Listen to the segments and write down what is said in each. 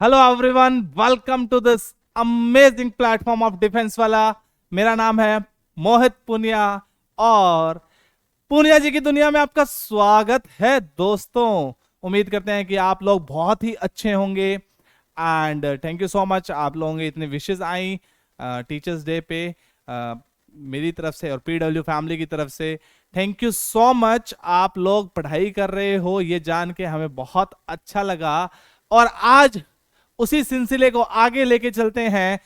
Hello everyone, welcome to this amazing platform of defence वाला। मेरा नाम है मोहित पुनिया और पुनिया जी की दुनिया में आपका स्वागत है। दोस्तों, उम्मीद करते हैं कि आप लोग बहुत ही अच्छे होंगे and thank you so much. आप लोगों के इतने विशेष आई टीचर्स डे पे मेरी तरफ से और पीडब्ल्यू फैमिली की तरफ से थैंक यू सो मच। आप लोग पढ़ाई कर रहे हो ये जान के हमें बहुत अच्छा लगा और आज उसी सिलसिले को आगे लेके चलते हैं।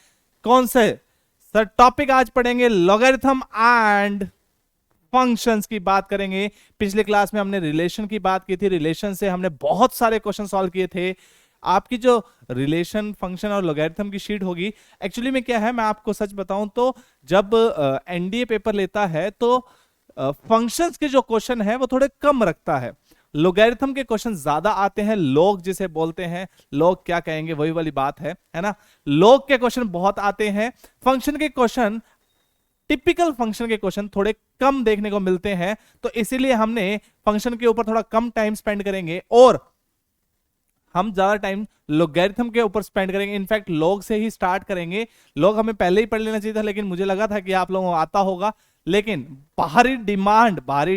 कौन से सर टॉपिक आज पढ़ेंगे? लॉगरिथम एंड फंक्शंस की बात करेंगे। पिछले क्लास में हमने रिलेशन की बात की थी, रिलेशन से हमने बहुत सारे क्वेश्चन सॉल्व किए थे। आपकी जो रिलेशन फंक्शन और लॉगरिथम की शीट होगी, एक्चुअली में क्या है, मैं आपको सच बताऊं तो जब एनडीए पेपर लेता है तो फंक्शंस के जो क्वेश्चन है वो थोड़े कम रखता है, लॉगरिथम के क्वेश्चन ज्यादा आते हैं। लोग जिसे बोलते हैं, लोग क्या कहेंगे वही वाली बात है ना। लोग के क्वेश्चन बहुत आते हैं, फंक्शन के क्वेश्चन, टिपिकल फंक्शन के क्वेश्चन थोड़े कम देखने को मिलते हैं। तो इसीलिए हमने फंक्शन के ऊपर थोड़ा कम टाइम स्पेंड करेंगे और हम ज्यादा टाइम लॉगरिथम के ऊपर स्पेंड करेंगे। इनफैक्ट लोग से ही स्टार्ट करेंगे। लोग हमें पहले ही पढ़ लेना चाहिए था, लेकिन मुझे लगा था कि आप लोगों को आता होगा, लेकिन भारी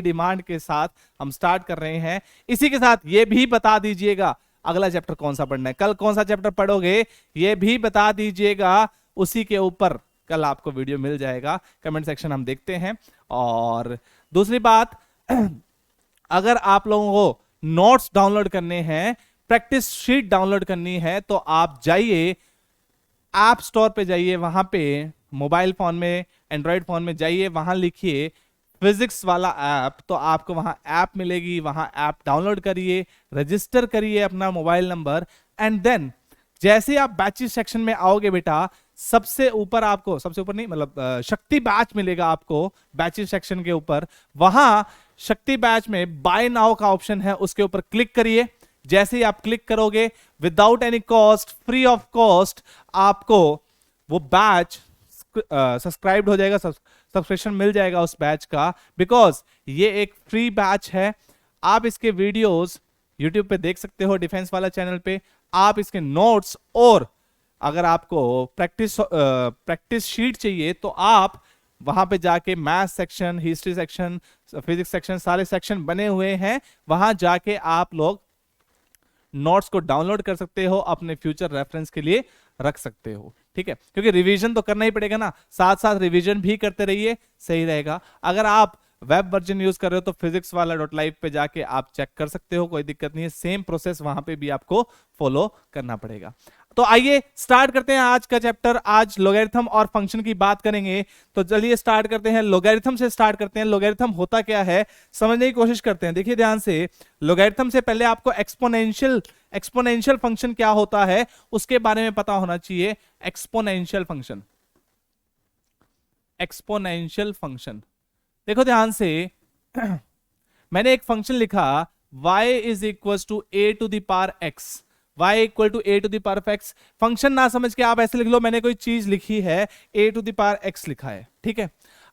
डिमांड के साथ हम स्टार्ट कर रहे हैं। इसी के साथ ये भी बता दीजिएगा अगला चैप्टर कौन सा पढ़ना है, कल कौन सा चैप्टर पढ़ोगे ये भी बता दीजिएगा। उसी के ऊपर कल आपको वीडियो मिल जाएगा, कमेंट सेक्शन हम देखते हैं। और दूसरी बात, अगर आप लोगों को नोट्स डाउनलोड करने हैं, प्रैक्टिस शीट डाउनलोड करनी है, तो आप जाइए ऐप स्टोर पे जाइए, वहां पे मोबाइल फोन में, एंड्रॉइड फोन में जाइए, वहां लिखिए फिजिक्स वाला ऐप, तो आपको वहां ऐप मिलेगी। वहां ऐप डाउनलोड करिए, रजिस्टर करिए अपना मोबाइल नंबर एंड देन जैसे ही आप बैचेस सेक्शन में आओगे बेटा, सबसे ऊपर आपको, सबसे ऊपर नहीं मतलब शक्ति बैच मिलेगा आपको बैचेस सेक्शन के ऊपर। वहां शक्ति बैच में बाय नाउ का ऑप्शन है, उसके ऊपर क्लिक करिए। जैसे ही आप क्लिक करोगे, without any cost, free of cost, आपको वो बैच सब्सक्राइब हो जाएगा, सब्सक्रिप्शन मिल जाएगा उस बैच का। बिकॉज ये एक फ्री बैच है। आप इसके वीडियोस यूट्यूब पे देख सकते हो, डिफेंस वाला चैनल पे। आप इसके नोट्स और अगर आपको प्रैक्टिस शीट चाहिए तो आप वहां पे जाके math section, history section, physics section, सारे सेक्शन बने हुए हैं, वहां जाके आप लोग नोट्स को डाउनलोड कर सकते हो, अपने फ्यूचर रेफरेंस के लिए रख सकते हो। ठीक है, क्योंकि रिवीजन तो करना ही पड़ेगा ना, साथ साथ रिवीजन भी करते रहिए, सही रहेगा। अगर आप वेब वर्जन यूज कर रहे हो तो फिजिक्स वाला .live पे जाके आप चेक कर सकते हो, कोई दिक्कत नहीं है। सेम प्रोसेस वहां पे भी आपको फॉलो करना पड़ेगा। तो आइए स्टार्ट करते हैं आज का चैप्टर। आज लॉगरिथम और फंक्शन की बात करेंगे, तो चलिए स्टार्ट करते हैं। लॉगरिथम से स्टार्ट करते हैं। लॉगरिथम होता क्या है समझने की कोशिश करते हैं। देखिए ध्यान से, लॉगरिथम से पहले आपको एक्सपोनेंशियल फंक्शन क्या होता है उसके बारे में पता होना चाहिए। एक्सपोनेंशियल फंक्शन देखो ध्यान से, मैंने एक फंक्शन लिखा y is equal to a to the power x, y equal to a to the power x। Function ना समझ के आप ऐसे लिख लो, मैंने कोई चीज लिखी है, ए टू द पावर x लिखा है। ठीक है,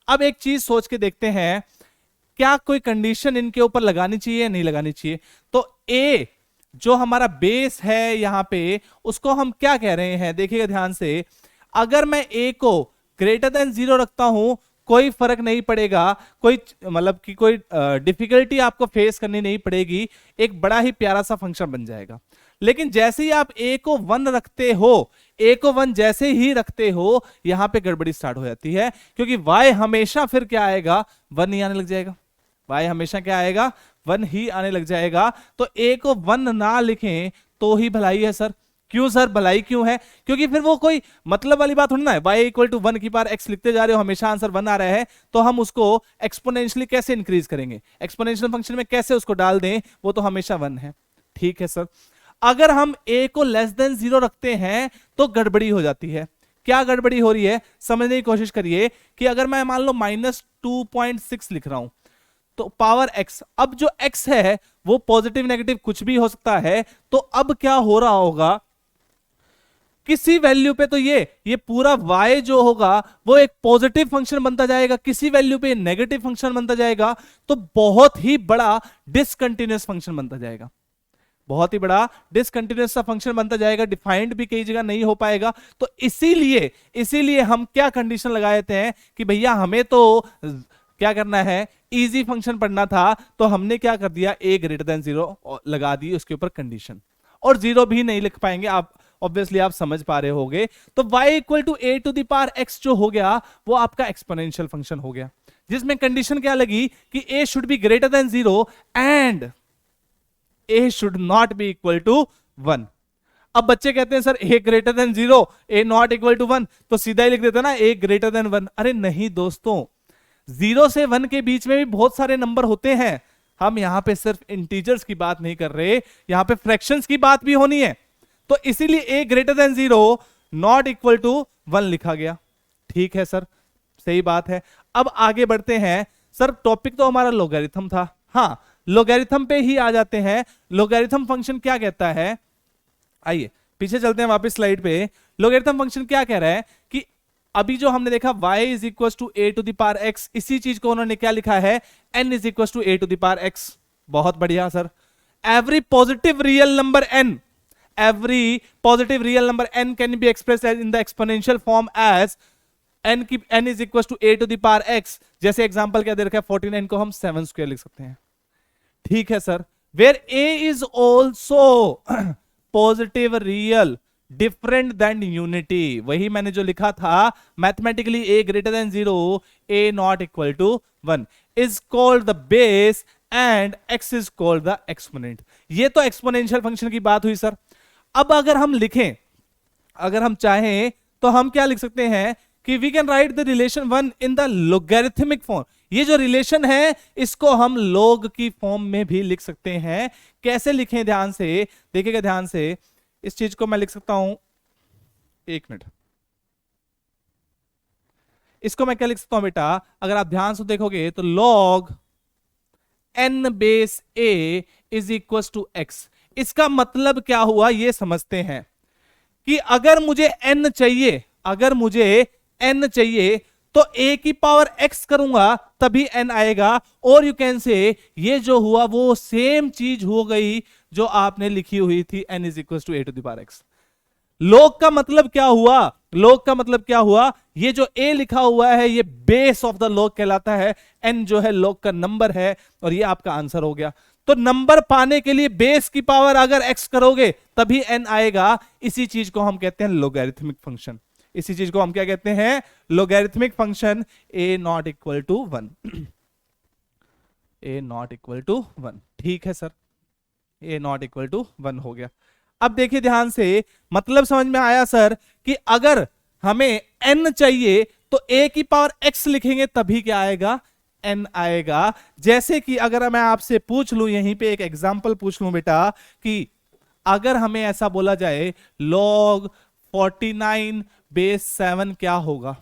अब एक चीज सोच के देखते हैं, क्या कोई कंडीशन इनके ऊपर लगानी चाहिए नहीं लगानी चाहिए? तो a जो हमारा बेस है यहां पे, उसको हम क्या कह रहे हैं देखिएगा ध्यान से। अगर मैं a को ग्रेटर देन 0 रखता हूं, कोई फर्क नहीं पड़ेगा, कोई मतलब कि कोई डिफिकल्टी आपको फेस करनी नहीं पड़ेगी, एक बड़ा ही प्यारा सा फंक्शन बन जाएगा। लेकिन जैसे ही आप a को 1 रखते हो, a को 1 जैसे ही रखते हो, यहां पे गड़बड़ी स्टार्ट हो जाती है, क्योंकि y हमेशा फिर क्या आएगा, 1 ही आने लग जाएगा। y हमेशा क्या आएगा, 1 ही आने लग जाएगा। तो a को 1 ना लिखें तो ही भलाई है सर। क्यों सर, भलाई क्यों है? क्योंकि फिर वो कोई मतलब वाली बात थोड़ी ना है। y इक्वल टू 1 की पावर x लिखते जा रहे हो, हमेशा आंसर 1 आ रहा है, तो हम उसको एक्सपोनेंशियली कैसे इंक्रीज करेंगे, एक्सपोनेंशियल फंक्शन में कैसे उसको डाल दें, वो तो हमेशा 1 है। ठीक है सर, अगर हम a को लेस देन 0 रखते हैं तो गड़बड़ी हो जाती है। क्या गड़बड़ी हो रही है समझने की कोशिश करिए, कि अगर मैं मान लो -2.6 लिख रहा हूं तो पावर x, अब जो x है वो पॉजिटिव नेगेटिव कुछ भी हो सकता है, तो अब क्या हो रहा होगा, किसी वैल्यू पे तो ये पूरा y जो होगा वो एक पॉजिटिव फंक्शन बनता जाएगा, किसी वैल्यू पे नेगेटिव फंक्शन बनता जाएगा, तो बहुत ही बड़ा डिसकंटिन्यूअस फंक्शन बनता जाएगा। बहुत ही बड़ा डिसकंटिन्यूअस सा फंक्शन बनता जाएगा, डिफाइंड भी कई जगह नहीं हो पाएगा। तो इसीलिए हम क्या कंडीशन लगा देते हैं कि भैया हमें तो क्या करना है, इजी फंक्शन पढ़ना था, तो हमने क्या कर दिया, a ग्रेटर देन 0 लगा दी उसके ऊपर कंडीशन, और 0 भी नहीं लिख पाएंगे आप, ऑब्वियसली आप समझ पा रहे होगे। तो y equal to a to the power x जो हो गया वो आपका एक्सपोनेंशियल फंक्शन हो गया, जिसमें कंडीशन क्या लगी कि a should be greater than 0 and a should not be equal to 1। अब बच्चे कहते हैं sir a greater than 0 a not equal to 1, तो सीधा ही लिख देते ना a ग्रेटर देन 1। अरे नहीं दोस्तों, 0 से 1 के बीच में भी बहुत सारे नंबर होते हैं, हम यहां पे सिर्फ इंटीजर्स की बात नहीं कर रहे, यहां पे फ्रैक्शंस की बात भी होनी है। तो इसीलिए a greater than 0 not equal to 1 लिखा गया। ठीक है सर, सही बात है। अब आगे बढ़ते हैं। सर टॉपिक तो हमारा लोगरिथम था, हाँ लोगरिथम पे ही आ जाते हैं। लोगरिथम फंक्शन क्या कहता है, आइए पीछे चलते हैं वापस स्लाइड पे। लोगरिथम फंक्शन क्या कह रहा है कि अभी जो हमने देखा y is equal to a to the power x, इसी चीज को उन्होंने क्या लिखा है, n is equal to a to the power x। बहुत बढ़िया sir. Every positive real number n, every positive real number n can be expressed as in the exponential form as n is equals to a to the power x। जैसे example क्या दे रखा है, 49 को हम 7 square लिख सकते हैं। ठीक है sir. where a is also positive real different than unity, वही मैंने जो लिखा था mathematically a greater than 0 a not equal to 1 is called the base and x is called the exponent। ये तो एक्सपोनेंशियल फंक्शन की बात हुई सर। अब अगर हम लिखें, अगर हम चाहें तो हम क्या लिख सकते हैं कि we can write the relation 1 in the logarithmic form. ये जो रिलेशन है इसको हम लॉग की फॉर्म में भी लिख सकते हैं। कैसे लिखें, ध्यान से देखिएगा, ध्यान से। इस चीज को मैं लिख सकता हूं, एक मिनट, इसको मैं क्या लिख सकता हूं बेटा, अगर आप ध्यान से देखोगे तो log n base a is equal to x। इसका मतलब क्या हुआ ये समझते हैं कि अगर मुझे n चाहिए, अगर मुझे n चाहिए तो a की पावर x करूंगा तभी n आएगा। और यू कैन से ये जो हुआ वो सेम चीज हो गई जो आपने लिखी हुई थी, n is equal to a to the power x। log का मतलब क्या हुआ, log का मतलब क्या हुआ, ये जो a लिखा हुआ है ये बेस ऑफ द log कहलाता है, n जो है log का नंबर है, और ये आपका आंसर हो गया। तो नंबर पाने के लिए बेस की पावर अगर x करोगे तभी n आएगा। इसी चीज को हम कहते हैं लोगैरिथमिक फंक्शन, इसी चीज को हम क्या कहते हैं, logarithmic function. a not equal to 1, a not equal to 1। ठीक है sir, a not equal to 1 हो गया। अब देखिए ध्यान से, मतलब समझ में आया सर कि अगर हमें n चाहिए तो a की पावर x लिखेंगे तभी क्या आएगा, n आएगा। जैसे कि अगर मैं आपसे पूछ लूं, यहीं पे एक एग्जांपल पूछ लूं बेटा, कि अगर हमें ऐसा बोला जाए log 49 बेस 7 क्या होगा,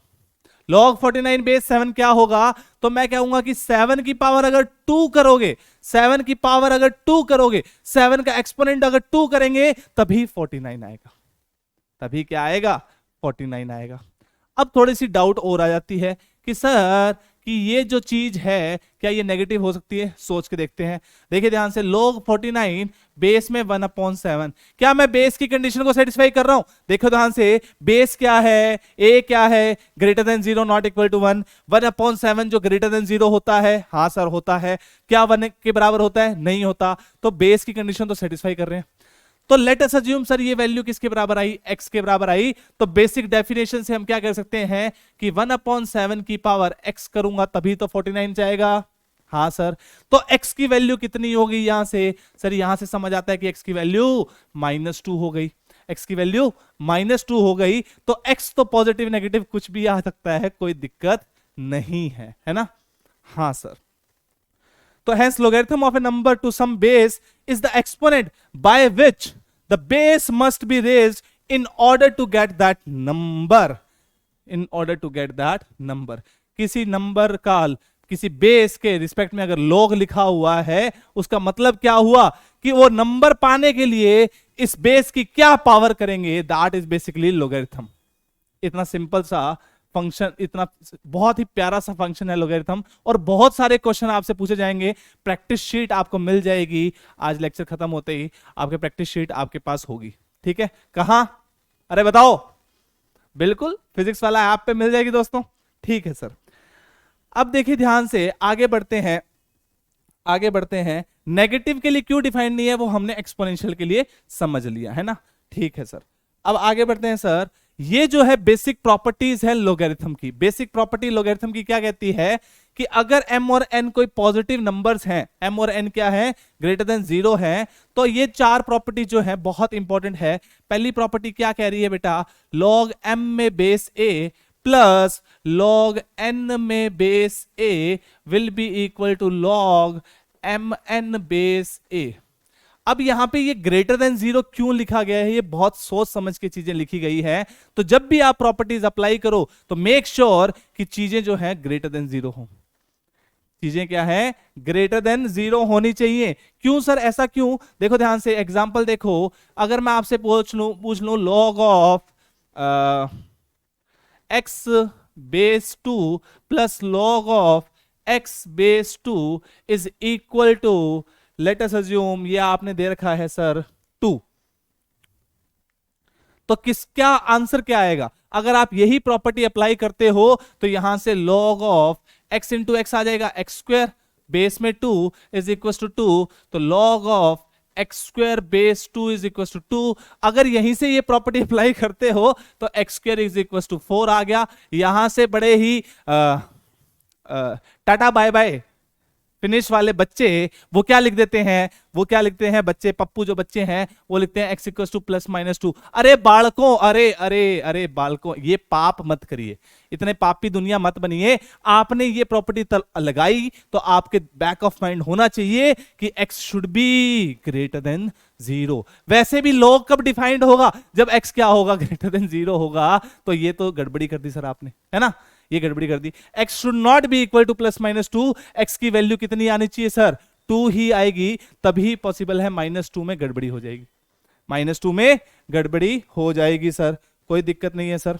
log 49 बेस 7 क्या होगा, तो मैं कहूंगा कि 7 की पावर अगर 2 करोगे, 7 की पावर अगर 2 करोगे, 7 का एक्सपोनेंट अगर 2 करेंगे तभी 49 आएगा, तभी क्या आएगा, 49 आएगा। अब थोड़ी सी डाउट और आ जाती है कि सर कि ये जो चीज है क्या ये नेगेटिव हो सकती है, सोच के देखते हैं। देखिए ध्यान से, log 49 बेस में 1/7, क्या मैं बेस की कंडीशन को सेटिस्फाई कर रहा हूं, देखो ध्यान से, बेस क्या है, a क्या है, greater than 0 not equal to 1, 1/7 जो ग्रेटर देन 0 होता है, हाँ सर होता है, क्या 1 के बराबर होता है, नहीं होता, तो बेस की कंडीशन तो सेटिस्फाई कर रहे हैं। तो लेट अस अज्यूम सर ये वैल्यू किसके बराबर आई, x के बराबर आई, तो बेसिक डेफिनेशन से हम क्या कर सकते हैं कि 1/7 की पावर x करूंगा तभी तो 49 जाएगा, हाँ सर। तो x की वैल्यू कितनी होगी यहां से, सर यहां से समझ आता है कि x की वैल्यू -2 हो गई, x की वैल्यू -2 हो गई। तो x तो पॉजिटिव नेगेटिव कुछ भी आ सकता है, कोई दिक्कत नहीं है, है ना, हाँ सर। तो hence logarithm of a number to some base is the exponent by which the base must be raised in order to get that number, in order to get that number। किसी number का किसी base के respect में अगर log लिखा हुआ है, उसका मतलब क्या हुआ कि वो नंबर पाने के लिए इस बेस की क्या पावर करेंगे, दैट इज बेसिकली logarithm। इतना सिंपल सा फंक्शन, इतना बहुत ही प्यारा सा फंक्शन है लोगरिथम, और बहुत सारे क्वेश्चन आपसे पूछे जाएंगे। प्रैक्टिस शीट आपको मिल जाएगी, आज लेक्चर खत्म होते ही आपके प्रैक्टिस शीट आपके पास होगी, ठीक है। कहां, अरे बताओ, बिल्कुल फिजिक्स वाला ऐप पे मिल जाएगी दोस्तों, ठीक है सर। अब देखिए ध्यान से आगे बढ़ते हैं, आगे बढ़ते हैं। नेगेटिव के लिए क्यों डिफाइंड नहीं है वो हमने एक्सपोनेंशियल के लिए समझ लिया है ना, ठीक है सर। अब आगे बढ़ते हैं सर। ये जो है बेसिक प्रॉपर्टीज है लोगरिथम की। बेसिक प्रॉपर्टी लोगरिथम की क्या कहती है कि अगर m और n कोई पॉजिटिव नंबर्स हैं, m और n क्या है, ग्रेटर देन 0 है, तो ये चार प्रॉपर्टी जो है बहुत इंपॉर्टेंट है। पहली प्रॉपर्टी क्या कह रही है बेटा, log m में base a plus log n में base a will be equal to log mn base a। अब यहां पे ये ग्रेटर देन 0 क्यों लिखा गया है, ये बहुत सोच समझ के चीजें लिखी गई है। तो जब भी आप प्रॉपर्टीज अप्लाई करो तो मेक श्योर कि चीजें जो है ग्रेटर देन 0 हो। चीजें क्या है, ग्रेटर देन 0 होनी चाहिए। क्यों सर, ऐसा क्यों, देखो ध्यान से एग्जांपल देखो। अगर मैं आपसे पूछ लूं log of x base 2 plus log of x base 2 is equal to, let us assume ये आपने दे रखा है सर 2, तो क्या आंसर क्या आएगा। अगर आप यही प्रॉपर्टी अप्लाई करते हो तो यहां से log of x into x आ जाएगा, एक्स स्क्वायर बेस में 2 इज इक्वल टू 2, तो log of x square base 2 is equal to 2। अगर यहीं से ये प्रॉपर्टी अप्लाई करते हो तो x square is equal to 4 आ गया। यहां से बड़े ही टाटा बाय बाय फिनिश वाले बच्चे वो क्या लिख देते हैं, वो क्या लिखते हैं बच्चे, पप्पू जो बच्चे हैं वो लिखते हैं x equal two plus minus 2। अरे बालकों, अरे अरे अरे बालकों, ये पाप मत करिए, इतने पापी दुनिया मत बनिए। आपने ये प्रॉपर्टी लगाई तो आपके बैक ऑफ माइंड होना चाहिए कि x should be greater than 0। वैसे भी log कब डिफाइंड होगा, जब x क्या होगा, ग्रेटर देन 0 होगा। तो ये तो गड़बड़ी कर दी सर आपने, है ना, ये गड़बड़ी कर दी। x should not be equal two plus minus 2, x की वैल्यू कितनी आनी चाहिए सर, 2 ही आएगी, तभी पॉसिबल है। -2 में गड़बड़ी हो जाएगी, -2 में गड़बड़ी हो जाएगी सर, कोई दिक्कत नहीं है सर,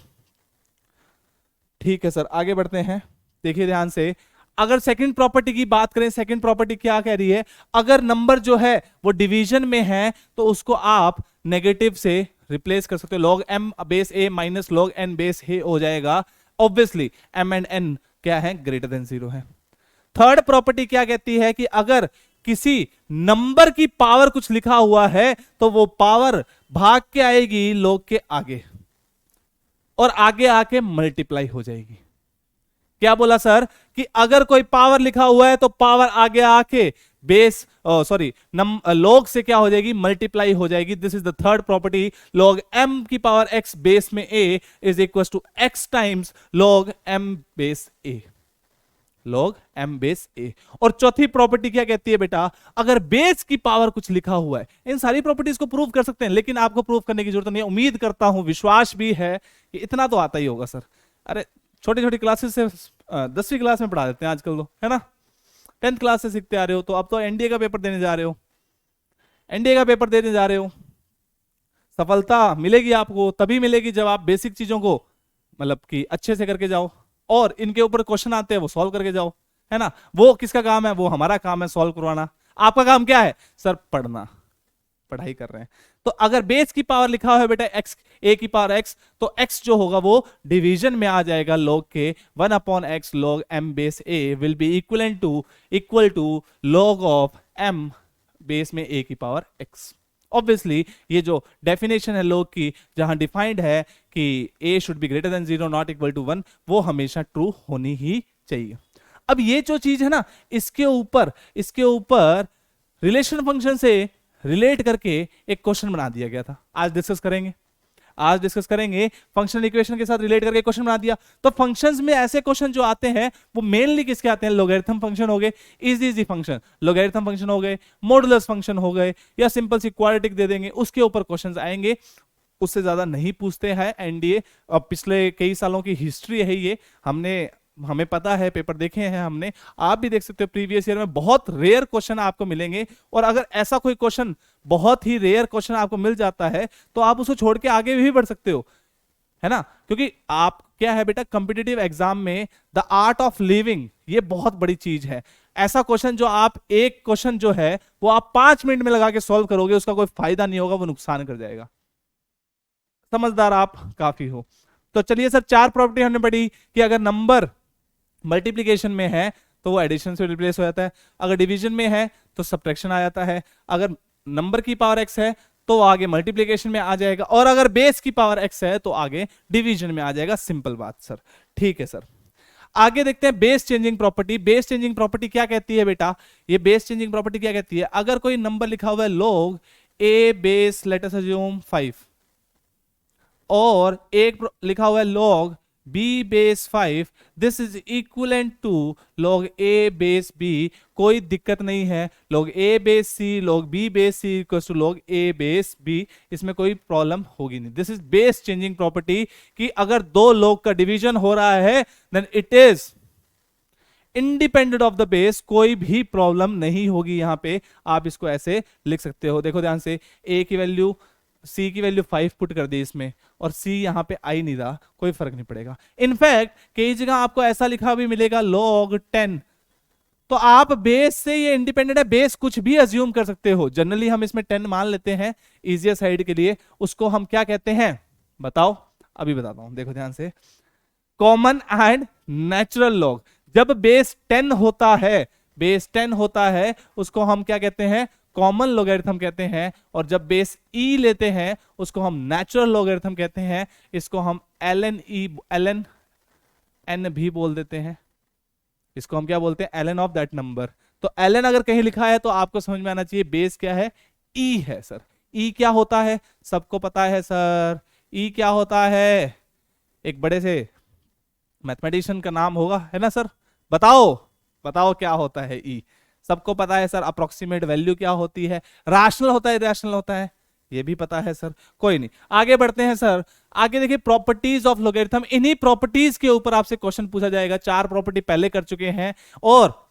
ठीक है सर। आगे बढ़ते हैं, देखिए ध्यान से। अगर सेकंड प्रॉपर्टी की बात करें, सेकंड प्रॉपर्टी क्या कह रही है, अगर नंबर जो है वो डिवीजन में है तो उसको आप नेगेटिव से रिप्लेस कर सकते हो, log m base a minus log n base a हो जाएगा। ऑब्वियसली m एंड n क्या है, ग्रेटर देन 0 है। थर्ड प्रॉपर्टी क्या कहती है कि अगर किसी नंबर की पावर कुछ लिखा हुआ है तो वो पावर भाग के आएगी log के आगे और आगे आके मल्टीप्लाई हो जाएगी। क्या बोला सर कि अगर कोई पावर लिखा हुआ है तो पावर आगे आके बेस log से क्या हो जाएगी, मल्टीप्लाई हो जाएगी। This is the third property, log m की पावर x बेस में a is equal to x times log m base a, log m base a। और चौथी प्रॉपर्टी क्या कहती है बेटा, अगर बेस की पावर कुछ लिखा हुआ है, इन सारी प्रॉपर्टीज को प्रूव कर सकते हैं लेकिन आपको प्रूव करने की जरूरत नहीं है। उम्मीद करता हूं, विश्वास भी है कि इतना तो आता ही होगा सर। अरे छोटी छोटी क्लासेस से 10वीं क्लास में पढ़ा देते हैं आजकल तो, है ना, 10th क्लास से सीखते आ रहे हो, तो अब तो एनडीए का पेपर देने जा रहे हो, एनडीए का पेपर देने जा रहे हो। सफलता मिलेगी आपको तभी मिलेगी जब आप बेसिक चीजों को मतलब कि अच्छे से करके जाओ, और इनके ऊपर क्वेश्चन आते हैं वो सॉल्व करके जाओ, है ना। वो किसका काम है, वो हमारा काम है सॉल्व करवाना। आपका काम क्या है सर, पढ़ना, पढ़ाई कर रहे हैं। तो अगर बेस की पावर लिखा हुआ है बेटा x, a की पावर x, तो x जो होगा वो डिवीजन में आ जाएगा log के 1/x log m base a will be equal to log of m base में a की पावर x। ऑब्वियसली ये जो डेफिनेशन है log की, जहां डिफाइंड है कि a should be greater than 0 not equal to 1, वो हमेशा ट्रू होनी ही चाहिए। अब ये जो चीज है ना, इसके ऊपर रिलेशन फंक्शन से रिलेट करके एक क्वेश्चन बना दिया गया था, आज डिस्कस करेंगे फंक्शनल इक्वेशन के साथ रिलेट करके क्वेश्चन बना दिया। तो फंक्शंस में ऐसे क्वेश्चन जो आते हैं वो मेनली किसके आते हैं, लोगरिथम फंक्शन हो गए, इजी फंक्शन लोगरिथम फंक्शन हो गए, मॉडुलस फंक्शन हो गए, या सिंपल सी क्वाड्रेटिक दे देंगे, उसके ऊपर क्वेश्चंस आएंगे। उससे ज्यादा नहीं पूछते हैं एनडीए। अब पिछले कई सालों की हिस्ट्री है ये, हमें पता है, पेपर देखे हैं हमने, आप भी देख सकते हो प्रीवियस ईयर में बहुत रेयर क्वेश्चन आपको मिलेंगे। और अगर ऐसा कोई क्वेश्चन, बहुत ही रेयर क्वेश्चन आपको मिल जाता है तो आप उसको छोड़ के आगे भी बढ़ सकते हो, है ना, क्योंकि आप क्या है बेटा, कॉम्पिटिटिव एग्जाम में द आर्ट ऑफ लिविंग, ये बहुत बड़ी चीज है। ऐसा क्वेश्चन जो आप एक क्वेश्चन जो है वो आप 5 मिनट में लगा के सॉल्व करोगे, उसका कोई फायदा नहीं होगा, वो नुकसान कर जाएगा। समझदार आप काफी हो। तो चलिए सर, 4 प्रॉपर्टी हमने पढ़ी कि अगर नंबर मल्टीप्लीकेशन में है तो वो एडिशन से रिप्लेस हो जाता है, अगर डिवीजन में है तो सब्ट्रैक्शन आ जाता है, अगर नंबर की पावर x है तो आगे मल्टीप्लीकेशन में आ जाएगा, और अगर बेस की पावर x है तो आगे डिवीजन में आ जाएगा। सिंपल बात सर, ठीक है सर। आगे देखते हैं base changing property. Base changing property क्या कहती है बेटा, ये बेस चेंजिंग प्रॉपर्टी क्या कहती है, अगर कोई नंबर लिखा हुआ है log a base let us assume 5 और एक लिखा हुआ है log b base 5, this is equivalent to log a base b, कोई दिक्कत नहीं है। log a base c log b base c equal to log a base b, इसमें कोई प्रॉब्लम होगी नहीं। This is base changing property कि अगर दो log का डिवीजन हो रहा है then it is independent of the base, कोई भी प्रॉब्लम नहीं होगी। यहां पे आप इसको ऐसे लिख सकते हो, देखो ध्यान से, a की वैल्यू c की वैल्यू 5 पुट कर दी इसमें, और c यहां पे आई नहीं रहा, कोई फर्क नहीं पड़ेगा। इनफैक्ट कई जगह आपको ऐसा लिखा भी मिलेगा log 10, तो आप बेस से ये इंडिपेंडेंट है, बेस कुछ भी अज्यूम कर सकते हो। जनरली हम इसमें 10 मान लेते हैं इजियर साइड के लिए, उसको हम क्या कहते हैं बताओ, अभी बताता हूं, देखो ध्यान से। कॉमन एंड नेचुरल लॉग, जब बेस 10 होता है, बेस 10 होता है उसको हम क्या कहते हैं, कॉमन लॉगरिथम कहते हैं, और जब बेस ई लेते हैं उसको हम नेचुरल लॉगरिथम कहते हैं। इसको हम ln n भी बोल देते हैं, इसको हम क्या बोलते हैं, ln ऑफ दैट नंबर। तो ln अगर कहीं लिखा है तो आपको समझ में आना चाहिए बेस क्या है, e है सर। e क्या होता है, सबको पता है सर, e क्या होता है, एक बड़े से मैथमेटिशियन का नाम होगा, है ना सर, बताओ बताओ क्या होता है e, सबको पता है सर। अप्रोक्सीमेट वैल्यू क्या होती है, रैशनल होता है इरैशनल होता है, ये भी पता है सर, कोई नहीं। आगे बढ़ते हैं सर, आगे देखिए प्रॉपर्टीज ऑफ लॉगरिथम, इन्हीं प्रॉपर्टीज के ऊपर आपसे क्वेश्चन पूछा जाएगा। 4 प्रॉपर्टी पहले कर चुके हैं और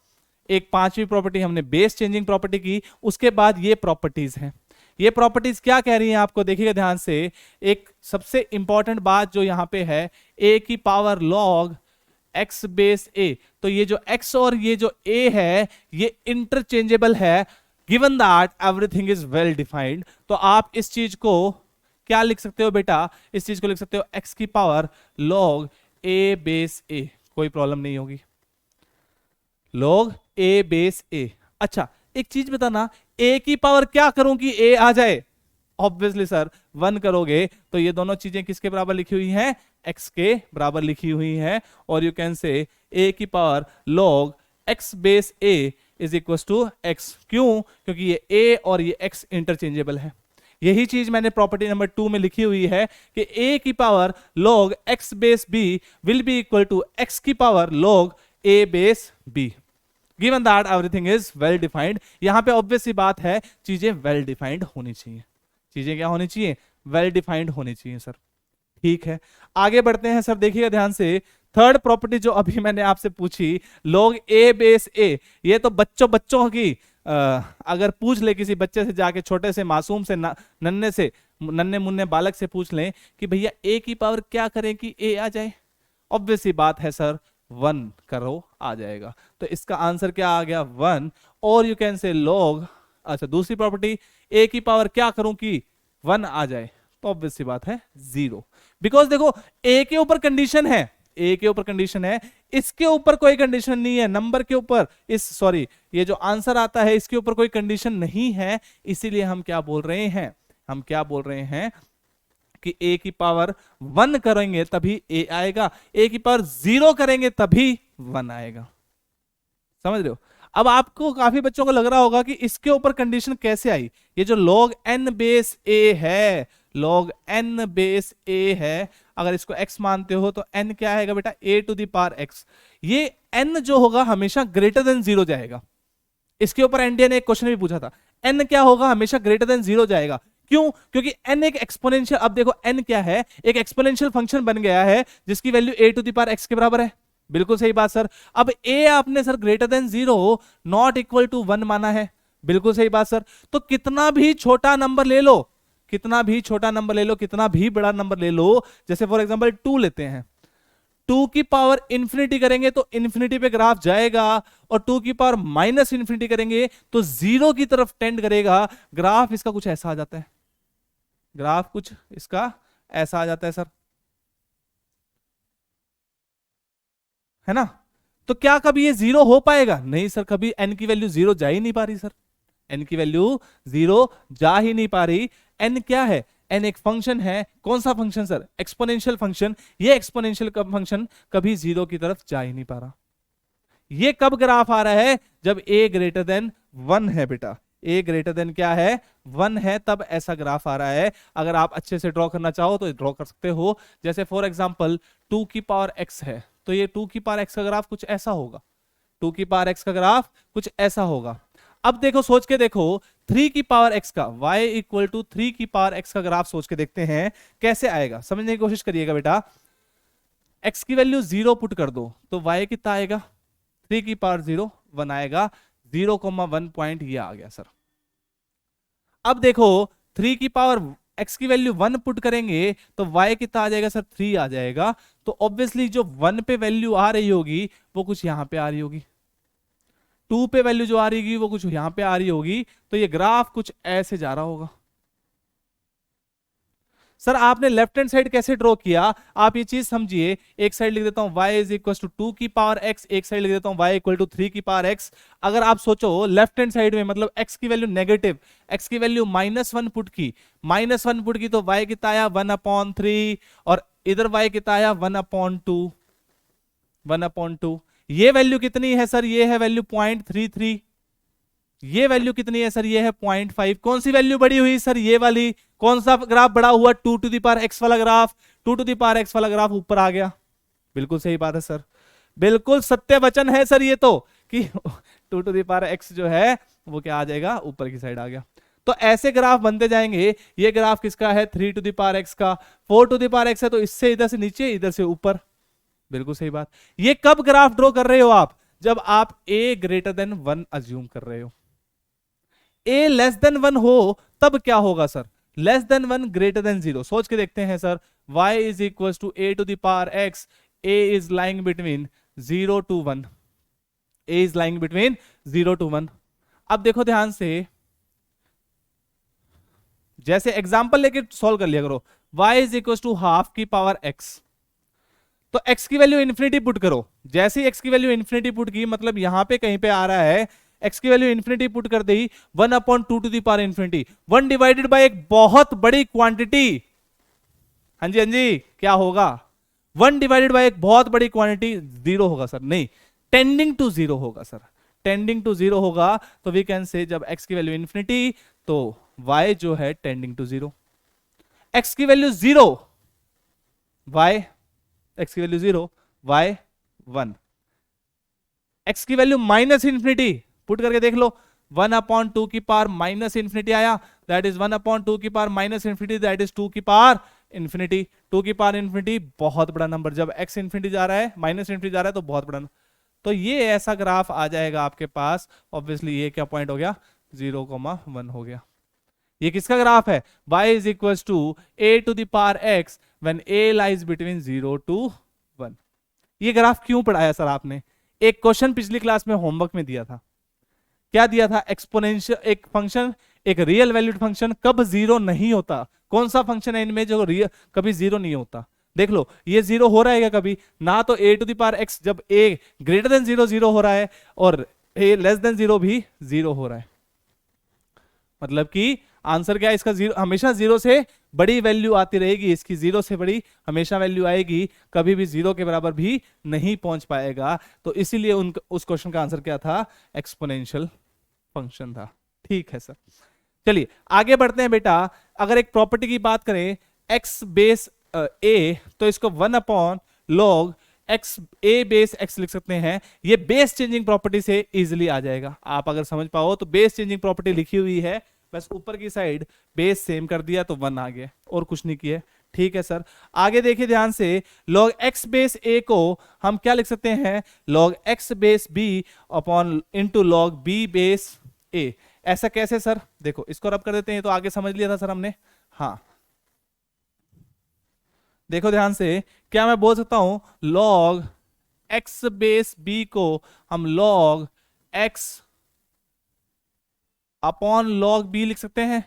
एक 5वीं प्रॉपर्टी हमने बेस चेंजिंग प्रॉपर्टी की, उसके बाद ये प्रॉपर्टीज हैं। ये प्रॉपर्टीज क्या कह रही हैं आपको, देखिएगा ध्यान से। एक सबसे इंपॉर्टेंट बात जो यहां पे है, a की power log x base a, तो ये जो x और ये जो a है ये इंटरचेंजेबल है, given that everything is well defined. तो आप इस चीज को क्या लिख सकते हो बेटा, इस चीज को लिख सकते हो x की power log a base a, कोई प्रॉब्लम नहीं होगी, log a बेस a। अच्छा एक चीज बताना, a की पावर क्या करूं कि a आ जाए, ऑब्वियसली सर 1 करोगे तो ये दोनों चीजें किसके बराबर लिखी हुई हैं, x के बराबर लिखी हुई हैं, और यू कैन से a की power log x base a is equal to x। क्यों, क्योंकि ये a और ये x इंटरचेंजेबल है। यही चीज मैंने प्रॉपर्टी नंबर 2 में लिखी हुई है कि a की power log x base b will be equal to x की power log a base b, given that everything is well defined. यहां पे ऑब्वियस सी बात है, चीजें वेल डिफाइंड होनी चाहिए, चीजें क्या होनी चाहिए, वेल डिफाइंड होनी चाहिए सर, ठीक है। आगे बढ़ते हैं सर, देखिएगा ध्यान से। थर्ड प्रॉपर्टी जो अभी मैंने आपसे पूछी, log a बेस a, ये तो बच्चों की अगर पूछ ले किसी बच्चे से जाके, छोटे से मासूम से, नन्हे मुन्ने बालक से पूछ लें कि भैया a की पावर क्या करें कि a आ जाए, ऑब्वियस सी बात है सर 1 करो आ जाएगा। तो इसका आंसर क्या आ गया 1, और यू कैन से log, अच्छा दूसरी प्रॉपर्टी, a की पावर क्या करूं कि 1 आ जाए, तो ऑब्वियस सी बात है 0, बिकॉज देखो a के ऊपर कंडीशन है, a के ऊपर कंडीशन है, इसके ऊपर कोई कंडीशन नहीं है, नंबर के ऊपर, ये जो आंसर आता है इसके ऊपर कोई कंडीशन नहीं है, इसीलिए हम क्या बोल रहे हैं, कि a की पावर 1 करेंगे तभी a आएगा, a की पावर 0 करेंगे तभी 1 आएगा। समझ रहे हो। अब आपको काफी बच्चों को लग रहा होगा कि इसके ऊपर कंडीशन कैसे आई, ये जो log n बेस a है, log n बेस a है, अगर इसको x मानते हो तो n क्या आएगा बेटा, a to the power x। ये n जो होगा हमेशा ग्रेटर देन 0 जाएगा, इसके ऊपर एनडीए ने एक क्वेश्चन भी पूछा था, n क्या होगा, हमेशा ग्रेटर देन 0 जाएगा। क्यों, क्योंकि n एक एक्सपोनेंशियल, अब देखो n क्या है, एक एक्सपोनेंशियल फंक्शन बन गया है जिसकी value a to the power x के बराबर है। बिल्कुल सही बात सर। अब a आपने sir greater than 0 not equal to 1 माना है, बिल्कुल सही बात सर। तो कितना भी छोटा नंबर ले लो, कितना भी बड़ा नंबर ले लो, जैसे फॉर एग्जांपल 2 लेते हैं, टू की पावर इंफिनिटी करेंगे तो इंफिनिटी पे ग्राफ जाएगा, और टू की पावर माइनस इंफिनिटी करेंगे तो जीरो की तरफ टेंड करेगा। ग्राफ इसका कुछ ऐसा आ जाता है, ग्राफ कुछ इसका ऐसा आ जाता है सर, है ना। तो क्या कभी ये जीरो हो पाएगा? नहीं सर, कभी एन की वैल्यू जीरो जा ही नहीं पा रही सर, एन की वैल्यू जीरो जा ही नहीं पा रही। एन क्या है? एन एक फंक्शन है। कौन सा फंक्शन सर? Exponential function. ये एक्सपोनेंशियल फंक्शन कभी जीरो की तरफ जा ही नहीं पा रहा। ये कब ग्राफ आ रहा है? जब ए ग्रेटर देन वन है बेटा, ए ग्रेटर देन क्या है? वन है, तब ऐसा ग्राफ आ रहा है। अगर आप अच्छे से ड्रॉ करना चाहो तो ड्रॉ कर सकते हो। जैसे फॉर एग्जांपल टू की पावर एक्स है, तो ये टू की पावर एक्स का ग्राफ कुछ ऐसा होगा, टू की पावर एक्स का ग्राफ कुछ ऐसा होगा। अब देखो, सोच के देखो, थ्री की पावर एक्स का, y इक्वल टू थ्री की पावर एक्स का ग्राफ सोच के देखते हैं कैसे आएगा। समझने की कोशिश करिएगा बेटा। x की वैल्यू जीरो पुट कर दो तो y कितना आएगा? थ्री की पावर जीरो, वन आएगा। 0,1 पॉइंट ये आ गया सर। अब देखो, थ्री की पावर x की वैल्यू वन पुट करेंगे तो y कितना आ जाएगा सर? थ्री आ जाएगा। तो ऑब्वियसली जो वन पे वैल्यू आ रही होगी वो कुछ यहां पे आ रही होगी, टू पे वैल्यू जो आ रही होगी वो कुछ यहां पे आ रही होगी। तो ये ग्राफ कुछ ऐसे जा रहा होगा। सर आपने लेफ्ट हैंड साइड कैसे ड्रॉ किया? आप ये चीज समझिए। एक साइड लिख देता हूं y is equal to two की पावर x, एक साइड लिख देता हूं y इक्वल टू थ्री की पावर x। अगर आप सोचो लेफ्ट हैंड साइड में, मतलब x की वैल्यू नेगेटिव, x की वैल्यू माइनस वन पुट की, माइनस वन पुट की तो y कितना आया? 1/3, और इधर y कितना आया? 1/2, 1/2। ये वैल्यू कितनी है सर? ये है वैल्यू 0.33। ये वैल्यू कितनी है सर? ये है 0.5। कौन सी वैल्यू बड़ी हुई सर? ये वाली। कौन सा ग्राफ बड़ा हुआ? Two to the power x वाला graph. Two to the power x वाला ग्राफ ऊपर आ गया। बिल्कुल सही बात है सर, बिल्कुल सत्य वचन है सर ये तो, कि two to the power x जो है वो क्या आ जाएगा? ऊपर की साइड आ गया। तो ऐसे ग्राफ बनते जाएंगे। ये ग्राफ किसका है? Three to the power x का। Four to the power x है तो इससे इधर से नीचे, इधर से ऊपर। बिल्कुल सही बात। ये कब ग्राफ ड्रॉ कर रहे हो आप? जब आप a greater then one assume कर रहे हो। a लेस देन वन हो तब क्या होगा sir? Less than one, greater than zero. सोच के देखते हैं sir. y is equal to a to the power x, a is lying between 0 to 1, a is lying between 0 to 1। अब देखो ध्यान से, जैसे एग्जांपल लेके सॉल्व कर लिया करो। y is equal to half की पावर x, तो x की वैल्यू इंफिनिटी पुट करो। जैसे ही x की वैल्यू इंफिनिटी पुट की, मतलब यहां पे कहीं पे आ रहा है, x की वैल्यू इंफिनिटी पुट कर दी, 1/2 to the power infinity, 1 divided by एक बहुत बड़ी क्वांटिटी। हाँ जी, हाँ जी, क्या होगा? 1 डिवाइडेड बाय एक बहुत बड़ी क्वांटिटी, जीरो होगा सर? नहीं, टेंडिंग टू जीरो होगा सर, टेंडिंग टू जीरो होगा। तो वी कैन से जब x की वैल्यू इंफिनिटी तो y जो है टेंडिंग टू जीरो। x की वैल्यू जीरो, y, x की वैल्यू जीरो, y 1। x की वैल्यू माइनस इंफिनिटी, पुट करके देख लो। 1/2 की पावर माइनस इंफिनिटी आया, दैट इज 1/2 की power minus infinity, that is 2 की पावर इंफिनिटी। 2 की पावर इंफिनिटी बहुत बड़ा नंबर, जब x इंफिनिटी जा रहा है, माइनस इंफिनिटी जा रहा है तो बहुत बड़ा। तो ये ऐसा ग्राफ आ जाएगा आपके पास। ऑब्वियसली ये क्या पॉइंट हो गया? 0,1 हो गया। ये किसका ग्राफ है? y is equal to a to the power x when a lies between 0 to 1। ये ग्राफ क्यों पढ़ाया सर आपने? एक क्वेश्चन पिछली क्लास में होमवर्क में दिया था। क्या दिया था? एक्सपोनेंशियल, एक फंक्शन, एक रियल वैल्यूड फंक्शन कब जीरो नहीं होता। कौन सा फंक्शन है इनमें जो रियल कभी जीरो नहीं होता? देख लो, ये जीरो हो रहा है क्या कभी? ना तो a to the power x जब a greater than zero zero हो रहा है, और a लेस देन जीरो भी जीरो हो रहा है। मतलब कि आंसर क्या है इसका? जीरो, हमेशा जीरो से बड़ी वैल्यू आती रहेगी इसकी, जीरो से बड़ी हमेशा वैल्यू आएगी, कभी भी जीरो के बराबर भी नहीं पहुंच पाएगा। तो इसीलिए उस क्वेश्चन का आंसर क्या था? एक्सपोनेंशियल फंक्शन था। ठीक है सर, चलिए आगे बढ़ते हैं बेटा। अगर एक प्रॉपर्टी की बात करें, x बेस a, तो इसको 1/log x, a base x लिख सकते हैं। ये बेस चेंजिंग प्रॉपर्टी से इजिली आ जाएगा। आप अगर समझ पाओ तो बेस चेंजिंग प्रॉपर्टी लिखी हुई है, बस ऊपर की साइड बेस सेम कर दिया तो 1 आ गया, और कुछ नहीं किया। ठीक है सर, आगे देखिए ध्यान से। log x बेस a को हम क्या लिख सकते हैं? log x base b upon into log b base a। ऐसा कैसे सर? देखो इसको रब कर देते हैं, तो आगे समझ लिया था सर हमने। हाँ, देखो ध्यान से, क्या मैं बोल सकता हूं log x बेस b को हम log x upon log b लिख सकते हैं?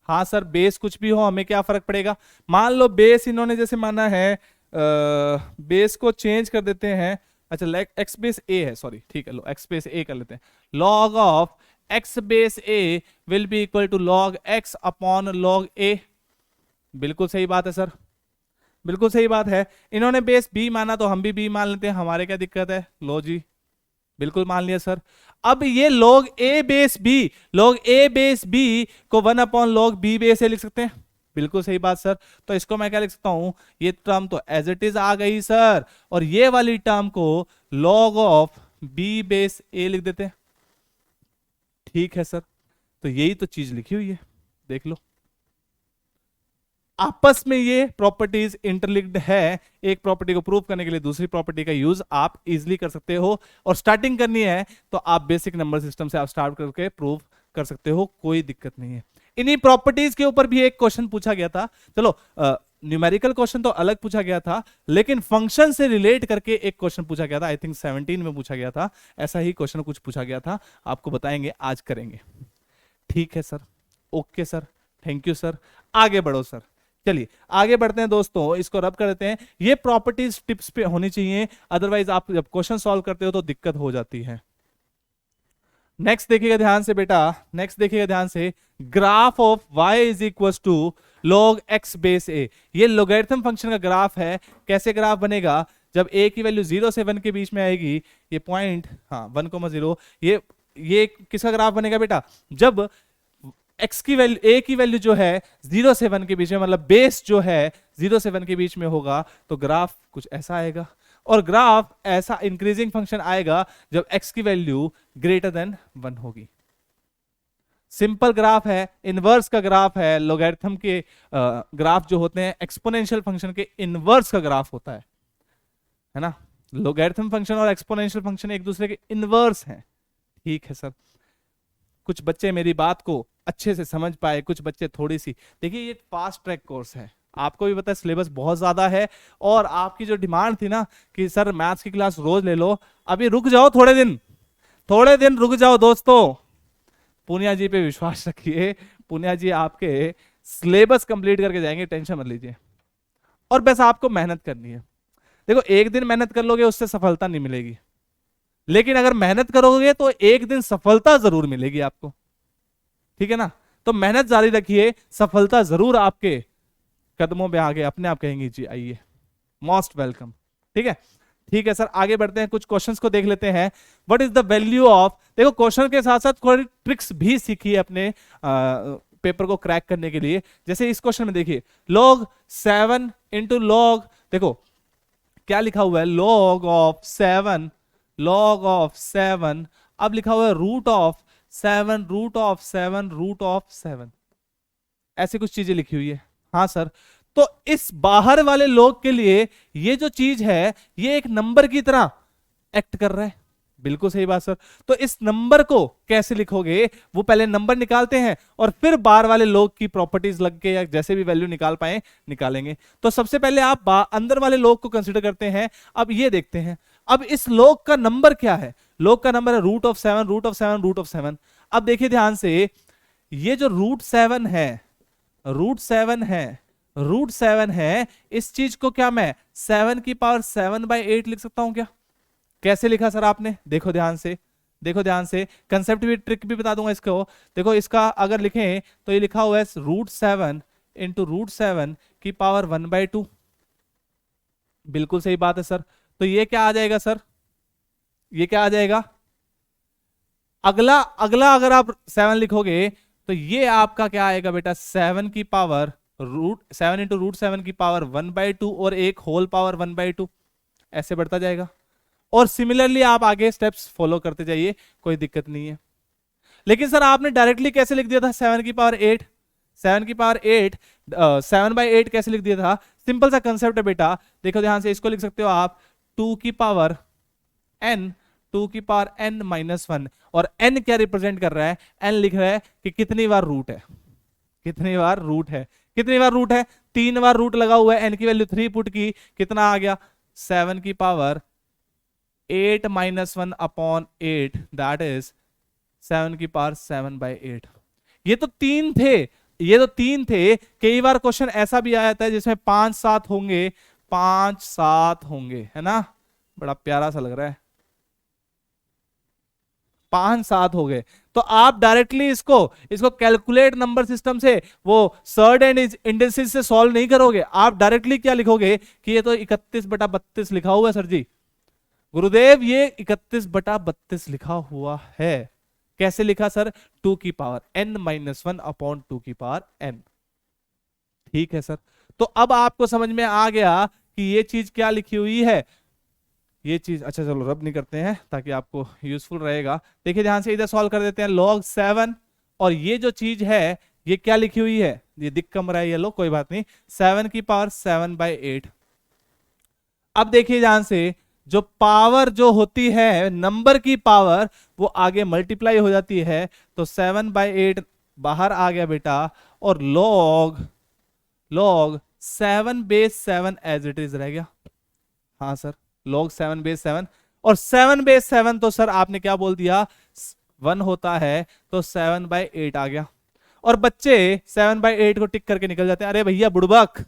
हाँ सर, बेस कुछ भी हो हमें क्या फर्क पड़ेगा। मान लो बेस इन्होंने जैसे माना है, बेस को चेंज कर देते हैं। अच्छा, एक्स बेस ए है, सॉरी, ठीक है, लो एक्स बेस ए कर लेते हैं। Log of x base a will be equal to log x upon log a. बिल्कुल सही बात है सर, बिल्कुल सही बात है। इन्होंने बेस बी माना तो हम भी बी मान लेते हैं, हमारे क्या दिक्कत है। लो जी, बिल्कुल मान लिया सर। अब ये log a base b, log a base b को 1 upon log b base a लिख सकते हैं। बिल्कुल सही बात सर। तो इसको मैं क्या लिख सकता हूं, ये टर्म तो एज इट इज आ गई सर, और ये वाली टर्म को log of b base a लिख देते हैं। ठीक है सर, तो यही तो चीज लिखी हुई है, देख लो। आपस में ये प्रॉपर्टीज इंटरलिंक्ड है। एक प्रॉपर्टी को प्रूव करने के लिए दूसरी प्रॉपर्टी का यूज आप इजीली कर सकते हो, और स्टार्टिंग करनी है तो आप बेसिक नंबर सिस्टम से आप स्टार्ट करके प्रूव कर सकते हो, कोई दिक्कत नहीं है। इन्हीं प्रॉपर्टीज के ऊपर भी एक क्वेश्चन पूछा गया था। चलो, न्यूमेरिकल क्वेश्चन तो अलग पूछा गया था, लेकिन फंक्शन से रिलेट करके एक क्वेश्चन पूछा गया था। आई थिंक 17 में पूछा गया था, ऐसा ही क्वेश्चन कुछ पूछा गया था। आपको बताएंगे, आज करेंगे। ठीक है sir, okay sir, thank you sir. आगे बढ़ो सर, चलिए आगे बढ़ते हैं दोस्तों, इसको रब कर देते हैं। ये प्रॉपर्टीज टिप्स पे होनी चाहिए, अदरवाइज आप जब क्वेश्चन सॉल्व करते हो तो दिक्कत हो जाती है। नेक्स्ट देखिएगा ध्यान से बेटा, नेक्स्ट देखिएगा ध्यान से, graph of y is equal to log x base a। ये लोगरिथम फंक्शन का ग्राफ है। कैसे ग्राफ बनेगा, जब a की वैल्यू 0 से 1 के बीच में आएगी, ये पॉइंट, हाँ 1,0, ये किसका ग्राफ बनेगा बेटा, जब x की वैल्यू, a की वैल्यू जो है 0 से 1 के बीच में, मतलब बेस जो है 0 से 1 के बीच में होगा, तो ग्राफ कुछ ऐसा आएगा। और ग्राफ ऐसा इंक्रीजिंग फंक्शन आएगा जब x की वैल्यू ग्रेटर देन 1 होगी। सिंपल ग्राफ है, इनवर्स का ग्राफ है। लोगरिथम के ग्राफ जो होते हैं एक्सपोनेंशियल फंक्शन के इनवर्स का ग्राफ होता है ना। लोगरिथम फंक्शन और एक्सपोनेंशियल फंक्शन एक दूसरे के इनवर्स हैं। ठीक है सर, कुछ बच्चे मेरी बात को अच्छे से समझ पाए, कुछ बच्चे थोड़ी सी। देखिए ये फास्ट ट्रैक कोर्स है, आपको भी पता है सिलेबस बहुत ज्यादा है, और आपकी जो डिमांड थी ना कि सर मैथ्स की क्लास रोज ले लो, अभी रुक जाओ, थोड़े दिन रुक जाओ दोस्तों। पुनिया जी पे विश्वास रखिए, पुनिया जी आपके सिलेबस कंप्लीट करके जाएंगे, टेंशन मत लीजिए। और बस आपको मेहनत करनी है। देखो एक दिन मेहनत कर लोगे उससे सफलता नहीं मिलेगी, लेकिन अगर मेहनत करोगे तो एक दिन सफलता जरूर मिलेगी आपको। ठीक है ना, तो मेहनत जारी रखिए, सफलता जरूर आपके कदमों पे आगे अपने आप कहेंगी जी आइए, मोस्ट वेलकम। ठीक है, ठीक है सर, आगे बढ़ते हैं, कुछ क्वेश्चंस को देख लेते हैं। What is the value of, देखो क्वेश्चन के साथ साथ थोड़ी ट्रिक्स भी सीखिए अपने पेपर को क्रैक करने के लिए। जैसे इस क्वेश्चन में देखिए, log 7 इंटू log, देखो क्या लिखा हुआ है, log ऑफ 7, log ऑफ 7, अब लिखा हुआ है root of 7, root of 7, root of 7, ऐसी कुछ चीजें लिखी हुई है। हाँ सर, तो इस बाहर वाले लोग के लिए ये जो चीज है ये एक नंबर की तरह एक्ट कर रहा है। बिल्कुल सही बात सर। तो इस नंबर को कैसे लिखोगे, वो पहले नंबर निकालते हैं और फिर बाहर वाले लोग की प्रॉपर्टीज लग के या जैसे भी वैल्यू निकाल पाए निकालेंगे। तो सबसे पहले आप अंदर वाले लोग को कंसीडर करते हैं। अब ये देखते हैं, अब इस लोग का नंबर क्या है, लोग का नंबर है root of 7, root of 7, root of 7। अब देखिए ध्यान से, ये जो रूट 7 है, रूट 7 है, रूट 7 है, इस चीज को क्या मैं 7 की पावर 7/8 लिख सकता हूं क्या? कैसे लिखा सर आपने, देखो ध्यान से, देखो ध्यान से, कंसेप्ट भी, ट्रिक भी बता दूंगा इसको। देखो इसका अगर लिखें तो ये लिखा हुआ है रूट 7 इंटू रूट 7 की पावर 1/2। बिल्कुल सही बात है सर। तो ये क्या आ जाएगा सर, ये क्या आ जाएगा, अगला अगला अगर आप 7 लिखोगे तो ये आपका क्या आएगा बेटा, 7 की पावर रूट 7 इंटू रूट 7 की पावर 1/2 और एक होल पावर 1/2, ऐसे बढ़ता जाएगा। और सिमिलरली आप आगे स्टेप्स फॉलो करते जाइए, कोई दिक्कत नहीं है। लेकिन सर आपने डायरेक्टली कैसे लिख दिया था 7 की पावर 8, 7 की पावर 8, 7/8 कैसे लिख दिया था? सिंपल सा कंसेप्ट है बेटा, देखो ध्यान से, इसको लिख सकते हो आप 2 की पावर n, 2 की पावर n माइनस 1। और n क्या रिप्रेजेंट कर रहा है, n लिख रहा है कि कितनी बार रूट है, कितनी बार रूट है, कितनी बार रूट है, 3 बार रूट लगा हुआ है, n की वैल्यू 3 पुट की, कितना आ गया 7 की power 8 minus 1 upon 8, that is 7 की पावर 7/8। ये तो 3 थे, ये तो 3 थे। कई बार क्वेश्चन ऐसा भी आ जाता है जिसमें 5 7 होंगे, 5 7 होंगे, है ना, बड़ा प्यारा सा लग रहा है, 5 7 हो गए। तो आप डायरेक्टली इसको कैलकुलेट नंबर सिस्टम से, वो सर्ड एंड इंडिसेस से सॉल्व नहीं करोगे। आप डायरेक्टली क्या लिखोगे कि ये तो 31/32 लिखा हुआ है सर जी, गुरुदेव ये 31/32 लिखा हुआ है। कैसे लिखा सर, 2 की पावर n-1 अपॉन 2 की पावर n। ठीक है सर, तो अब आपको समझ में आ गया कि ये चीज क्या लिखी हुई है, ये चीज। अच्छा चलो रब नहीं करते हैं ताकि आपको यूजफुल रहेगा। देखिए ध्यान से, इधर सॉल्व कर देते हैं, log 7, और ये जो चीज है ये क्या लिखी हुई है, ये दिख कम रहा है ये लो, कोई बात नहीं, 7 की पावर 7/8। अब देखिए ध्यान से, जो पावर जो होती है नंबर की पावर, वो आगे मल्टीप्लाई हो जाती है, तो 7/8 बाहर आ गया बेटा, और log 7/7 एज इट इज रह गया। हाँ सर, log 7/7, और 7/7 तो सर आपने क्या बोल दिया, 1 होता है, तो 7/8 आ गया। और बच्चे 7/8 को टिक करके निकल जाते हैं, अरे भैया बुड़बक,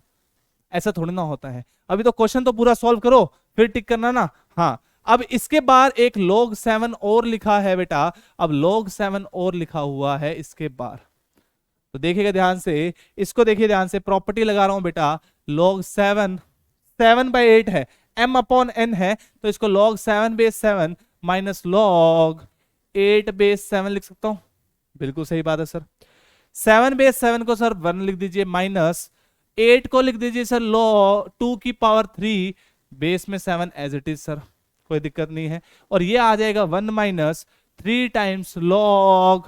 ऐसा थोड़ी ना होता है, अभी तो क्वेश्चन तो पूरा सॉल्व करो फिर टिक करना ना। हाँ, अब इसके बाद एक log 7 और लिखा है बेटा, अब log 7 और लिखा हुआ है इसके बाद, तो देखिएगा ध्यान से, इसको देखिए ध्यान से, प्रॉपर्टी लगा रहा हूं बेटा, log 7/8 है, m अपॉन n है, तो इसको log 7/7 माइनस log 8/7 लिख सकता हूं। बिल्कुल सही बात है सर। 7/7 को सर 1 लिख दीजिए, माइनस 8 को लिख दीजिए सर log 2 की पावर 3 बेस में 7 एज इट इज सर, कोई दिक्कत नहीं है। और ये आ जाएगा 1 माइनस 3 टाइम्स log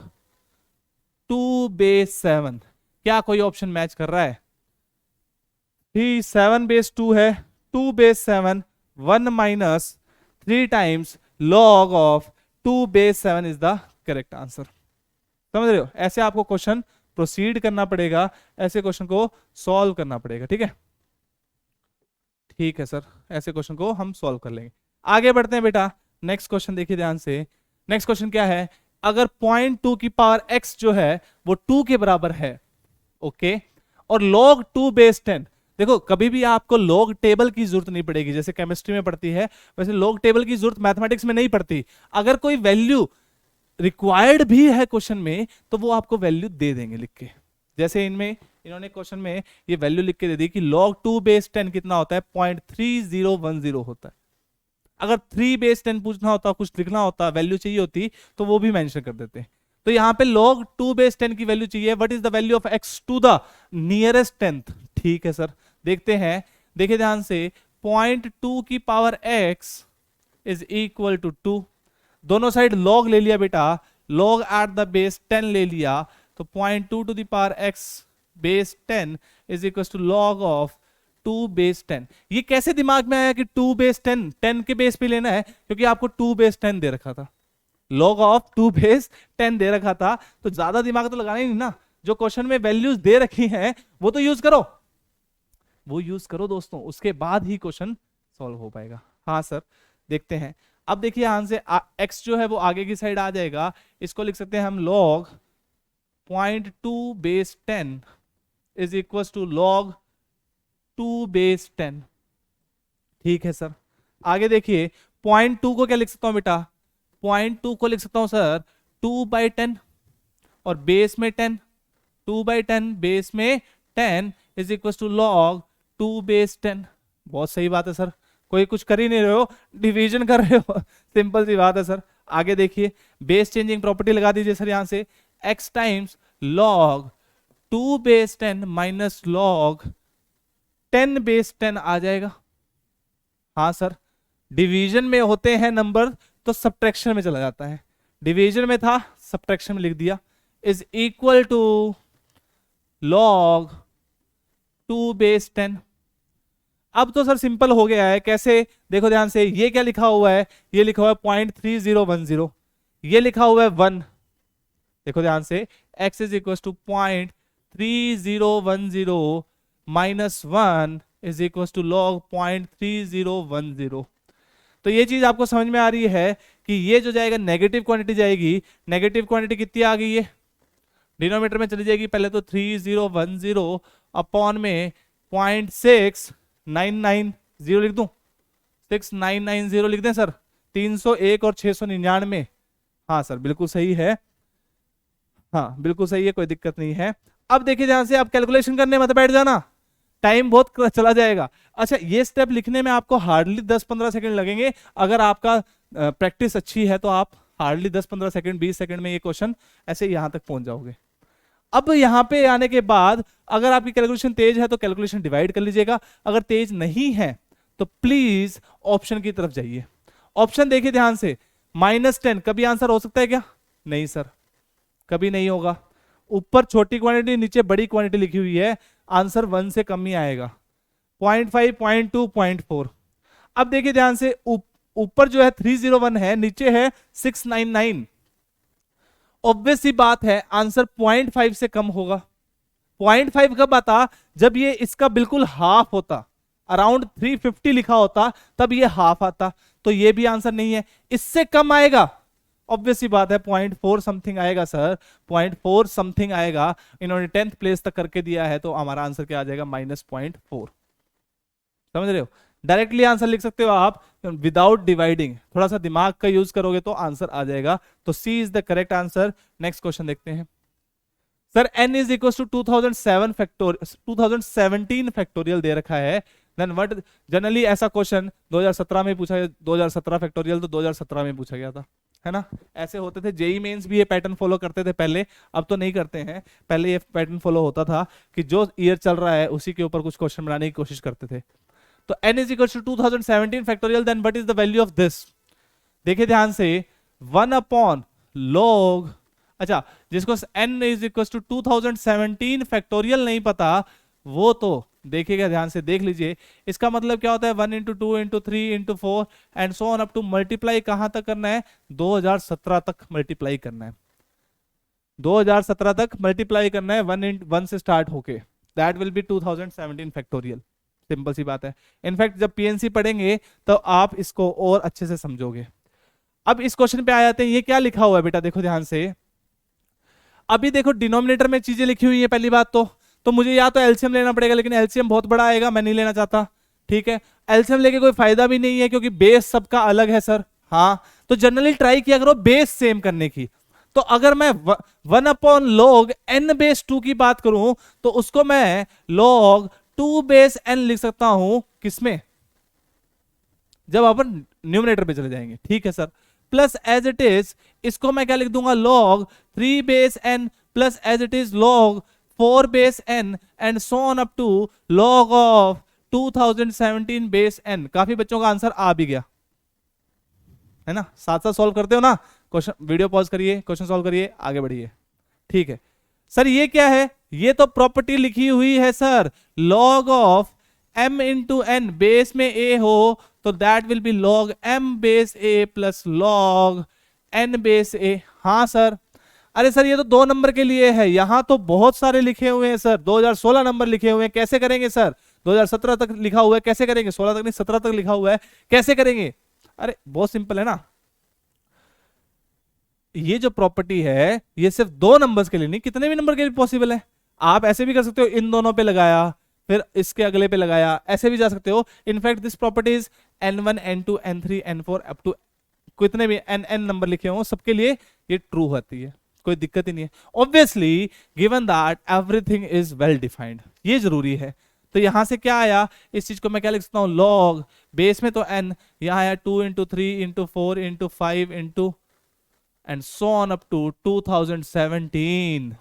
2/7। क्या कोई ऑप्शन मैच कर रहा है? 7/2 है, 2/7, 1 minus 3 times log of 2/7 is the correct answer. समझ रहे हो? ऐसे आपको क्वेश्चन प्रोसीड करना पड़ेगा, ऐसे क्वेश्चन को सॉल्व करना पड़ेगा। ठीक है, ठीक है सर, ऐसे क्वेश्चन को हम सॉल्व कर लेंगे। आगे बढ़ते हैं बेटा, नेक्स्ट क्वेश्चन देखिए ध्यान से। नेक्स्ट क्वेश्चन क्या है, अगर 0.2 की पावर x जो है वो 2 के बराबर है, ओके, और log 2/10, देखो कभी भी आपको log टेबल की जरूरत नहीं पड़ेगी, जैसे केमिस्ट्री में पड़ती है वैसे log टेबल की जरूरत मैथमेटिक्स में नहीं पड़ती। अगर कोई वैल्यू रिक्वायर्ड भी है क्वेश्चन में, तो वो आपको वैल्यू दे देंगे लिख के। जैसे इन्होंने क्वेश्चन में ये वैल्यू लिख के दे दी कि log 2/10 कितना होता है, 0.3010 होता है। अगर 3/10 पूछना होता, कुछ लिखना होता, वैल्यू चाहिए होती, तो वो भी मेंशन कर देते। तो यहाँ पे log 2/10 की वैल्यू चाहिए, what is the value of x to the nearest 10th। ठीक है सर, देखते हैं, देखिए ध्यान से, 0.2 की power x is equal to 2, दोनों साइड log ले लिया बेटा, log एट द बेस 10 ले लिया, तो 0.2 to the power x base 10 is equal to log of 2/10। ये कैसे दिमाग में आया कि 2/10 10 के बेस पे लेना है, क्योंकि आपको 2/10 दे रखा था, log ऑफ 2/10 दे रखा था, तो ज्यादा दिमाग तो लगाना ही नहीं ना, जो क्वेश्चन में वैल्यूज दे रखी हैं वो तो यूज करो, वो यूज करो दोस्तों, उसके बाद ही क्वेश्चन सॉल्व हो पाएगा। हाँ सर, देखते हैं। अब देखिए यहां से x जो है वो आगे की साइड आ जाएगा, इसको लिख सकते हैं हम log 0.2/10 is equal to log 2/10। ठीक है सर, आगे देखिए, 0.2 को क्या लिख सकता हूं बेटा, 0.2 को लिख सकता हूं सर 2/10, और बेस में 10, 2/10 बेस में 10 इज इक्वल टू log 2/10। बहुत सही बात है सर, कोई कुछ कर ही नहीं रहे हो, डिवीजन कर रहे हो, सिंपल सी बात है सर। आगे देखिए, बेस चेंजिंग प्रॉपर्टी लगा दीजिए सर, यहां से x times log 2/10 minus log 10/10 आ जाएगा। हाँ सर, डिवीजन में होते हैं नंबर तो सब्ट्रैक्शन में चला जाता है, डिवीजन में था सब्ट्रैक्शन में लिख दिया, इज इक्वल टू log 2/10। अब तो सर सिंपल हो गया है, कैसे, देखो ध्यान से, ये क्या लिखा हुआ है, ये लिखा हुआ है 0.3010, ये लिखा हुआ है 1, देखो ध्यान से, x is equal to 0.3010 -1 is equal to log 0.3010। तो ये चीज आपको समझ में आ रही है कि ये जो जाएगा नेगेटिव क्वांटिटी जाएगी। नेगेटिव क्वांटिटी कितनी आ गई है, डिनोमिनेटर में चली जाएगी। पहले तो 3010 अपॉन में 0.6990 लिख दूं, 6990 लिख दें सर। 301 और 699। हाँ सर बिल्कुल सही है, हाँ बिल्कुल सही है, कोई दिक्कत नहीं है। अब देखिए ध्यान से, आप कैलकुलेशन करने मत बैठ जाना, टाइम बहुत चला जाएगा। अच्छा, ये स्टेप लिखने में आपको हार्डली 10-15 सेकंड लगेंगे। अगर आपका प्रैक्टिस अच्छी है तो आप हार्डली 10-15 सेकंड 20 सेकंड में ये क्वेश्चन ऐसे यहां तक पहुंच जाओगे। अब यहां पे आने के बाद अगर आपकी कैलकुलेशन तेज है तो कैलकुलेशन डिवाइड कर लीजिएगा, अगर तेज नहीं है तो प्लीज ऑप्शन की तरफ जाइए। ऑप्शन देखिए ध्यान से, -10 कभी आंसर हो सकता है क्या? नहीं सर, कभी नहीं होगा। ऊपर छोटी क्वांटिटी नीचे बड़ी क्वांटिटी लिखी हुई है, आंसर 1 से कम ही आएगा। 0.5, 0.2, 0.4। अब देखिए ध्यान से, ऊपर जो है 301 है, नीचे है 699। ऑब्वियस सी बात है आंसर 0.5 से कम होगा। 0.5 कब आता? जब ये इसका बिल्कुल हाफ होता, अराउंड 350 लिखा होता, तब ये हाफ आता। तो ये भी आंसर नहीं है, इससे कम आएगा। ऑब्वियस सी बात है 0.4 समथिंग आएगा सर, 0.4 समथिंग आएगा। इन्होंने 10th प्लेस तक करके दिया है, तो हमारा आंसर क्या आ जाएगा? -0.4। समझ रहे हो? डायरेक्टली आंसर लिख सकते हो आप विदाउट डिवाइडिंग, थोड़ा सा दिमाग का यूज करोगे तो आंसर आ जाएगा। तो c is the correct answer. Next question देखते हैं sir. n is equal to 2017 factorial दे रखा है, देन व्हाट? जनरली ऐसा क्वेश्चन 2017 में पूछा गया, 2017 फैक्टोरियल तो 2017 में पूछा गया था, है ना? ऐसे होते थे। जेई मेंस भी ये पैटर्न फॉलो करते थे पहले, अब तो नहीं करते हैं। पहले ये पैटर्न फॉलो होता था कि जो ईयर चल रहा है उसी के ऊपर कुछ क्वेश्चन बनाने की कोशिश करते थे। तो n is equal to 2017 factorial, then what is the value of this? देखिए ध्यान से, 1 अपॉन log, अच्छा जिसको n is equal to 2017 factorial नहीं पता, वो तो देखिएगा ध्यान से, देख लीजिए। इसका मतलब क्या होता है? 1 into 2 into 3 into 4 and so on up to multiply कहां तक करना है? 2017 तक मल्टीप्लाई करना है। 2017 तक मल्टीप्लाई करना है 1 से स्टार्ट होके, that will be 2017 factorial. Simple सी बात है। इनफैक्ट जब पीएनसी पढ़ेंगे तो आप इसको और अच्छे से समझोगे। अब इस क्वेश्चन पे आ जाते हैं, ये क्या लिखा हुआ है बेटा? देखो ध्यान से, अभी देखो डिनोमिनेटर में चीजें लिखी हुई है। पहली बात तो मुझे या तो एलसीएम लेना पड़ेगा, लेकिन एलसीएम बहुत बड़ा आएगा, मैं नहीं लेना चाहता। ठीक है, एलसीएम लेके कोई फायदा भी नहीं है क्योंकि बेस सबका अलग है सर। हाँ, तो जनरली ट्राई किया करो बेस सेम करने की। तो अगर मैं 1 अपॉन log n बेस 2 की बात करूं तो उसको मैं log 2 बेस n लिख सकता हूं, किसमें? जब अपन न्यूमरेटर पे चले जाएंगे। ठीक है sir, plus as it is इसको मैं क्या लिख दूंगा? log 3 base n plus as it is log 4 base n and so on up to log of 2017 base n। काफी बच्चों का आंसर आ भी गया है ना? साथ साथ सॉल्व करते हो ना क्वेश्चन? वीडियो पॉज करिए, क्वेश्चन सॉल्व करिए, आगे बढ़िए। ठीक है सर, ये क्या है? ये तो प्रॉपर्टी लिखी हुई है sir, log of m into n, base में a हो तो that will B log m base a plus log n base a। हाँ सर, अरे सर ये तो 2 नंबर के लिए है, यहां तो बहुत सारे लिखे हुए हैं सर। 2016 नंबर लिखे हुए हैं, कैसे करेंगे सर? 2017 तक लिखा हुआ है, कैसे करेंगे? 16 तक नहीं, 17 तक लिखा हुआ है, कैसे करेंगे? अरे बहुत सिंपल है ना। ये जो प्रॉपर्टी है ये सिर्फ 2 नंबर्स के लिए नहीं, कितने भी नंबर के लिए पॉसिबल है। आप ऐसे भी कर सकते हो, इन दोनों पे लगाया फिर इसके अगले पे लगाया, ऐसे भी जा सकते हो। In fact this property is n1 n2 n3 n4 up to कितने भी n नंबर लिखे हो सबके लिए ये ट्रू होती है, कोई दिक्कत ही नहीं है। Obviously given that everything is well defined, ये जरूरी है। तो यहां से क्या आया? इस चीज को मैं क्या लिख सकता हूं? log बेस में तो n, यहां आया 2 into 3 into 4 into 5 into and so on up to 2017।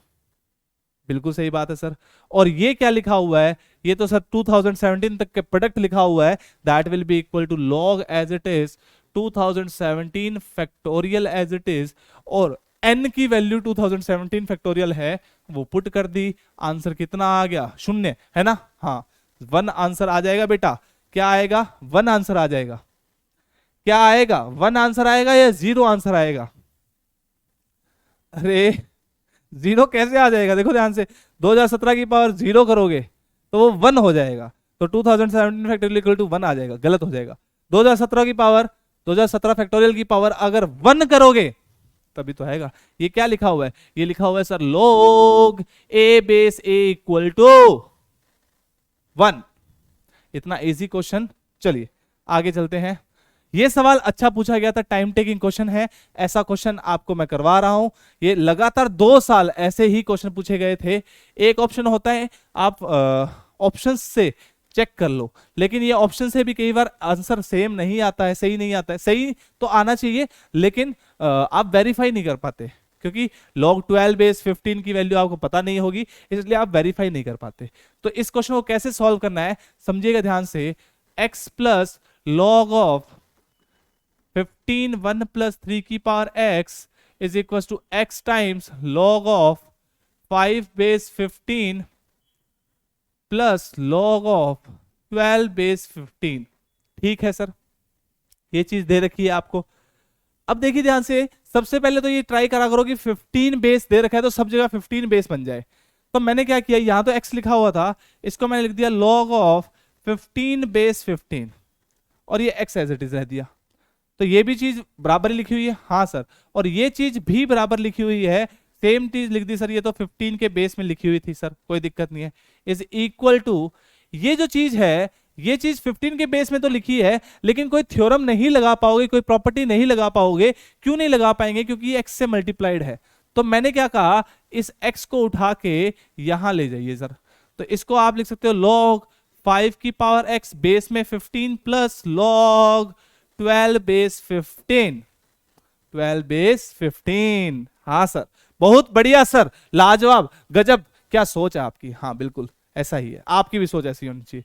बिल्कुल सही बात है सर। और ये क्या लिखा हुआ है? ये तो सर 2017 तक के प्रोडक्ट लिखा हुआ है, that will be equal to log as it is 2017 factorial as it is, और n की वैल्यू 2017 फैक्टोरियल है, वो पुट कर दी। आंसर कितना आ गया? 0, है ना? हाँ, 1 आंसर आ जाएगा बेटा। क्या आएगा? 1 आंसर आ जाएगा। क्या आएगा? 1 आंसर आएगा या 0 आंसर आएगा? अरे 0 कैसे आ जाएगा? देखो ध्यान से, 2017 की पावर 0 करोगे तो वो 1 हो जाएगा, तो 2017 फैक्टोरियल इक्वल टू 1 आ जाएगा, गलत हो जाएगा। 2017 की पावर, 2017 फैक्टोरियल की पावर अगर 1 करोगे तभी तो आएगा। ये क्या लिखा हुआ है, ये लिखा हुआ है sir log a base a equal to 1। इतना इजी क्वेश्चन। चलिए आगे चलते हैं। ये सवाल अच्छा पूछा गया था, टाइम टेकिंग क्वेश्चन है, ऐसा क्वेश्चन आपको मैं करवा रहा हूं। ये लगातार 2 साल ऐसे ही क्वेश्चन पूछे गए थे। एक ऑप्शन होता है, आप ऑप्शंस से चेक कर लो, लेकिन ये ऑप्शन से भी कई बार आंसर सेम नहीं आता है, सही नहीं आता है। सही तो आना चाहिए, लेकिन आप वेरीफाई नहीं कर पाते, क्योंकि log 12 बेस 15 की वैल्यू आपको पता नहीं होगी, इसलिए आप वेरीफाई नहीं कर पाते। तो इस क्वेश्चन को कैसे सॉल्व करना है समझिएगा ध्यान से। x plus log of 15 1 plus 3 की power x is equal to x times log of 5 base 15 plus log of 12 base 15। ठीक है सर, ये चीज दे रखी है आपको। अब देखिए ध्यान से, सबसे पहले तो ये ट्राई करा करो कि 15 बेस दे रखा है तो सब जगह 15 बेस बन जाए। तो मैंने क्या किया, यहां तो x लिखा हुआ था, इसको मैंने लिख दिया log ऑफ 15 बेस 15 और ये x एज इट इज रह दिया। तो ये भी चीज बराबर लिखी हुई है, हाँ सर, और ये चीज भी बराबर लिखी हुई है, सेम चीज लिख दी सर, ये तो 15 के बेस में लिखी हुई थी सर, कोई दिक्कत नहीं है। इज इक्वल टू, ये जो चीज है ये चीज 15 के बेस में तो लिखी है, लेकिन कोई थ्योरम नहीं लगा पाओगे, कोई प्रॉपर्टी नहीं लगा पाओगे। क्यों नहीं लगा पाएंगे, क्योंकि ये x से मल्टीप्लाइड है। तो मैंने क्या कहा, इस x को उठा के यहां ले जाइए सर। तो इसको आप लिख सकते हो log 5 की पावर x बेस में 15 प्लस log 12 बेस 15, 12 बेस 15। हाँ सर, बहुत बढ़िया सर, लाजवाब, गजब, क्या सोच है आपकी। हाँ बिल्कुल ऐसा ही है, आपकी भी सोच ऐसी होनी चाहिए।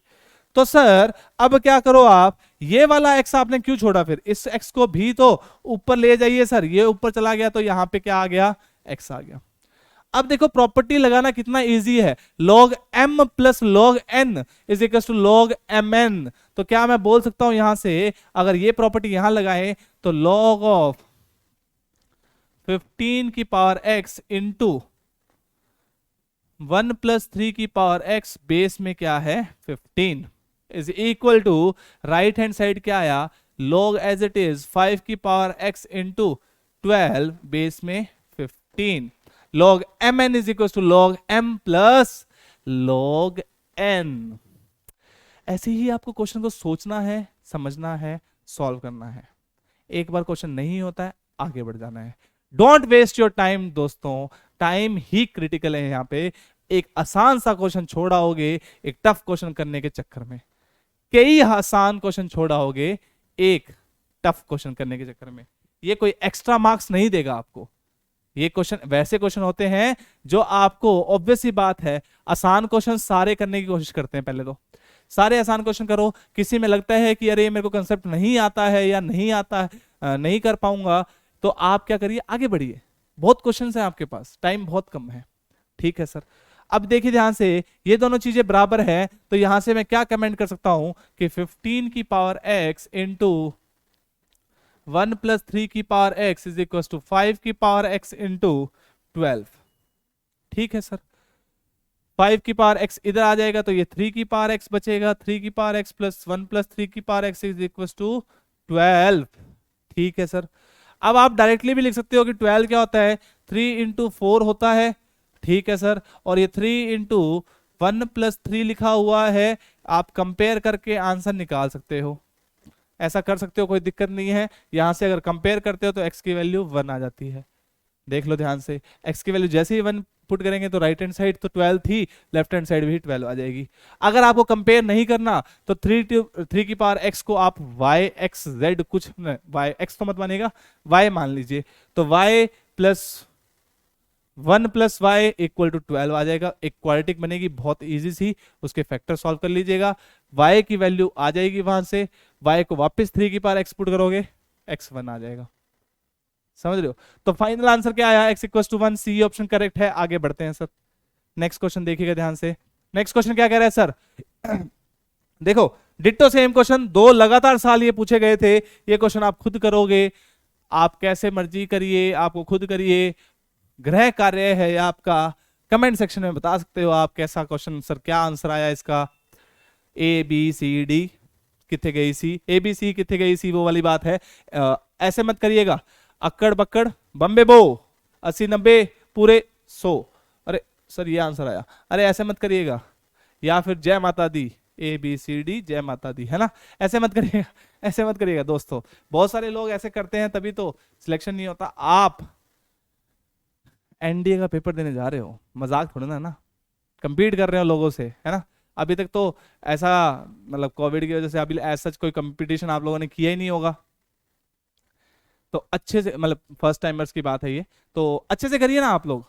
तो सर अब क्या करो आप, ये वाला x आपने क्यों छोड़ा, फिर इस x को भी तो ऊपर ले जाइए सर। ये ऊपर चला गया तो यहां पे क्या आ गया, x आ गया। अब देखो प्रॉपर्टी लगाना कितना इजी है, log m plus log n is equal to log mn। तो क्या मैं बोल सकता हूं यहां से, अगर ये प्रॉपर्टी यहां लगाए तो log ऑफ 15 की पावर x इंटू 1 प्लस 3 की पावर x बेस में क्या है 15 is equal to, right hand side क्या आया, log एज इट इज 5 की पावर x इंटू 12 बेस में 15। log mn is equal to log m plus log n। ऐसे ही आपको क्वेश्चन को सोचना है, समझना है, सॉल्व करना है। एक बार क्वेश्चन नहीं होता है, आगे बढ़ जाना है। डोंट वेस्ट योर टाइम दोस्तों, टाइम ही क्रिटिकल है यहाँ पे। एक आसान सा क्वेश्चन छोड़ा होगे एक टफ क्वेश्चन करने के चक्कर में, कई आसान क्वेश्चन छोड़ा होगे एक टफ क्वेश्चन करने के चक्कर में। ये कोई एक्स्ट्रा मार्क्स नहीं देगा आपको। ये क्वेश्चन वैसे क्वेश्चन होते हैं जो आपको, ऑब्वियस सी बात है, आसान क्वेश्चन सारे करने की कोशिश करते हैं। पहले तो सारे आसान क्वेश्चन करो, किसी में लगता है कि अरे मेरे को कंसेप्ट नहीं आता है या नहीं आता है, नहीं कर पाऊंगा, तो आप क्या करिए, आगे बढ़िए। बहुत क्वेश्चन है आपके पास, टाइम बहुत कम है। ठीक है सर, अब देखिए ध्यान से, ये दोनों चीजें बराबर है, तो यहां से मैं क्या कमेंट कर सकता हूं कि 15 की पावर x इंटू 1 प्लस 3 की power x is equal to 5 की पावर x इंटू 12। ठीक है सर, 5 की पावर x इधर आ जाएगा तो ये 3 की पावर x बचेगा, 3 की पावर x प्लस 1 प्लस 3 की power x is equal to 12। ठीक है सर, अब आप डायरेक्टली भी लिख सकते हो कि 12 क्या होता है, 3 इंटू 4 होता है। ठीक है सर, और ये 3 इंटू 1 प्लस 3 लिखा हुआ है, आप कंपेयर करके आंसर निकाल सकते हो। ऐसा कर सकते हो, कोई दिक्कत नहीं है। यहां से अगर कंपेयर करते हो तो x की वैल्यू 1 आ जाती है। देख लो ध्यान से, x की वैल्यू जैसे ही 1 पुट करेंगे तो राइट हैंड साइड तो 12 थी, लेफ्ट हैंड साइड भी 12 आ जाएगी। अगर आपको कंपेयर नहीं करना तो 3 की पावर x को आप y x z कुछ y x तो मत मानिएगा, y मान लीजिए, तो y plus 1 plus y equal to 12 आ जाएगा। एक क्वाड्रेटिक बनेगी, बहुत इजी सी, उसके फैक्टर सॉल्व कर लीजिएगा। y की वैल्यू आ जाएगी वहां से, y को वापस 3 की पावर x पुट करोगे, x 1 आ जाएगा। समझ रहे हो? तो फाइनल आंसर क्या आया, x equal to 1, C option correct है। आगे बढ़ते हैं सर, नेक्स्ट क्वेश्चन देखिएगा ध्यान से। नेक्स्ट क्वेश्चन क्या कह रहा है सर, देखो डिट्टो सेम क्वेश्चन, 2 लगातार साल ये पूछे गए थे। ये क्वेश्चन आप खुद करोगे, आप कैसे मर्जी करिए, आपको खुद करिए, गृह कार्य है आपका, कमेंट सेक्शन में बता सकते हो आप कैसा क्वेश्चन, सर क्या आंसर आया इसका। ए बी सी डी कितने गई सी, ए बी सी कितने गई सी, वो वाली बात है। ऐसे मत करिएगा अक्कड़ बक्कड़ बम्बे बो 80-90 पूरे 100, अरे सर ये आंसर आया, अरे ऐसे मत करिएगा। या फिर जय माता दी, ए बी सी डी जय माता दी, है ना, ऐसे मत करिएगा, ऐसे मत करिएगा दोस्तों। बहुत सारे लोग ऐसे करते हैं तभी तो सिलेक्शन नहीं होता। आप एनडीए का पेपर देने जा रहे हो, मजाक थोड़ा ना, कंपीट कर रहे हो लोगों से, है ना। अभी तक तो ऐसा मतलब कोविड की वजह से अभी ऐसा कोई कंपटीशन आप लोगों ने किया ही नहीं होगा, तो अच्छे से मतलब फर्स्ट टाइमर्स की बात है ये, तो अच्छे से करिए ना आप लोग।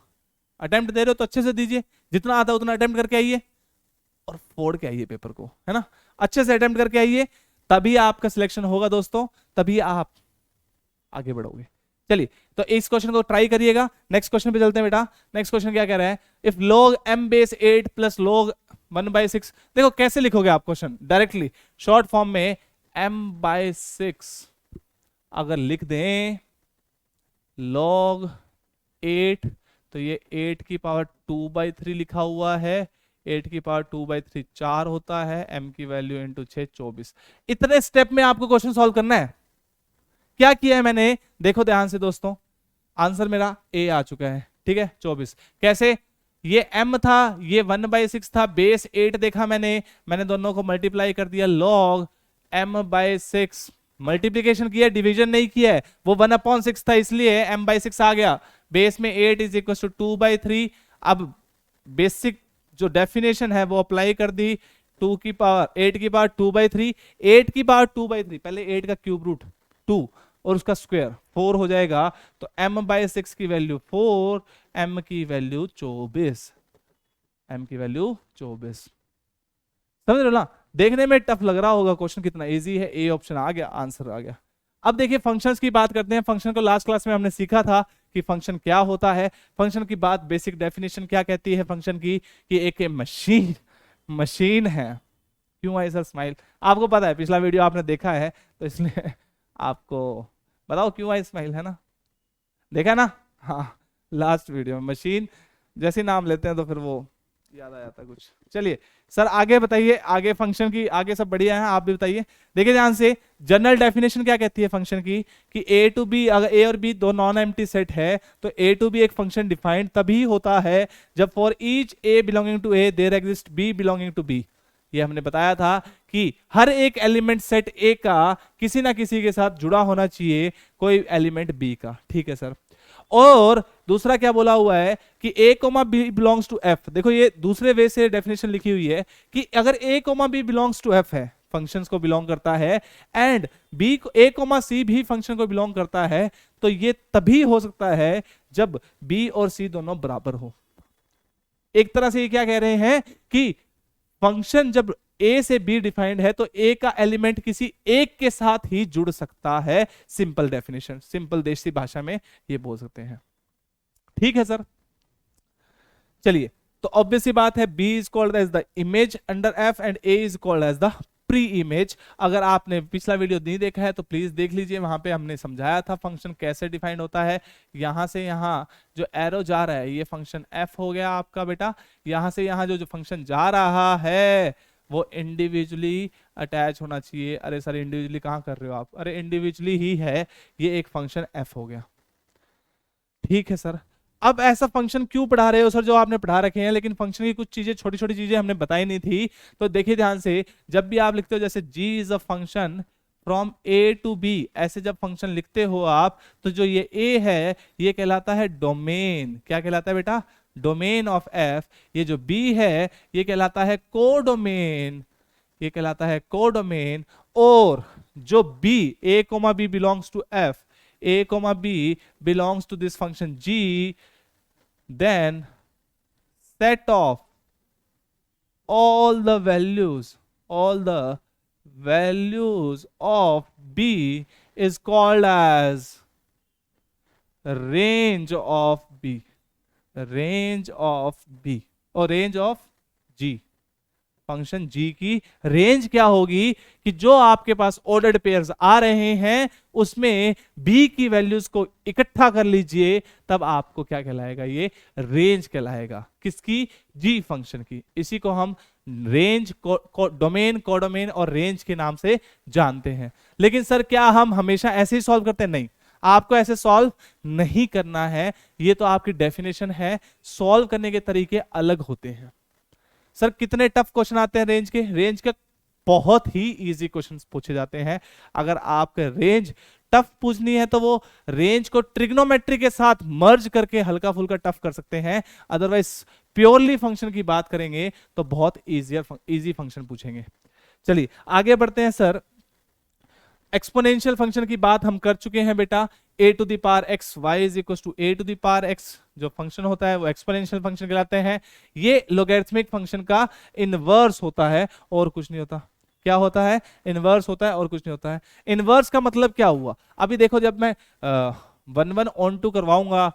अटेम्प्ट दे रहे हो तो अच्छे से दीजिए, जितना आता है उतना अटेम्प्ट करके आइए और फोड़ के आइए पेपर को, है ना। अच्छे से अटेम्प्ट करके आइए, तभी आपका सिलेक्शन होगा दोस्तों, तभी आप आगे बढ़ोगे। चलिए तो इस क्वेश्चन को ट्राई करिएगा। नेक्स्ट क्वेश्चन पे चलते हैं बेटा। नेक्स्ट क्वेश्चन क्या कह रहा है, if log m base 8 plus log 1/6, देखो कैसे लिखोगे आप क्वेश्चन डायरेक्टली शॉर्ट फॉर्म में, m/6 अगर लिख दें log 8, तो ये 8 की पावर 2/3 लिखा हुआ है, 8 की पावर 2/3 4 होता है, m की वैल्यू इंटू 6 24। इतने स्टेप में आपको क्वेश्चन सॉल्व करना है। क्या किया है मैंने, देखो ध्यान से दोस्तों, आंसर मेरा ए आ चुका है, ठीक है 24। कैसे, ये m था, ये 1/6 था, बेस 8 देखा मैंने दोनों को मल्टीप्लाई कर दिया, log m/6 मल्टीप्लीकेशन किया, डिवीजन नहीं किया है, वो 1/6 था इसलिए m/6 आ गया, बेस में 8 इज इक्वल टू 2/3। अब बेसिक जो डेफिनेशन है वो अप्लाई कर दी, 2 की पावर 8 की पावर 2/3, 8 की पावर 2/3, पहले 8 का क्यूब रूट 2 और उसका स्क्वायर 4 हो जाएगा, तो m/6 की वैल्यू 4, m की वैल्यू 24, m की वैल्यू 24। समझ रहे हो ना, देखने में टफ लग रहा होगा क्वेश्चन, कितना इजी है, ए ऑप्शन आ गया, आंसर आ गया। अब देखिए फंक्शंस की बात करते हैं। फंक्शन को लास्ट क्लास में हमने सीखा था कि फंक्शन क्या होता है, फंक्शन की बात बेसिक डेफिनेशन क्या कहती है फंक्शन की, कि एक मशीन है। क्यों आई सर स्माइल, आपको पता है पिछला वीडियो आपने देखा है तो इसलिए आपको बताओ क्यों आई स्माइल, है ना, देखा ना, हाँ लास्ट वीडियो में मशीन जैसे नाम लेते हैं तो फिर वो याद आ जाता है कुछ। चलिए सर आगे बताइए, आगे फंक्शन की, आगे सब बढ़िया है, आप भी बताइए। देखिए ध्यान से, जनरल डेफिनेशन क्या कहती है फंक्शन की, कि ए टू बी, अगर ए और बी दो नॉन एम्प्टी सेट है तो ए टू बी एक फंक्शन डिफाइंड तभी होता है जब for each a belonging to A there exist b belonging to B. ये हमने बताया था कि हर एक एलिमेंट सेट ए का किसी ना किसी के साथ जुड़ा होना चाहिए कोई एलिमेंट बी का, ठीक है सर। और दूसरा क्या बोला हुआ है कि a comma b belongs to f, देखो ये दूसरे वे से डेफिनेशन लिखी हुई है कि अगर a comma b belongs to f है, फंक्शंस को बिलोंग करता है, and b a comma c भी फंक्शन को बिलोंग करता है, तो ये तभी हो सकता है जब b और c दोनों बराबर हो। एक तरह से ये क्या कह रहे हैं कि फंक्शन जब a से b डिफाइंड है तो a का एलिमेंट किसी एक के साथ ही जुड़ सकता है। सिंपल डेफिनेशन, सिंपल देशी भाषा में ये बोल सकते हैं, ठीक है सर। चलिए तो ऑब्वियस बात है, b is called as the image under f and a is called as the pre image. अगर आपने पिछला वीडियो नहीं देखा है तो प्लीज देख लीजिए, वहां पे हमने समझाया था फंक्शन कैसे डिफाइंड होता है। यहां से यहां जो एरो जा रहा है ये फंक्शन f हो गया आपका बेटा, यहां से यहां जो फंक्शन जा रहा है वो इंडिविजुअली अटैच होना चाहिए। अरे सर इंडिविजुअली कहां कर रहे हो आप, अरे इंडिविजुअली ही है, ये एक फंक्शन f हो गया, ठीक है सर। अब ऐसा फंक्शन क्यों पढ़ा रहे हो सर, जो आपने पढ़ा रखे हैं, लेकिन फंक्शन की कुछ चीजें छोटी छोटी चीजें हमने बताई नहीं थी। तो देखिए ध्यान से, जब भी आप लिखते हो जैसे g is a function from a to b, ऐसे जब फंक्शन लिखते हो आप, तो जो ये a है ये कहलाता है डोमेन। क्या कहलाता है बेटा, डोमेन ऑफ f। ये जो b है ये कहलाता है कोडोमेन, ये कहलाता है कोडोमेन। और जो b a comma b belongs to f, a comma b belongs to this function g, then set of all the values of b is called as range of b, range of b or range of g, function g की range क्या होगी कि जो आपके पास ordered pairs आ रहे हैं उसमें b की वैल्यूज को इकट्ठा कर लीजिए, तब आपको क्या कहलाएगा, ये रेंज कहलाएगा। किसकी? g फंक्शन की। इसी को हम रेंज, डोमेन, कोडोमेन और रेंज के नाम से जानते हैं। लेकिन सर क्या हम हमेशा ऐसे ही सॉल्व करते हैं? नहीं, आपको ऐसे सॉल्व नहीं करना है। ये तो आपकी डेफिनेशन है, सॉल्व करने के तरीके अलग होते हैं। सर कितने टफ क्वेश्चन आते हैं रेंज के? रेंज के बहुत ही इजी क्वेश्चंस पूछे जाते हैं। अगर आपके रेंज टफ पूछनी है तो वो रेंज को ट्रिग्नोमेट्री के साथ मर्ज करके हल्का फुल्का टफ कर सकते हैं। अदरवाइज प्योरली फंक्शन की बात करेंगे तो बहुत इजी फंक्शन पूछेंगे। चलिए आगे बढ़ते हैं सर। एक्सपोनेंशियल फंक्शन की बात हम कर चुके हैं बेटा। a to the power x y is equal to a to the power x जो फंक्शन होता है वो एक्सपोनेंशियल फंक्शन कहलाते हैं। ये लोगैरिथमिक फंक्शन का इनवर्स होता है और कुछ नहीं होता। क्या होता है? इनवर्स होता है और कुछ नहीं होता है। इनवर्स का मतलब क्या हुआ? अभी देखो, जब मैं 1 on 2 करवाऊंगा,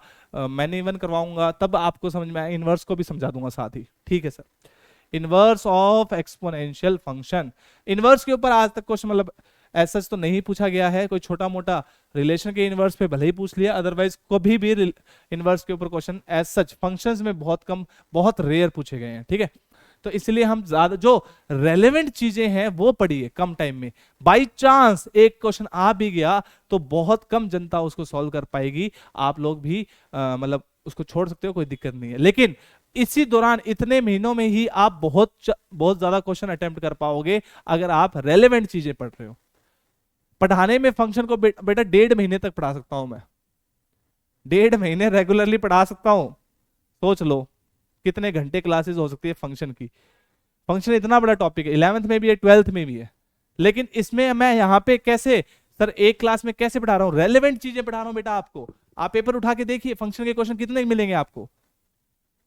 मैनी 1 करवाऊंगा, तब आपको समझ में आए। इनवर्स को भी समझा दूंगा साथ ही, ठीक है sir. Inverse of exponential function, inverse के ऊपर आज तक क्वेश्चन मतलब ऐसा तो नहीं पूछा गया है। कोई छोटा मोटा रिलेशन के इनवर्स पे भले ही पूछ लिया, अदरवाइज कभी भी इनवर्स के ऊपर क्वेश्चन एज सच फंक्शंस में बहुत कम, बहुत रेयर पूछे गए हैं, ठीक है। तो इसलिए हम ज्यादा जो रेलेवेंट चीजें हैं वो पढ़िए कम टाइम में। बाई चांस एक क्वेश्चन आ भी गया तो बहुत कम जनता उसको सॉल्व कर पाएगी। आप लोग भी मतलब उसको छोड़ सकते हो, कोई दिक्कत नहीं है। लेकिन इसी दौरान इतने महीनों में ही आप बहुत ज्यादा क्वेश्चन अटेम्प्ट कर पाओगे अगर आप रेलेवेंट चीजें पढ़ रहे हो। पढ़ाने में फंक्शन को बेटा 1.5 महीने तक पढ़ा सकता हूं मैं, 1.5 महीने रेगुलरली पढ़ा सकता हूं। सोच लो कितने घंटे क्लासेस हो सकती है फंक्शन की। फंक्शन इतना बड़ा टॉपिक है, 11th में भी है, 12th में भी है। लेकिन इसमें मैं यहाँ पे कैसे सर एक क्लास में कैसे पढ़ा रहा हूँ? रेलेवेंट चीजें पढ़ा रहा हूँ बेटा आपको। आप पेपर उठा के देखिए, फंक्शन के क्वेश्चन कितने मिलेंगे आपको?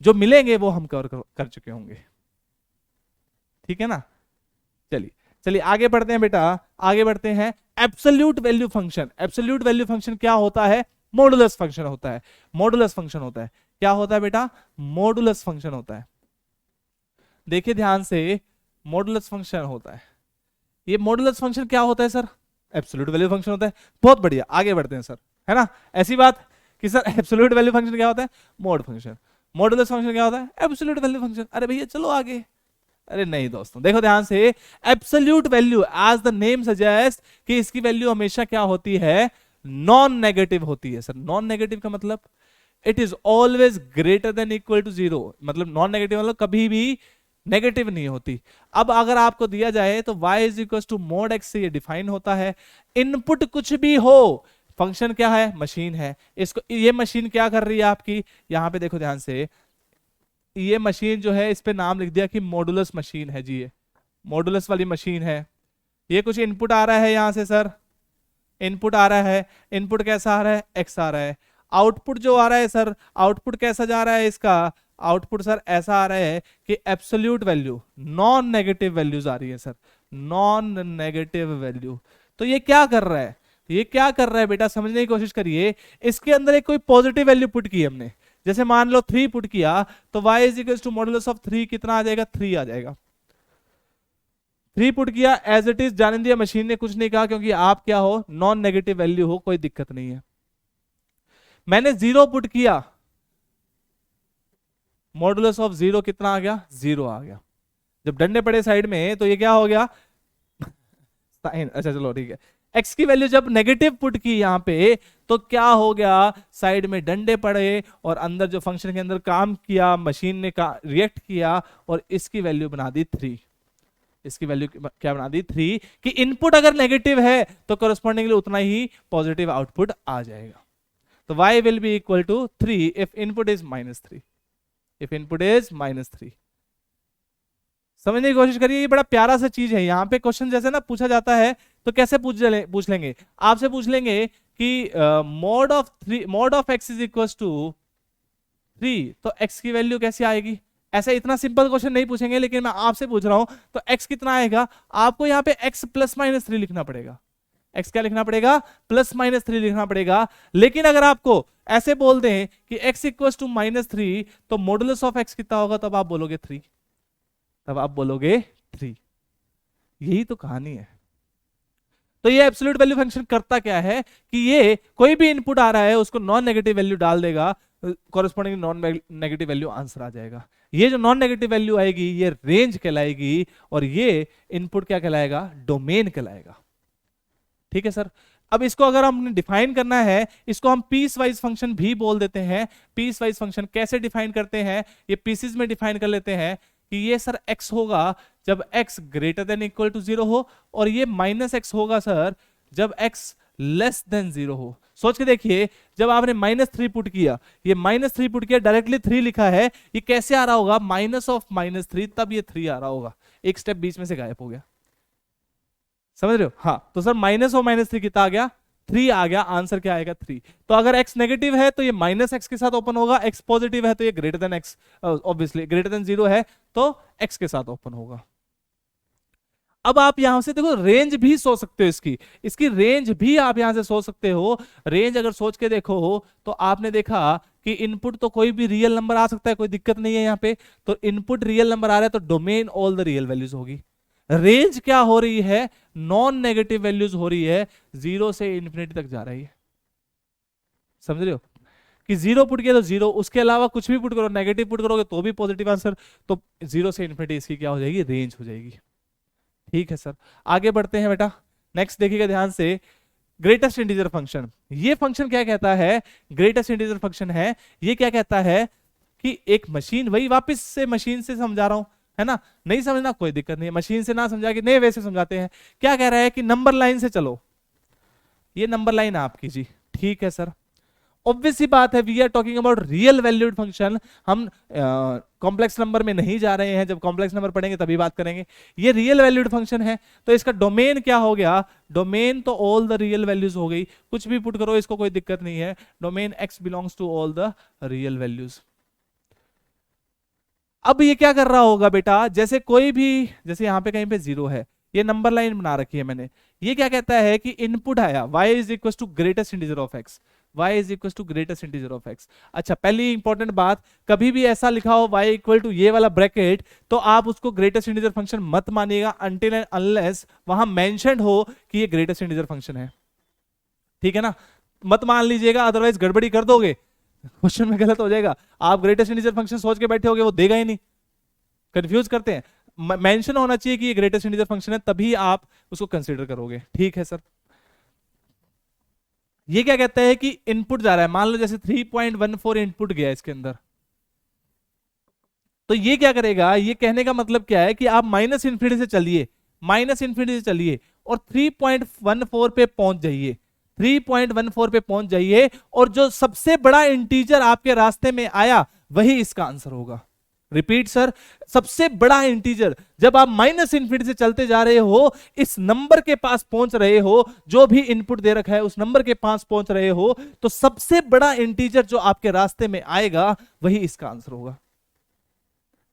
जो मिलेंगे वो हम कवर कर चुके होंगे, ठीक है ना। चलिए आगे बढ़ते हैं बेटा, आगे बढ़ते हैं। Absolute value function. Absolute value function क्या होता है? मॉडुलस फंक्शन होता है। मॉडुलस फंक्शन होता है, क्या होता है बेटा? मॉडुलस फंक्शन होता है। देखिए ध्यान से, मॉडुलस फंक्शन होता है। ये मॉडुलस फंक्शन क्या होता है सर? एब्सोल्यूट वैल्यू फंक्शन होता है। बहुत बढ़िया, आगे बढ़ते हैं सर, है ना। ऐसी बात कि सर एब्सोल्यूट वैल्यू फंक्शन क्या होता है? Mod function. मॉडुलस फंक्शन क्या होता है? Absolute value function. अरे भैया चलो आगे। अरे नहीं दोस्तों, देखो ध्यान से। Absolute value as the name suggest कि इसकी वैल्यू हमेशा क्या होती है? नॉन नेगेटिव होती है सर। नॉन नेगेटिव का मतलब it is always greater than equal to 0। मतलब नॉन नेगेटिव मतलब कभी भी नेगेटिव नहीं होती। अब अगर आपको दिया जाए तो y is equal to mod x से ये डिफाइन होता है। इनपुट कुछ भी हो, फंक्शन क्या है? मशीन है। इसको ये मशीन क्या कर रही है आपकी? यहां पे देखो ध्यान से, ये मशीन जो है इस पे नाम लिख दिया कि मॉडुलस मशीन है जी। ये मॉडुलस वाली मशीन है। ये कुछ इनपुट आ रहा है यहां से सर, इनपुट आ रहा है। इनपुट कैसा आ रहा है? x आ रहा है। आउटपुट जो आ रहा है सर, आउटपुट कैसा जा रहा है इसका? आउटपुट सर ऐसा आ रहा है कि absolute value, non negative values आ रही है सर, नॉन नेगेटिव वैल्यू। तो ये क्या कर रहा है? ये क्या कर रहा है बेटा? समझने की कोशिश करिए। इसके अंदर एक कोई पॉजिटिव वैल्यू पुट की हमने। जैसे मान लो 3 पुट किया तो y is equal to modulus of 3 कितना आ जाएगा? 3 आ जाएगा। 3 पुट किया एज इट इज, जाने दिया, मशीन ने कुछ नहीं कहा क्योंकि आप क्या हो? नॉन नेगेटिव वैल्यू हो, कोई दिक्कत नहीं है। मैंने 0 पुट किया, मॉडुलस ऑफ 0 कितना आ गया? 0 आ गया। जब डंडे पड़े साइड में तो ये क्या हो गया? साइन। अच्छा चलो ठीक है। x की वैल्यू जब नेगेटिव पुट की यहां पे तो क्या हो गया? साइड में डंडे पड़े और अंदर जो फंक्शन के अंदर काम किया मशीन ने रिएक्ट किया और इसकी वैल्यू बना दी 3। इसकी वैल्यू क्या बना दी? 3। कि इनपुट अगर नेगेटिव है तो कोरस्पॉन्डिंगली उतना ही पॉजिटिव आउटपुट आ जाएगा। तो y will be equal to 3 if input is -3। If input is -3। समझने की कोशिश करिए, ये बड़ा प्यारा सा चीज है। यहाँ पे क्वेश्चन जैसे ना पूछा जाता है तो कैसे पूछ लेंगे? आपसे पूछ लेंगे कि mod of x is equal to 3, तो x की वैल्यू कैसी आएगी? ऐसा इतना सिंपल क्वेश्चन नहीं पूछेंगे, लेकिन मैं आपसे पूछ रहा हूं तो x कितना आएगा? आपको यहाँ पे x +-3 लिखना पड़ेगा। x क्या लिखना पड़ेगा? +-3 लिखना पड़ेगा। लेकिन अगर आपको ऐसे बोल दें कि x इक्वल टू -3 तो मॉडुलस ऑफ x कितना होगा? तब आप बोलोगे 3। तब आप बोलोगे 3। यही तो कहानी है। तो ये एब्सोल्यूट वैल्यू फंक्शन करता क्या है कि ये कोई भी इनपुट आ रहा है उसको नॉन नेगेटिव वैल्यू डाल देगा, corresponding non negative value answer आ जाएगा। ये जो नॉन नेगेटिव वैल्यू आएगी ये रेंज कहलाएगी, और ये इनपुट क्या कहलाएगा, डोमेन कहलाएगा। ठीक है सर। अब इसको अगर हमने डिफाइन करना है, इसको हम पीस वाइज फंक्शन भी बोल देते हैं। पीस वाइज फंक्शन कैसे डिफाइन करते हैं, ये पीसेस में डिफाइन कर लेते हैं कि ये सर x होगा जब x greater than equal to 0 हो, और ये माइनस x होगा सर जब x लेस देन 0 हो। सोच के देखिए, जब आपने -3 पुट किया, ये -3 पुट किया, डायरेक्टली 3 लिखा है, ये कैसे आ रहा होगा, माइनस ऑफ -3, तब ये 3 आ रहा होगा। एक स्टेप बीच में से गायब हो गया, समझ रहे हो। हाँ, तो सर माइनस और -3 कितना आ गया, 3 आ गया। आंसर क्या आएगा, 3। तो अगर x नेगेटिव है तो ये -x के साथ ओपन होगा, x पॉजिटिव है तो ये greater than x, obviously greater than 0 है तो x के साथ ओपन होगा। अब आप यहां से देखो रेंज भी सोच सकते हो, इसकी रेंज भी आप यहां से सोच सकते हो। रेंज अगर सोच के देखो तो आपने देखा कि इनपुट तो कोई भी रियल नंबर आ सकता है, कोई दिक्कत नहीं है यहाँ पे। तो इनपुट रियल नंबर आ रहा है तो domain all the real values होगी। रेंज क्या हो रही है, नॉन नेगेटिव वैल्यूज हो रही है, 0 से इंफिनिटी तक जा रही है। समझ रहे हो कि 0 पुट किया तो 0, उसके अलावा कुछ भी पुट करो, नेगेटिव पुट करोगे तो भी पॉजिटिव आंसर। तो 0 से इंफिनिटी इसकी क्या हो जाएगी, रेंज हो जाएगी। ठीक है सर, आगे बढ़ते हैं बेटा। नेक्स्ट देखिएगा ध्यान से, ग्रेटेस्ट इंटीजर फंक्शन। ये फंक्शन क्या कहता है, ग्रेटेस्ट इंटीजर फंक्शन है, ये क्या कहता है कि एक मशीन, वही वापस से मशीन से समझा रहा हूं, है ना, नहीं समझना कोई दिक्कत नहीं है, मशीन से ना समझा के नए वैसे समझाते हैं। क्या कह रहा है कि नंबर लाइन से चलो, ये नंबर लाइन आपकी जी। ठीक है सर, ऑब्वियस सी बात है, we are talking about real valued function. हम कॉम्प्लेक्स नंबर में नहीं जा रहे हैं, जब कॉम्प्लेक्स नंबर पढ़ेंगे तभी बात करेंगे। ये रियल वैल्यूड फंक्शन है, तो इसका डोमेन क्या हो गया, डोमेन तो ऑल द रियल वैल्यूज हो गई, कुछ भी पुट करो इसको कोई दिक्कत नहीं है। Domain x belongs to all the real values. अब ये क्या कर रहा होगा बेटा, जैसे कोई भी, जैसे यहां पे कहीं पे 0 है, ये नंबर लाइन बना रखी है मैंने, ये क्या कहता है कि इनपुट आया y is equal to greatest integer of x, y is equal to greatest integer of x। अच्छा, पहली इंपॉर्टेंट बात, कभी भी ऐसा लिखा हो y इक्वल टू ये वाला ब्रैकेट, तो आप उसको ग्रेटेस्ट इंटीजर फंक्शन मत मानिएगा अनटिल एंड अनलेस वहां मेंशन्ड हो कि ये ग्रेटेस्ट इंटीजर फंक्शन है। ठीक है ना, मत मान लीजिएगा, अदरवाइज गड़बड़ी कर दोगे, क्वेश्चन में गलत हो जाएगा। आप ग्रेटेस्ट इंटीजर फंक्शन सोच के बैठे होगे, वो देगा ही नहीं, कंफ्यूज करते हैं। मेंशन होना चाहिए कि ये ग्रेटेस्ट इंटीजर फंक्शन है, तभी आप उसको कंसीडर करोगे। ठीक है सर, ये क्या कहता है कि इनपुट जा रहा है, मान लो जैसे 3.14 इनपुट गया इसके अंदर, तो ये क्या करेगा, ये कहने का मतलब क्या है कि आप माइनस इन्फिनिटी से चलिए, माइनस इन्फिनिटी से चलिए और 3.14 पे पहुंच जाइए, 3.14 पे पहुंच जाइए, और जो सबसे बड़ा इंटीजर आपके रास्ते में आया वही इसका आंसर होगा। रिपीट सर, सबसे बड़ा इंटीजर, जब आप माइनस इन्फिनिटी से चलते जा रहे हो, इस नंबर के पास पहुंच रहे हो, जो भी इनपुट दे रखा है उस नंबर के पास पहुंच रहे हो, तो सबसे बड़ा इंटीजर जो आपके रास्ते में आएगा वही इसका आंसर होगा।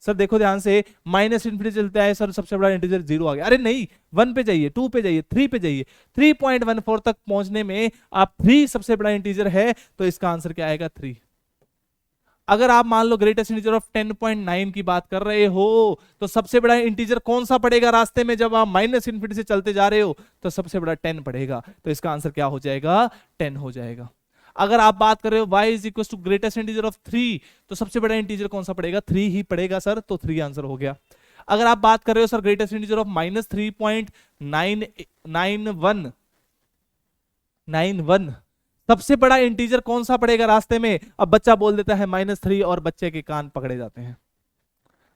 सर देखो ध्यान से, माइनस इन्फिनिटी चलता है सर, सबसे बड़ा इंटीजर 0 आ गया, अरे नहीं, 1 पे जाइए, 2 पे जाइए, 3 पे जाइए, 3.14 तक पहुंचने में आप 3 सबसे बड़ा इंटीजर है, तो इसका आंसर क्या आएगा, 3। अगर आप मान लो ग्रेटेस्ट इंटीजर ऑफ 10.9 की बात कर रहे हो, तो सबसे बड़ा इंटीजर कौन सा पड़ेगा रास्ते में, जब आप माइनस इन्फिनिटी से चलते जा रहे हो, तो सबसे बड़ा 10 पड़ेगा, तो इसका आंसर क्या हो जाएगा, 10 हो जाएगा। अगर आप बात कर रहे हो y is equal to greatest integer of 3, तो सबसे बड़ा इंटीजर कौन सा पड़ेगा, 3 ही पड़ेगा सर, तो 3 आंसर हो गया। अगर आप बात कर रहे हो सर ग्रेटेस्ट इंटीजर ऑफ -3.91, सबसे बड़ा इंटीजर कौन सा पड़ेगा रास्ते में, अब बच्चा बोल देता है -3 और बच्चे के कान पकड़े जाते हैं।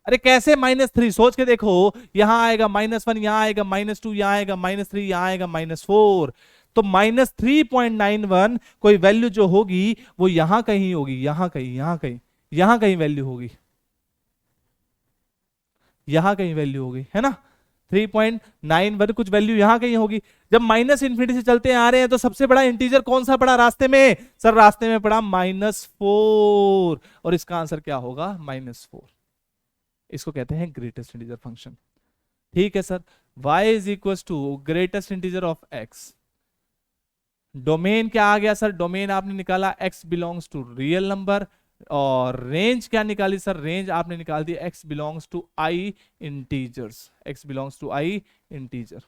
अरे कैसे -3, सोच के देखो, यहां आएगा -1, यहां आएगा -2, यहां आएगा -3, यहां आएगा -4, तो -3.91 कोई वैल्यू जो होगी वो यहां कहीं होगी, यहां कहीं, यहां कहीं, यहां कहीं वैल्यू होगी, यहां कहीं वैल्यू होगी, है ना। 3.91 कुछ वैल्यू यहां कहीं होगी। जब माइनस इन्फिनिटी से चलते आ रहे हैं, तो सबसे बड़ा इंटीजर कौन सा पड़ा रास्ते में, सर रास्ते में पड़ा -4, और इसका आंसर क्या होगा, -4। इसको कहते हैं ग्रेटेस्ट इंटीजर फंक्शन। ठीक है sir, y is equal to greatest integer of x। Domain क्या आ गया सर, डोमेन आपने निकाला x belongs to real number, और रेंज क्या निकाली सर? रेंज आपने निकाल दी x belongs to i integers, x belongs to i integer.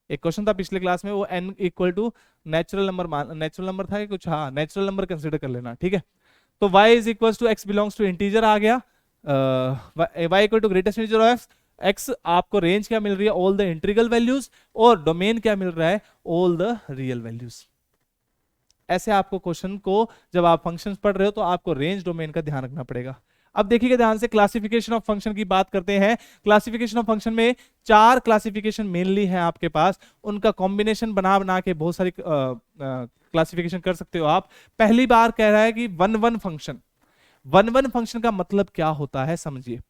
एक क्वेश्चन था पिछले क्लास में, वो n equal to natural number, natural number था कि कुछ, हाँ नेचुरल नंबर कंसिडर कर लेना, ठीक है। तो y is equal to x belongs to integer आ गया, y equal to greatest integer of x। आपको रेंज क्या मिल रही है? All the integral values. और डोमेन क्या मिल रहा है? All the real values. ऐसे आपको क्वेश्चन को जब आप फंक्शंस पढ़ रहे हो तो आपको रेंज डोमेन का ध्यान रखना पड़ेगा। अब देखिएगा ध्यान से, क्लासिफिकेशन ऑफ फंक्शन की बात करते हैं। क्लासिफिकेशन ऑफ फंक्शन में 4 क्लासिफिकेशन मेनली है आपके पास, उनका कॉम्बिनेशन बना बना के बहुत सारी क्लासिफिकेशन कर सकते हो आप। पहली बार कह रहा है कि one one function. One one function का मतलब क्या होता है समझिए।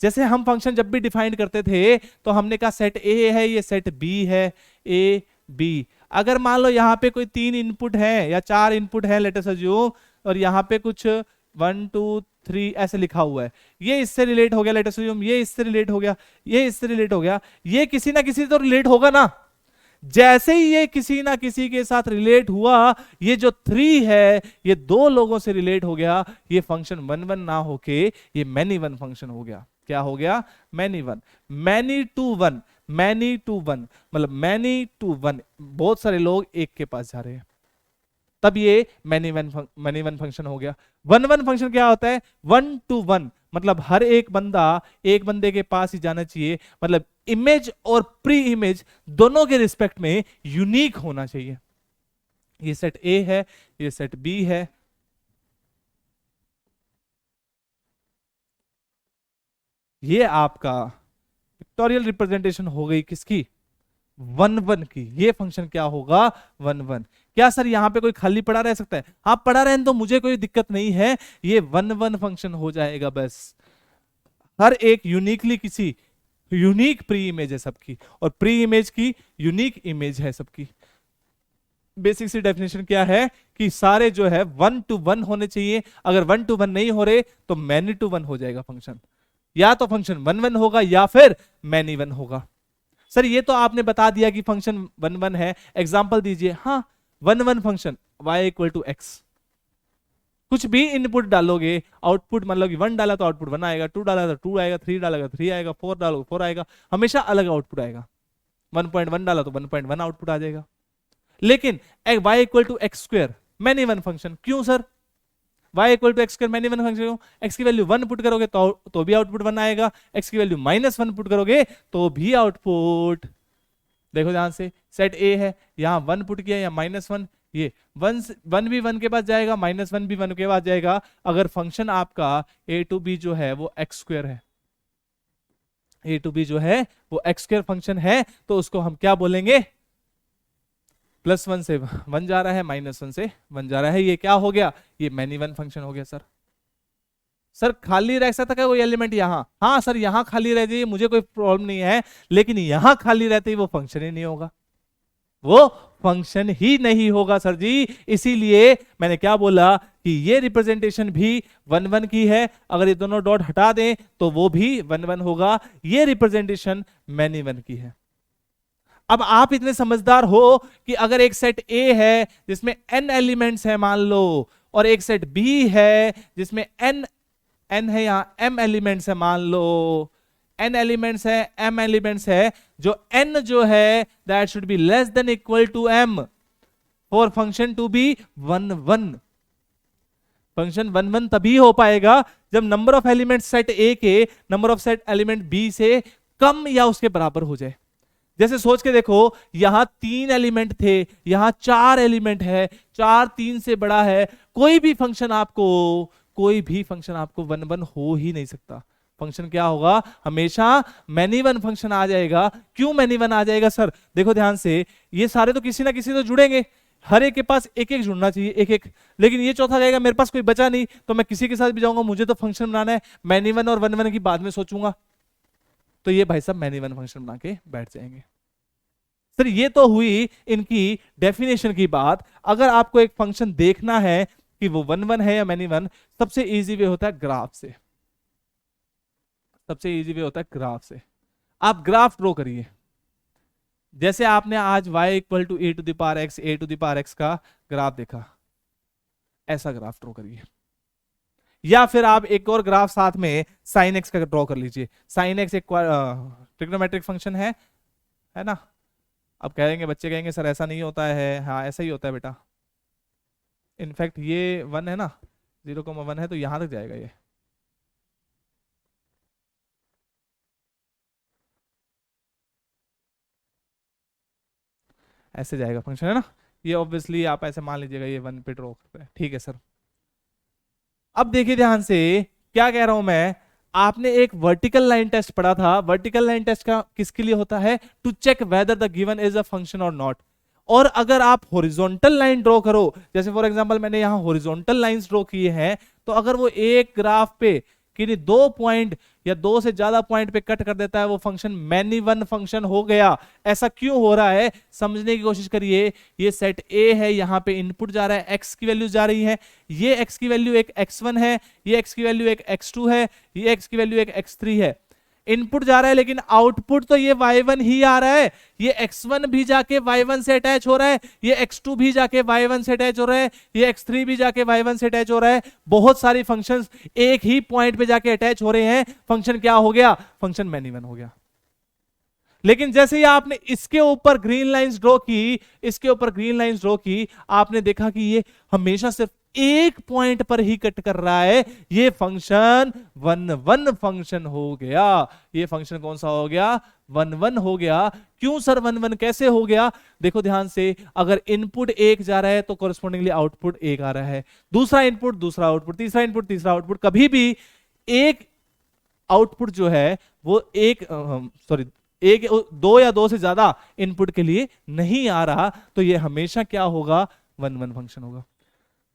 जैसे हम फंक्शन जब भी डिफाइन करते थे तो हमने कहा सेट ए है, ये सेट बी है, ए बी। अगर मान लो यहाँ पे कोई 3 इनपुट है या 4 इनपुट है लेट अस अज्यूम, और यहाँ पे कुछ 1 2 3 ऐसे लिखा हुआ है, ये इससे रिलेट हो गया लेट अस अज्यूम, ये इससे रिलेट हो गया, ये इससे रिलेट हो गया, ये किसी ना किसी तो रिलेट होगा ना। जैसे ही ये किसी ना किसी के साथ रिलेट हुआ, ये जो 3 है ये 2 लोगों से रिलेट हो गया, ये फंक्शन वन वन ना होके ये मैनी वन फंक्शन हो गया। क्या हो गया? Many one. Many to one, many to one मतलब मैनी टू वन, बहुत सारे लोग एक के पास जा रहे हैं, तब ये मैनी वन फंक्शन हो गया। वन वन फंक्शन क्या होता है? 1 to 1 मतलब हर एक बंदा एक बंदे के पास ही जाना चाहिए, मतलब इमेज और प्री इमेज दोनों के रिस्पेक्ट में यूनिक होना चाहिए। ये सेट ए है, ये सेट बी है, ये आपका पिक्टोरियल रिप्रेजेंटेशन हो गई किसकी? वन वन की। ये फंक्शन क्या होगा? One one. क्या सर यहाँ पे कोई खाली पड़ा रह सकता है? हाँ पड़ा रहे तो मुझे कोई दिक्कत नहीं है, ये वन वन फंक्शन हो जाएगा बस। हर एक यूनिकली किसी यूनिक प्री इमेज है सबकी, और प्री इमेज की यूनिक इमेज है सबकी। बेसिक सी डेफिनेशन क्या है कि सारे जो है 1 to 1 होने चाहिए। अगर 1 to 1 नहीं हो रहे तो मैनी टू 1 हो जाएगा फंक्शन, या तो फंक्शन वन वन होगा या फिर मैनी वन होगा। सर ये तो आपने बता दिया कि फंक्शन वन वन है, एग्जांपल दीजिए। हाँ one one function y equal to x, कुछ भी इनपुट डालोगे आउटपुट, मतलब कि 1 डाला तो आउटपुट 1 आएगा, 2 डाला तो 2 आएगा, 3 डालेगा 3 आएगा, 4 डालो 4 आएगा, हमेशा अलग आउटपुट आएगा। 1.1 डाला तो 1.1 आउटपुट आ जाएगा। लेकिन y equal to x square many one function क्यों sir? y equal to x square many one function क्यों? x की वैल्यू 1 पुट करोगे तो भी आउटपुट 1 आएगा, x की वैल्यू -1 पुट करोगे तो भी आउटपुट। देखो ध्यान से, सेट ए है, यहाँ 1 पुट किया या -1, ये 1 भी 1 के पास जाएगा, -1 भी 1 के पास जाएगा। अगर फंक्शन आपका a टू b जो है वो एक्स स्क्वायर है, a टू b जो है वो एक्स स्क्वायर फंक्शन है, तो उसको हम क्या बोलेंगे? +1 से 1 जा रहा है, -1 से 1 जा रहा है, ये क्या हो गया? ये मैनी वन फंक्शन हो गया। सर खाली रह सकता है कोई एलिमेंट यहाँ? हाँ सर यहाँ खाली रह जाइए, मुझे कोई प्रॉब्लम नहीं है, लेकिन यहाँ खाली रहते ही वो फंक्शन ही नहीं होगा, वो फंक्शन ही नहीं होगा सर जी। इसीलिए मैंने क्या बोला कि ये रिप्रेजेंटेशन भी वन वन की है, अगर ये दोनों डॉट हटा दें तो वो भी वन वन होगा। ये रिप्रेजेंटेशन मैनी वन की है। अब आप इतने समझदार हो कि अगर एक सेट ए है जिसमें n एलिमेंट्स है मान लो, और एक सेट बी है जिसमें n है, यहां m एलिमेंट्स है मान लो, n एलिमेंट्स है, m एलिमेंट्स है, जो n जो है that should be less than equal to m for function to be one one. Function one one तभी हो पाएगा जब number of element set a के number of set element b से कम या उसके बराबर हो जाए। जैसे सोच के देखो, यहां 3 एलिमेंट थे, यहां 4 एलिमेंट है, 4 3 से बड़ा है, कोई भी फंक्शन आपको वन वन हो ही नहीं सकता। फंक्शन क्या होगा? हमेशा मैनी वन फंक्शन आ जाएगा। क्यों मैनी वन आ जाएगा सर? देखो ध्यान से, ये सारे तो किसी ना किसी तो जुड़ेंगे, हर एक के पास एक एक जुड़ना चाहिए, एक एक। लेकिन ये चौथा कहेगा मेरे पास कोई बचा नहीं, तो मैं किसी के साथ भी जाऊंगा, मुझे तो फंक्शन बनाना है, मैनी वन और वन वन की बाद में सोचूंगा, तो ये भाई साहब मैनी वन फंक्शन बना के बैठ जाएंगे। सर ये तो हुई इनकी डेफिनेशन की बात। अगर आपको एक फंक्शन देखना है कि वो वन वन है या मैनी वन, सबसे इजी वे होता है ग्राफ से। सबसे इजी वे होता है ग्राफ से। आप ग्राफ ड्रॉ करिए, जैसे आपने आज y equal to a to the power x, a to the power x का ग्राफ देखा, ऐसा ग्राफ ड्रॉ करिए। या फिर आप एक और ग्राफ साथ में साइन एक्स का ड्रॉ कर लीजिए। साइन एक्स एक ट्रिग्नोमेट्रिक फंक्शन है ना। अब कहेंगे बच्चे कहेंगे सर ऐसा नहीं होता है, हाँ ऐसा ही होता है बेटा। इनफैक्ट ये 1 है ना, 0,1 है तो यहां तक जाएगा ये। ऐसे जाएगा फंक्शन है ना। ये ऑब्वियसली आप ऐसे मान लीजिएगा ये 1 पे ड्रॉ करते हैं, ठीक है सर। अब देखिए ध्यान से क्या कह रहा हूं मैं। आपने एक वर्टिकल लाइन टेस्ट पढ़ा था। वर्टिकल लाइन टेस्ट का किसके लिए होता है? To check whether the given is a function और नॉट। और अगर आप हॉरिजॉन्टल लाइन ड्रॉ करो, जैसे फॉर एग्जांपल मैंने यहां हॉरिजॉन्टल लाइंस ड्रॉ किए हैं, तो अगर वो एक ग्राफ पे किन्हीं 2 पॉइंट या 2 से ज्यादा पॉइंट पे कट कर देता है, वो फंक्शन मैनी वन फंक्शन हो गया। ऐसा क्यों हो रहा है समझने की कोशिश करिए। ये सेट ए है, यहां पे इनपुट जा रहा है, एक्स की वैल्यू जा रही है। ये एक्स की वैल्यू एक x1 है, ये एक्स की वैल्यू एक x2 है, ये एक्स की वैल्यू एक x3 है। इनपुट जा रहा है लेकिन आउटपुट तो ये y1 ही आ रहा है। ये x1 भी जाके y1 से अटैच हो रहा है, ये x2 भी जाके y1 से अटैच हो रहा है, ये x3 भी जाके y1 से अटैच हो रहा है। बहुत सारी फंक्शंस एक ही पॉइंट पे जाके अटैच हो रहे हैं। फंक्शन क्या हो गया? फंक्शन मैनी वन हो गया। लेकिन जैसे ही आपने इसके ऊपर ग्रीन लाइंस ड्रॉ की, इसके ऊपर ग्रीन लाइंस ड्रॉ की, आपने देखा कि ये हमेशा सिर्फ एक पॉइंट पर ही कट कर रहा है। ये फंक्शन वन वन फंक्शन हो गया। ये फंक्शन कौन सा हो गया? वन वन हो गया। क्यों सर वन वन कैसे हो गया? देखो ध्यान से, अगर इनपुट एक जा रहा है तो कोरस्पॉन्डिंगली आउटपुट एक आ रहा है, दूसरा इनपुट दूसरा आउटपुट, तीसरा इनपुट तीसरा आउटपुट। कभी भी एक आउटपुट जो है वो एक सॉरी एक 2 या 2 से ज्यादा इनपुट के लिए नहीं आ रहा, तो ये हमेशा क्या होगा? वन वन फंक्शन होगा।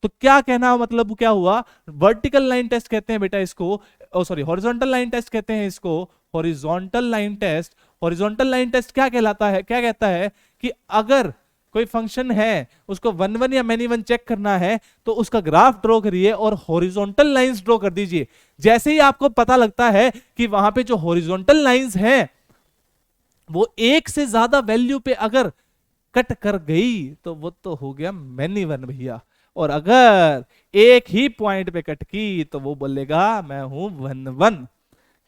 तो क्या कहना मतलब क्या हुआ? वर्टिकल लाइन टेस्ट कहते हैं बेटा इसको, सॉरी हॉरिजॉन्टल लाइन टेस्ट कहते हैं इसको। Horizontal line test, horizontal line test क्या कहलाता है? क्या कहता है कि अगर कोई फंक्शन है उसको वन वन या मैनी वन चेक करना है तो उसका ग्राफ ड्रॉ करिए और हॉरिजॉन्टल लाइंस ड्रॉ कर दीजिए। जैसे ही आपको पता लगता है कि वहां पे जो हॉरिजॉन्टल लाइंस हैं वो एक से ज्यादा वैल्यू पे अगर कट कर गई तो वो तो हो गया मैनी वन भैया। और अगर एक ही पॉइंट पे कट की तो वो बोलेगा मैं हूं वन वन।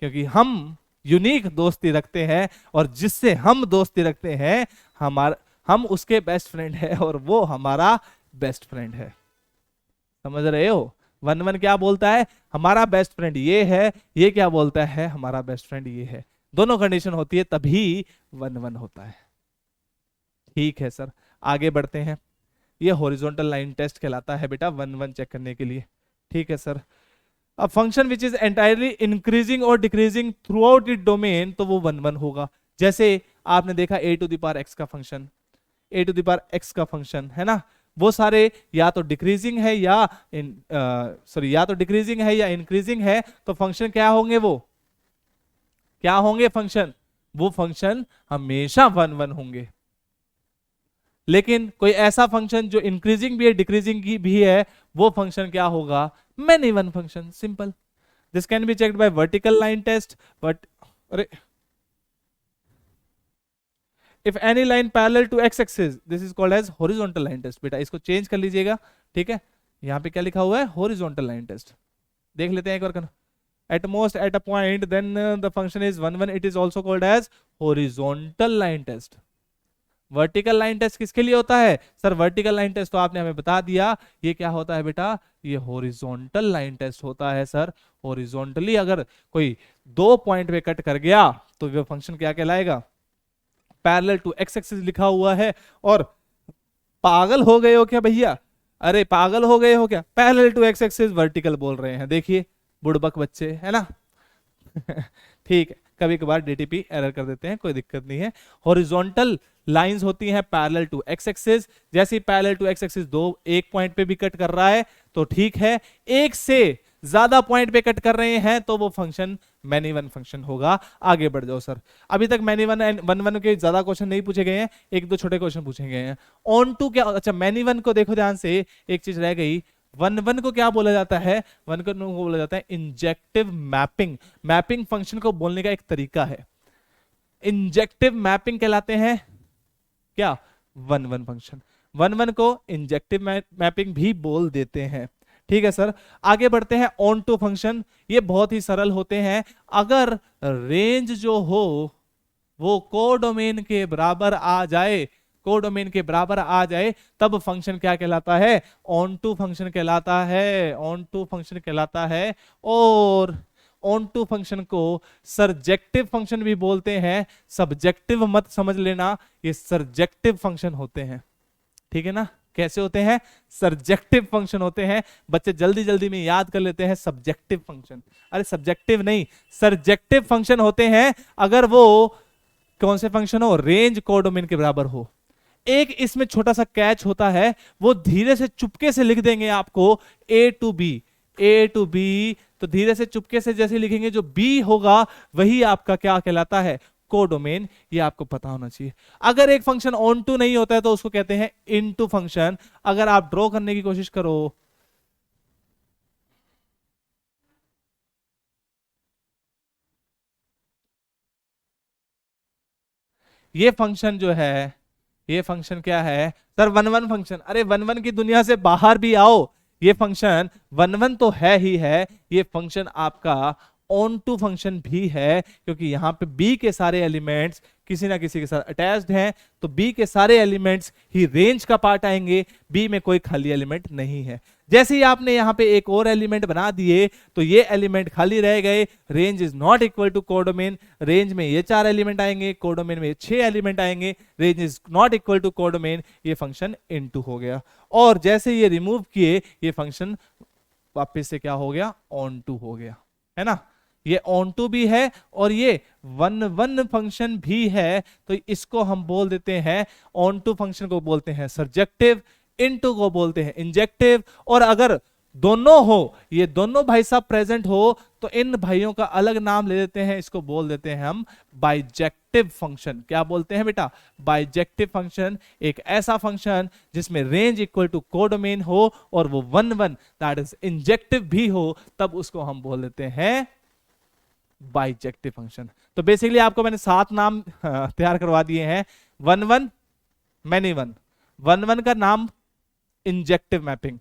क्योंकि हम यूनिक दोस्ती रखते हैं और जिससे हम दोस्ती रखते हैं हम उसके बेस्ट फ्रेंड है और वो हमारा बेस्ट फ्रेंड है। समझ रहे हो? वन वन क्या बोलता है? हमारा बेस्ट फ्रेंड ये है। ये क्या बोलता है? हमारा बेस्ट फ्रेंड ये है। दोनों कंडीशन होती है तभी वन वन होता है। ठीक है सर, आगे बढ़ते हैं। ये हॉरिजॉन्टल लाइन टेस्ट कहलाता है बेटा वन वन चेक करने के लिए। ठीक है सर। अब function which is entirely increasing और decreasing throughout it domain, तो वो वन वन होगा। जैसे आपने देखा a to the power x का function, a to the power x का फंक्शन है ना, वो सारे या तो डिक्रीजिंग है या सॉरी या तो डिक्रीजिंग है या इंक्रीजिंग है, तो फंक्शन क्या होंगे? वो क्या होंगे फंक्शन? वो फंक्शन हमेशा वन वन होंगे। लेकिन कोई ऐसा फंक्शन जो इंक्रीजिंग भी है डिक्रीजिंग की भी है, वो फंक्शन क्या होगा? Many one function. Simple. This can be checked by vertical line test, but अरे if any line parallel to x axis this is called as horizontal line test. बेटा इसको चेंज कर लीजिएगा। ठीक है, यहां पे क्या लिखा हुआ है? Horizontal line test. देख लेते हैं एक बार। at most at a point then the function is one one, it is also called as horizontal line test। Vertical line test किसके लिए होता है? सर वर्टिकल लाइन टेस्ट तो आपने हमें बता दिया, ये क्या होता है बेटा? ये हॉरिजॉन्टल लाइन टेस्ट होता है सर। हॉरिजॉन्टली अगर कोई 2 पॉइंट पे कट कर गया तो वो फंक्शन क्या कहलाएगा? पैरेलल टू एक्स एक्सिस लिखा हुआ है। और पागल हो गए हो क्या भैया? अरे पागल हो गए हो क्या? Parallel to x axis vertical बोल रहे हैं। देखिए बुड़बक बच्चे है ना। ठीक है, कभी कभार डीटीपी एरर कर देते हैं, कोई दिक्कत नहीं है। हॉरिजॉन्टल लाइंस होती हैं पैरेलल टू एक्स एक्सिस। जैसे ही पैरेलल टू एक्स एक्सिस एक पॉइंट पे भी कट कर रहा है तो ठीक है, एक से ज्यादा पॉइंट पे कट कर रहे हैं तो वो फंक्शन मैनी वन फंक्शन होगा। आगे बढ़ जाओ सर। अभी तक many one and one one के ज्यादा क्वेश्चन नहीं पूछे गए हैं, एक दो छोटे क्वेश्चन पूछे गए हैं। ऑन टू क्या? अच्छा मैनी वन को देखो ध्यान से, एक चीज रह गई। वन वन को क्या बोला जाता है? वन को बोला जाता है इंजेक्टिव मैपिंग। मैपिंग फंक्शन को बोलने का एक तरीका है। इंजेक्टिव मैपिंग कहलाते हैं क्या? One one function. One one को इंजेक्टिव मैपिंग भी बोल देते हैं। ठीक है सर। आगे बढ़ते हैं ऑन टू फंक्शन। ये बहुत ही सरल होते हैं। अगर रेंज जो हो वो कोडोमेन के बराबर आ जाए, कोडोमेन के बराबर आ जाए, तब फंक्शन क्या कहलाता है? ऑन टू फंक्शन कहलाता है, ऑन टू फंक्शन कहलाता है। और ऑन टू फंक्शन को सरजेक्टिव फंक्शन भी बोलते हैं। सब्जेक्टिव मत समझ लेना, ये सरजेक्टिव फंक्शन होते हैं। ठीक है ना? कैसे होते हैं? सरजेक्टिव फंक्शन होते हैं। बच्चे जल्दी जल्दी में याद कर लेते हैं सब्जेक्टिव फंक्शन। अरे सब्जेक्टिव नहीं, सरजेक्टिव फंक्शन होते हैं अगर वो कौन से फंक्शन हो? रेंज कोडोमेन के बराबर हो। एक इसमें छोटा सा कैच होता है, वो धीरे से चुपके से लिख देंगे आपको a to b, a to b. तो धीरे से चुपके से जैसे लिखेंगे, जो बी होगा वही आपका क्या कहलाता है? कोडोमेन। ये आपको पता होना चाहिए। अगर एक फंक्शन ऑन टू नहीं होता है तो उसको कहते हैं इनटू फंक्शन। अगर आप ड्रॉ करने की कोशिश करो, ये फंक्शन जो है, ये फंक्शन क्या है सर? One one function. अरे वन वन की दुनिया से बाहर भी आओ, ये फंक्शन वन वन तो है ही है, ये फंक्शन आपका ऑन टू फंक्शन भी है, क्योंकि यहां पे बी के सारे एलिमेंट्स किसी ना किसी के साथ अटैच्ड हैं। तो बी के सारे एलिमेंट्स ही रेंज का पार्ट आएंगे, बी में कोई खाली एलिमेंट नहीं है। जैसे ही आपने यहां पे एक और एलिमेंट बना दिए तो ये एलिमेंट खाली रह गए। Range is not equal to codomain. Range में ये 4 एलिमेंट आएंगे, कोडोमेन में 6 एलिमेंट आएंगे। Range is not equal to codomain, ये फंक्शन इनटू हो गया। और जैसे ये रिमूव किए, ये फंक्शन वापस से क्या हो गया? ऑन टू हो गया, है ना? ये ऑन टू भी है और ये वन वन फंक्शन भी है। तो इसको हम बोल देते हैं, ऑन टू फंक्शन को बोलते हैं सरजेक्टिव, इनटू को बोलते हैं इंजेक्टिव। और अगर दोनों हो, ये दोनों भाई साहब प्रेजेंट हो, तो इन भाइयों का अलग नाम ले देते हैं। इसको बोल देते हैं हम बाइजेक्टिव फंक्शन। क्या बोलते हैं बेटा? Bijective function. एक ऐसा फंक्शन जिसमें रेंज इक्वल टू कोडोमेन हो और वो one one that is injective भी हो, तब उसको हम बोल देते हैं बाइजेक्टिव फंक्शन। तो बेसिकली आपको मैंने 7 नाम तैयार करवा दिए हैं। One one, many one. One one का नाम इंजेक्टिव मैपिंग,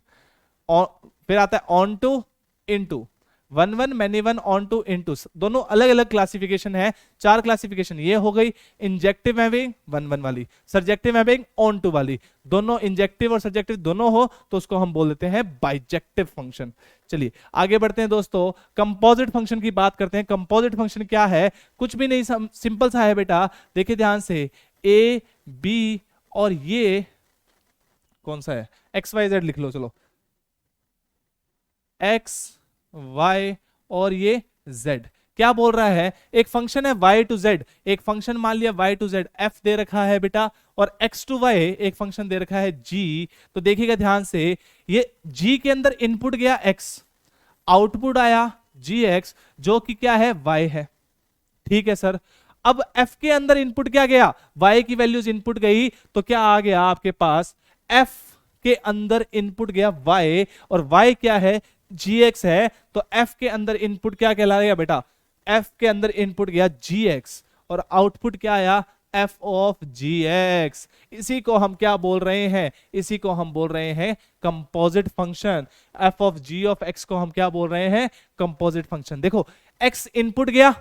और फिर आता है onto, into. One one, many one, onto, into, दोनों अलग अलग क्लासिफिकेशन है। 4 क्लासिफिकेशन ये हो गई। इंजेक्टिव मैपिंग वन वन वाली, सरजेक्टिव मैपिंग ऑन टू वाली। दोनों इंजेक्टिव और सरजेक्टिव दोनों हो तो उसको हम बोल देते हैं बाइजेक्टिव फंक्शन। चलिए आगे बढ़ते हैं दोस्तों, कंपोजिट फंक्शन की बात करते हैं। कंपोजिट फंक्शन क्या है? कुछ भी नहीं, सिंपल सा है बेटा। देखिए ध्यान से, ए बी और ये कौन सा है? एक्स वाई जेड लिख लो। चलो, एक्स वाई और ये जेड। क्या बोल रहा है? एक फंक्शन है y टू z, एक फंक्शन मान लिया y टू z f दे रखा है बेटा, और x टू y एक फंक्शन दे रखा है g। तो देखिएगा ध्यान से, ये g के अंदर इनपुट गया x, आउटपुट आया gx, जो कि क्या है? y है। ठीक है सर। अब f के अंदर इनपुट क्या गया? y की वैल्यूज इनपुट गई, तो क्या आ गया आपके पास? f के अंदर इनपुट गया y, और y क्या है? gx है। तो f के अंदर इनपुट क्या कहलाएगा बेटा? f के अंदर इनपुट गया gx, और आउटपुट क्या आया? f of gx। इसी को हम क्या बोल रहे हैं? इसी को हम बोल रहे हैं composite function. f of g of x को हम क्या बोल रहे हैं? Composite function. देखो, x इनपुट गया,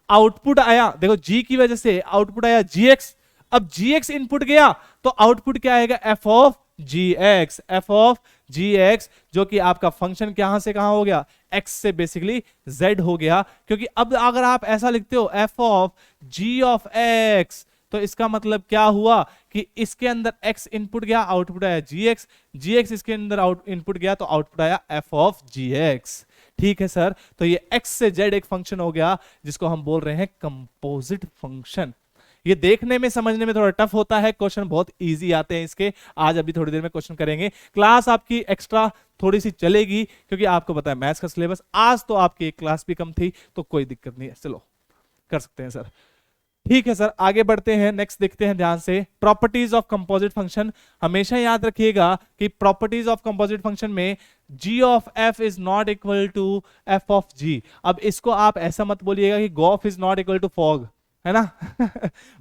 आउटपुट आया, देखो g की वजह से आउटपुट आया gx। अब gx इनपुट गया तो आउटपुट क्या आएगा? f of gx, f of gx, जो कि आपका फंक्शन कहां से कहां हो गया? x से बेसिकली z हो गया। क्योंकि अब अगर आप ऐसा लिखते हो f of g of x, तो इसका मतलब क्या हुआ कि इसके अंदर x इनपुट गया, आउटपुट आया gx, gx इसके अंदर इनपुट गया तो आउटपुट आया f ऑफ gx। ठीक है सर। तो ये x से z एक फंक्शन हो गया जिसको हम बोल रहे हैं कंपोजिट फंक्शन। ये देखने में समझने में थोड़ा टफ होता है, क्वेश्चन बहुत इजी आते हैं इसके। आज अभी थोड़ी देर में क्वेश्चन करेंगे। क्लास आपकी एक्स्ट्रा थोड़ी सी चलेगी क्योंकि आपको पता है मैथ्स का सिलेबस। आज तो आपकी एक क्लास भी कम थी तो कोई दिक्कत नहीं है, चलो कर सकते हैं सर। ठीक है सर, आगे बढ़ते हैं। नेक्स्ट देखते हैं ध्यान से, प्रॉपर्टीज ऑफ कंपोजिट फंक्शन। हमेशा याद रखिएगा कि प्रॉपर्टीज ऑफ कंपोजिट फंक्शन में g of f is not equal to f of g। अब इसको आप ऐसा मत बोलिएगा कि gof is not equal to fog, है ना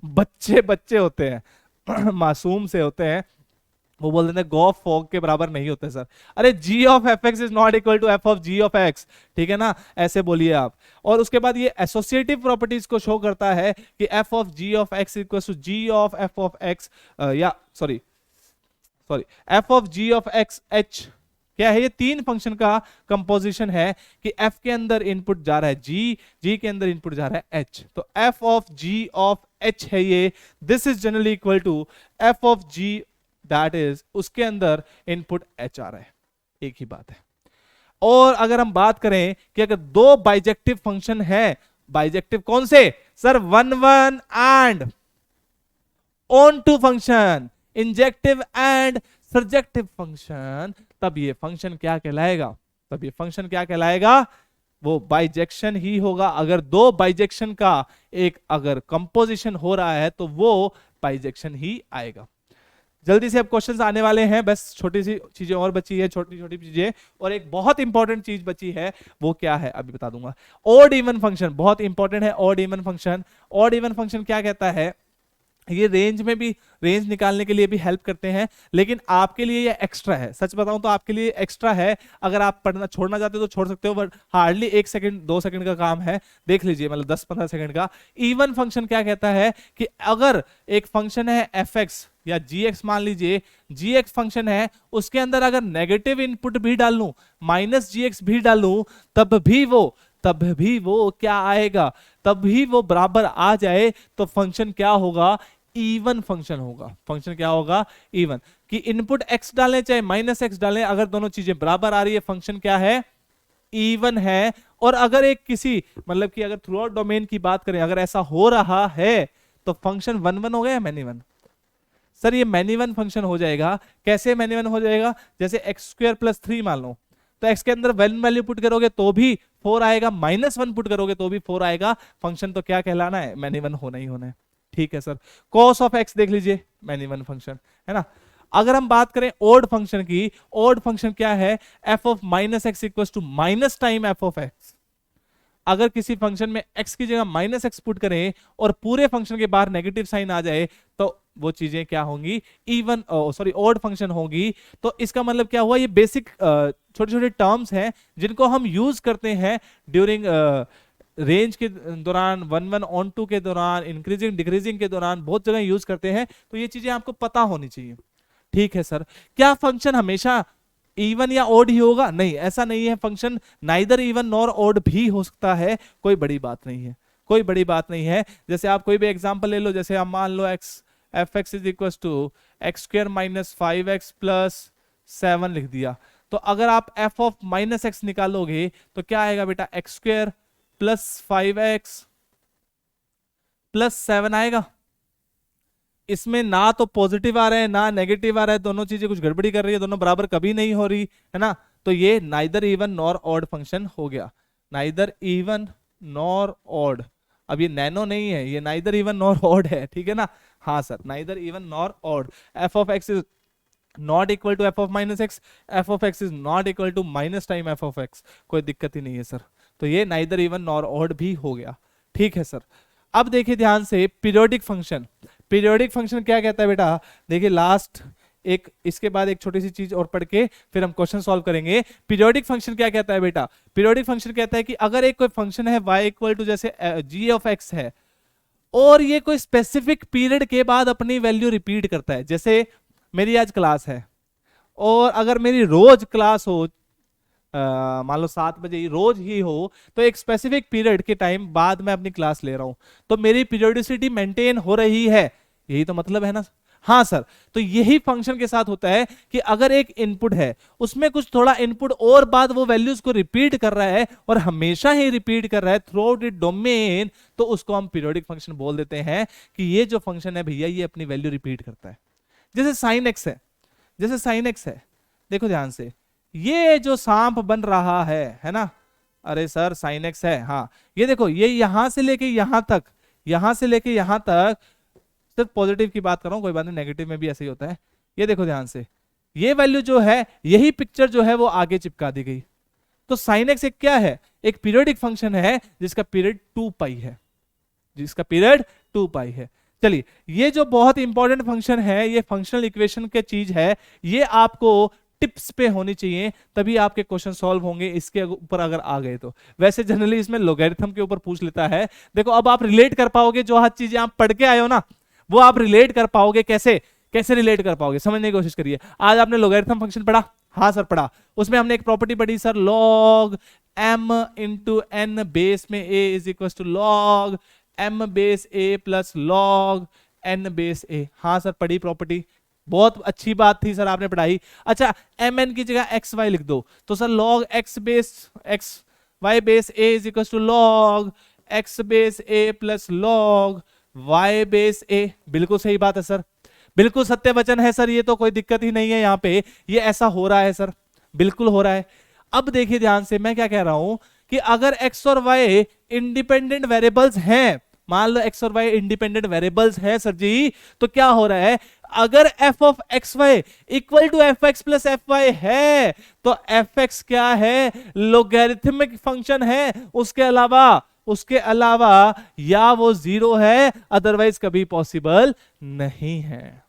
बच्चे होते हैं मासूम से होते हैं, वो बोल देते हैं गॉफ फॉग के बराबर नहीं होते सर। अरे g of f x is not equal to f of g of x, ठीक है ना, ऐसे बोलिए आप। और उसके बाद ये एसोसिएटिव प्रॉपर्टीज को शो करता है कि f of g of x equal to g of f of x, या sorry f of g of x h. क्या है ये? तीन फंक्शन का कंपोजिशन है कि f के अंदर इनपुट जा रहा है g के अंदर इनपुट जा रहा है h, तो f of g of h है ये। This is generally equal to f of g, that is उसके अंदर इनपुट h आ रहा है, एक ही बात है। और अगर हम बात करें कि अगर दो बाइजेक्टिव फंक्शन है, बाइजेक्टिव कौन से sir? 1 1 and onto function, injective and surjective function, तब ये फंक्शन क्या कहलाएगा? तब ये फंक्शन क्या कहलाएगा? वो बाइजेक्शन ही होगा। अगर दो बाइजेक्शन का एक अगर कंपोजिशन हो रहा है तो वो बाइजेक्शन ही आएगा। जल्दी से अब क्वेश्चंस आने वाले हैं, बस छोटी सी चीजें और बची है, छोटी छोटी चीजें, और एक बहुत इंपॉर्टेंट चीज बची है, वो क्या है अभी बता दूंगा। ऑड इवन फंक्शन बहुत इंपॉर्टेंट है। Odd even function, odd even function क्या कहता है? ये रेंज में भी, रेंज निकालने के लिए भी हेल्प करते हैं, लेकिन आपके लिए ये एक्स्ट्रा है। सच बताऊं तो आपके लिए एक्स्ट्रा है। अगर आप पढ़ना छोड़ना चाहते हो तो छोड़ सकते हो, बट हार्डली 1 सेकंड 2 सेकंड का काम है, देख लीजिए, मतलब 10-15 सेकंड का। इवन फंक्शन क्या कहता है कि अगर एक फंक्शन है एफ एक्स या जी एक्स, मान लीजिए जी एक्स फंक्शन है, उसके अंदर अगर नेगेटिव इनपुट भी डाल लूं, माइनस जी एक्स भी डाल लूं, तब भी वो क्या आएगा? तब भी वो बराबर आ जाए, तो फंक्शन क्या होगा? इवन फंक्शन होगा। फंक्शन क्या होगा? इवन। कि इनपुट x डालें चाहे माइनस एक्स डालें, अगर दोनों चीजें बराबर आ रही है, फंक्शन क्या है? इवन है। और अगर एक किसी, मतलब कि अगर थ्रू आउट डोमेन की बात करें, अगर ऐसा हो रहा है तो फंक्शन 1 1 हो गया या मैनी वन? सर ये मैनी वन फंक्शन हो जाएगा। कैसे मैनी वन हो जाएगा? जैसे x² + 3 मान लो, तो x के अंदर 1 वैल्यू पुट करोगे तो भी 4 आएगा, -1 पुट करोगे तो भी 4 आएगा। फंक्शन तो क्या कहलाना है? मैनी वन होना ही होना है। ठीक है सर। cos ऑफ x देख लीजिए, मैनी वन फंक्शन है ना। अगर हम बात करें ओड फंक्शन की, ओड फंक्शन क्या है? f of -x equals to minus time f of x। अगर किसी फंक्शन में x की जगह -x पुट करें और पूरे फंक्शन के बाहर नेगेटिव साइन आ जाए, तो वो चीजें क्या होंगी? इवन, सॉरी ओड फंक्शन होगी। तो इसका मतलब क्या हुआ? ये बेसिक छोटे छोटे टर्म्स हैं जिनको हम यूज करते हैं ड्यूरिंग रेंज के दौरान, 1 1 ऑन टू के दौरान, इंक्रीजिंग डिक्रीजिंग के दौरान, बहुत जगह यूज करते हैं। तो ये चीजें आपको पता होनी चाहिए। ठीक है सर। क्या फंक्शन हमेशा इवन या ओड ही होगा? नहीं, ऐसा नहीं है। Function neither even nor odd भी हो सकता है, कोई बड़ी बात नहीं है, कोई बड़ी बात नहीं है। जैसे आप कोई भी एग्जांपल ले लो, जैसे आप मान लो f x is equal to x² - 5x + 7 लिख दिया, तो अगर आप f ऑफ -x निकालोगे तो क्या आएगा बेटा? x² + 5x + 7 आएगा। इसमें ना तो पॉजिटिव आ रहा है ना नेगेटिव आ रहा है, दोनों चीजें कुछ गड़बड़ी कर रही है, दोनों बराबर कभी नहीं हो रही है ना। तो ये neither even nor odd function हो गया, नाइदर इवन नॉर ऑड। अब ये नैनो नहीं है, ये नाइदर इवन नॉर ऑड है, ठीक है ना। हाँ sir, neither even nor odd. F of x is not equal to f of -x, f of x is not equal to minus time f of x, कोई दिक्कत ही नहीं है sir. तो ये नाइदर इवन नॉर ऑड भी हो गया। ठीक है सर। अब देखिए ध्यान से, पीरियोडिक फंक्शन। पीरियोडिक फंक्शन क्या कहता है बेटा? देखिए लास्ट एक, इसके बाद एक छोटी सी चीज और पढ़ के फिर हम क्वेश्चन सॉल्व करेंगे। पीरियोडिक फंक्शन क्या कहता है बेटा? पीरियोडिक फंक्शन कहता है कि अगर एक कोई फंक्शन है y इक्वल टू जैसे g ऑफ x है, और ये कोई स्पेसिफिक पीरियड के बाद अपनी वैल्यू रिपीट करता है। जैसे मेरी आज क्लास है, और अगर मेरी रोज क्लास हो, मान लो 7 बजे ही रोज ही हो, तो एक स्पेसिफिक पीरियड के टाइम बाद मैं अपनी क्लास ले रहा हूं, तो मेरी पीरियोडिसिटी मेंटेन हो रही है, यही तो मतलब है ना। हाँ सर। तो यही फंक्शन के साथ होता है कि अगर एक इनपुट है, उसमें कुछ थोड़ा इनपुट और बाद वो वैल्यूज को रिपीट कर रहा है और हमेशा ही रिपीट कर रहा है थ्रू आउट इट डोमेन, तो उसको हम पीरियोडिक फंक्शन बोल देते हैं कि ये जो फंक्शन है भैया, ये अपनी वैल्यू रिपीट करता है। जैसे साइन एक्स है, जैसे साइन एक्स है, देखो ध्यान से, ये जो सांप बन रहा है ना। अरे सर साइन एक्स है, हाँ ये देखो, ये यहां से लेके यहां तक, यहां से लेके यहां तक, सिर्फ पॉजिटिव की बात कर रहा हूं, कोई बात नहीं, नेगेटिव में भी ऐसे ही होता है। ये देखो ध्यान से, ये वैल्यू जो है, यही पिक्चर जो है वो आगे चिपका दी गई। तो साइन एक्स एक क्या है? एक पीरियोडिक फंक्शन है जिसका पीरियड 2 पाई है, जिसका पीरियड 2 पाई है। चलिए, ये जो बहुत इंपॉर्टेंट फंक्शन है, ये फंक्शनल इक्वेशन के चीज है, ये आपको टिप्स पे होनी चाहिए, तभी आपके क्वेश्चन सॉल्व होंगे इसके ऊपर अगर आ गए तो। वैसे जनरली इसमें लोगैरिथम के ऊपर पूछ लेता है। देखो अब आप रिलेट कर पाओगे, जो हर चीजें आप पढ़ के आए हो ना, वो आप रिलेट कर पाओगे। कैसे कैसे रिलेट कर पाओगे, समझने की कोशिश करिए। आज आपने लोगैरिथम फंक्शन पढ़ा, हाँ सर पढ़ा, उसमें हमने एक प्रॉपर्टी पढ़ी sir, log m into n base में a is equal to log m base a plus log n base a। हाँ सर पढ़ी प्रॉपर्टी, बहुत अच्छी बात थी सर, आपने पढ़ाई। अच्छा एम एन की जगह एक्स वाई लिख दो, तो sir log x base x y base a is equal to log x base a plus log y base a। बिल्कुल सही बात है सर, बिल्कुल सत्य वचन है सर, ये तो कोई दिक्कत ही नहीं है यहाँ पे, ये ऐसा हो रहा है सर, बिल्कुल हो रहा है। अब देखिए ध्यान से, मैं क्या कह रहा हूं कि अगर x और y इंडिपेंडेंट वेरिएबल्स हैं, मान लो x और y इंडिपेंडेंट वेरिएबल्स हैं सर जी, तो क्या हो रहा है, अगर f of x y equal to f x plus f y है, तो एफ एक्स क्या है, लोगैरिथमिक फंक्शन है, उसके अलावा या वो जीरो है, अदरवाइज कभी पॉसिबल नहीं है।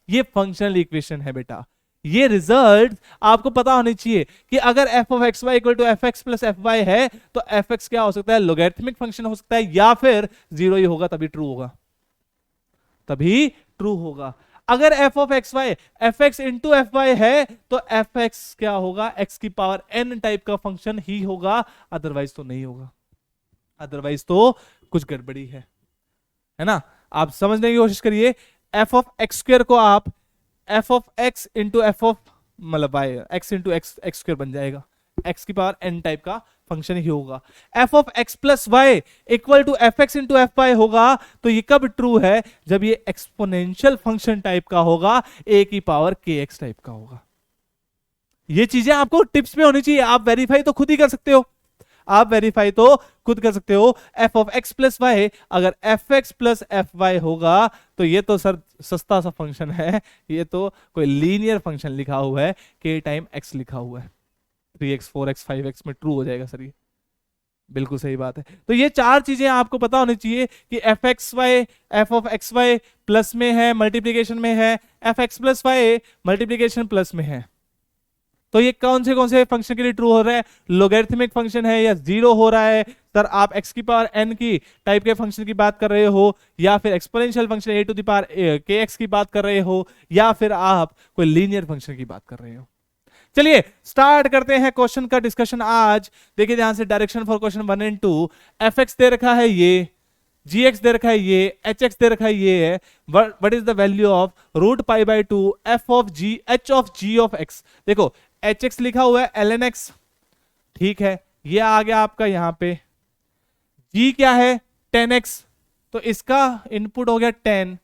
ये फंक्शनल इक्वेशन है बेटा। ये रिजल्ट आपको पता होनी चाहिए कि अगर f of x y equal to f x plus f y है, तो एफ एक्स क्या हो सकता है, लोगैरिथमिक फंक्शन हो सकता है, या फिर जीरो ही होगा, तभी ट्रू होगा, तभी ट्रू होगा। अगर f of x y f x into f y है, तो एफ एक्स क्या होगा, x की पावर n टाइप का फंक्शन ही होगा, अदरवाइज तो नहीं होगा, अदरवाइज तो कुछ गड़बड़ी है ना। आप समझने की कोशिश करिए, एफ ऑफ एक्स स्क्वायर को आप f of x into f of मतलब y x into x square बन जाएगा, एक्स की पावर n टाइप का फंक्शन ही होगा। F of x plus y equal to f x into f y होगा, तो ये कब ट्रू है, जब ये एक्सपोनेंशियल फंक्शन टाइप का होगा, a की पावर के एक्स टाइप का होगा। ये चीजें आपको टिप्स में होनी चाहिए, आप वेरीफाई तो खुद ही कर सकते हो, आप वेरीफाई तो खुद कर सकते हो। F of x plus y अगर f x plus f y होगा, तो ये तो सर सस्ता सा फंक्शन है, ये तो कोई लीनियर फंक्शन लिखा हुआ है, के टाइम एक्स लिखा हुआ है, 3x 4x 5x में ट्रू हो जाएगा सर, ये बिल्कुल सही बात है। तो ये चार चीजें आपको पता होनी चाहिए कि f x y f of x y plus में है, मल्टीप्लीकेशन में है, f x plus y multiplication plus में है, तो ये कौन से फंक्शन के लिए ट्रू हो रहा है, लोगैरिथमिक फंक्शन है या जीरो हो रहा है। सर आप x की पावर n की टाइप के फंक्शन की बात कर रहे हो, या फिर exponential function a to the power के एक्स की बात कर रहे हो, या फिर आप कोई लीनियर फंक्शन की बात कर रहे हो। चलिए स्टार्ट करते हैं क्वेश्चन का डिस्कशन आज। देखिए ध्यान से, direction for question 1 and 2, f x दे रखा है, ये जी एक्स दे रखा है, ये एच एक्स दे रखा है, ये है what is the value of root pi by 2 f of g h of g of x. देखो एच एक्स लिखा हुआ है एल एन एक्स, ठीक है, ये आ गया आपका यहां पे, जी क्या है 10x, तो इसका इनपुट हो गया 10,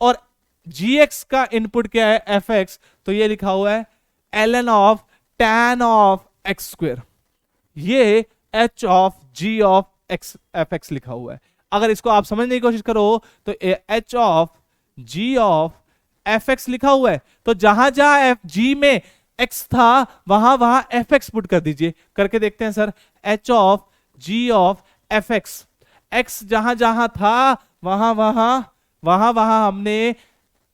और gx का इनपुट क्या है fx, तो ये लिखा हुआ है ln of tan of x square, ये h of g of x fx लिखा हुआ है। अगर इसको आप समझने की कोशिश करो तो h of g of fx लिखा हुआ है, तो जहां जहां g में x था वहां वहां fx पुट कर दीजिए, करके देखते हैं sir. h of g of fx, x जहां जहां था वहां वहां हमने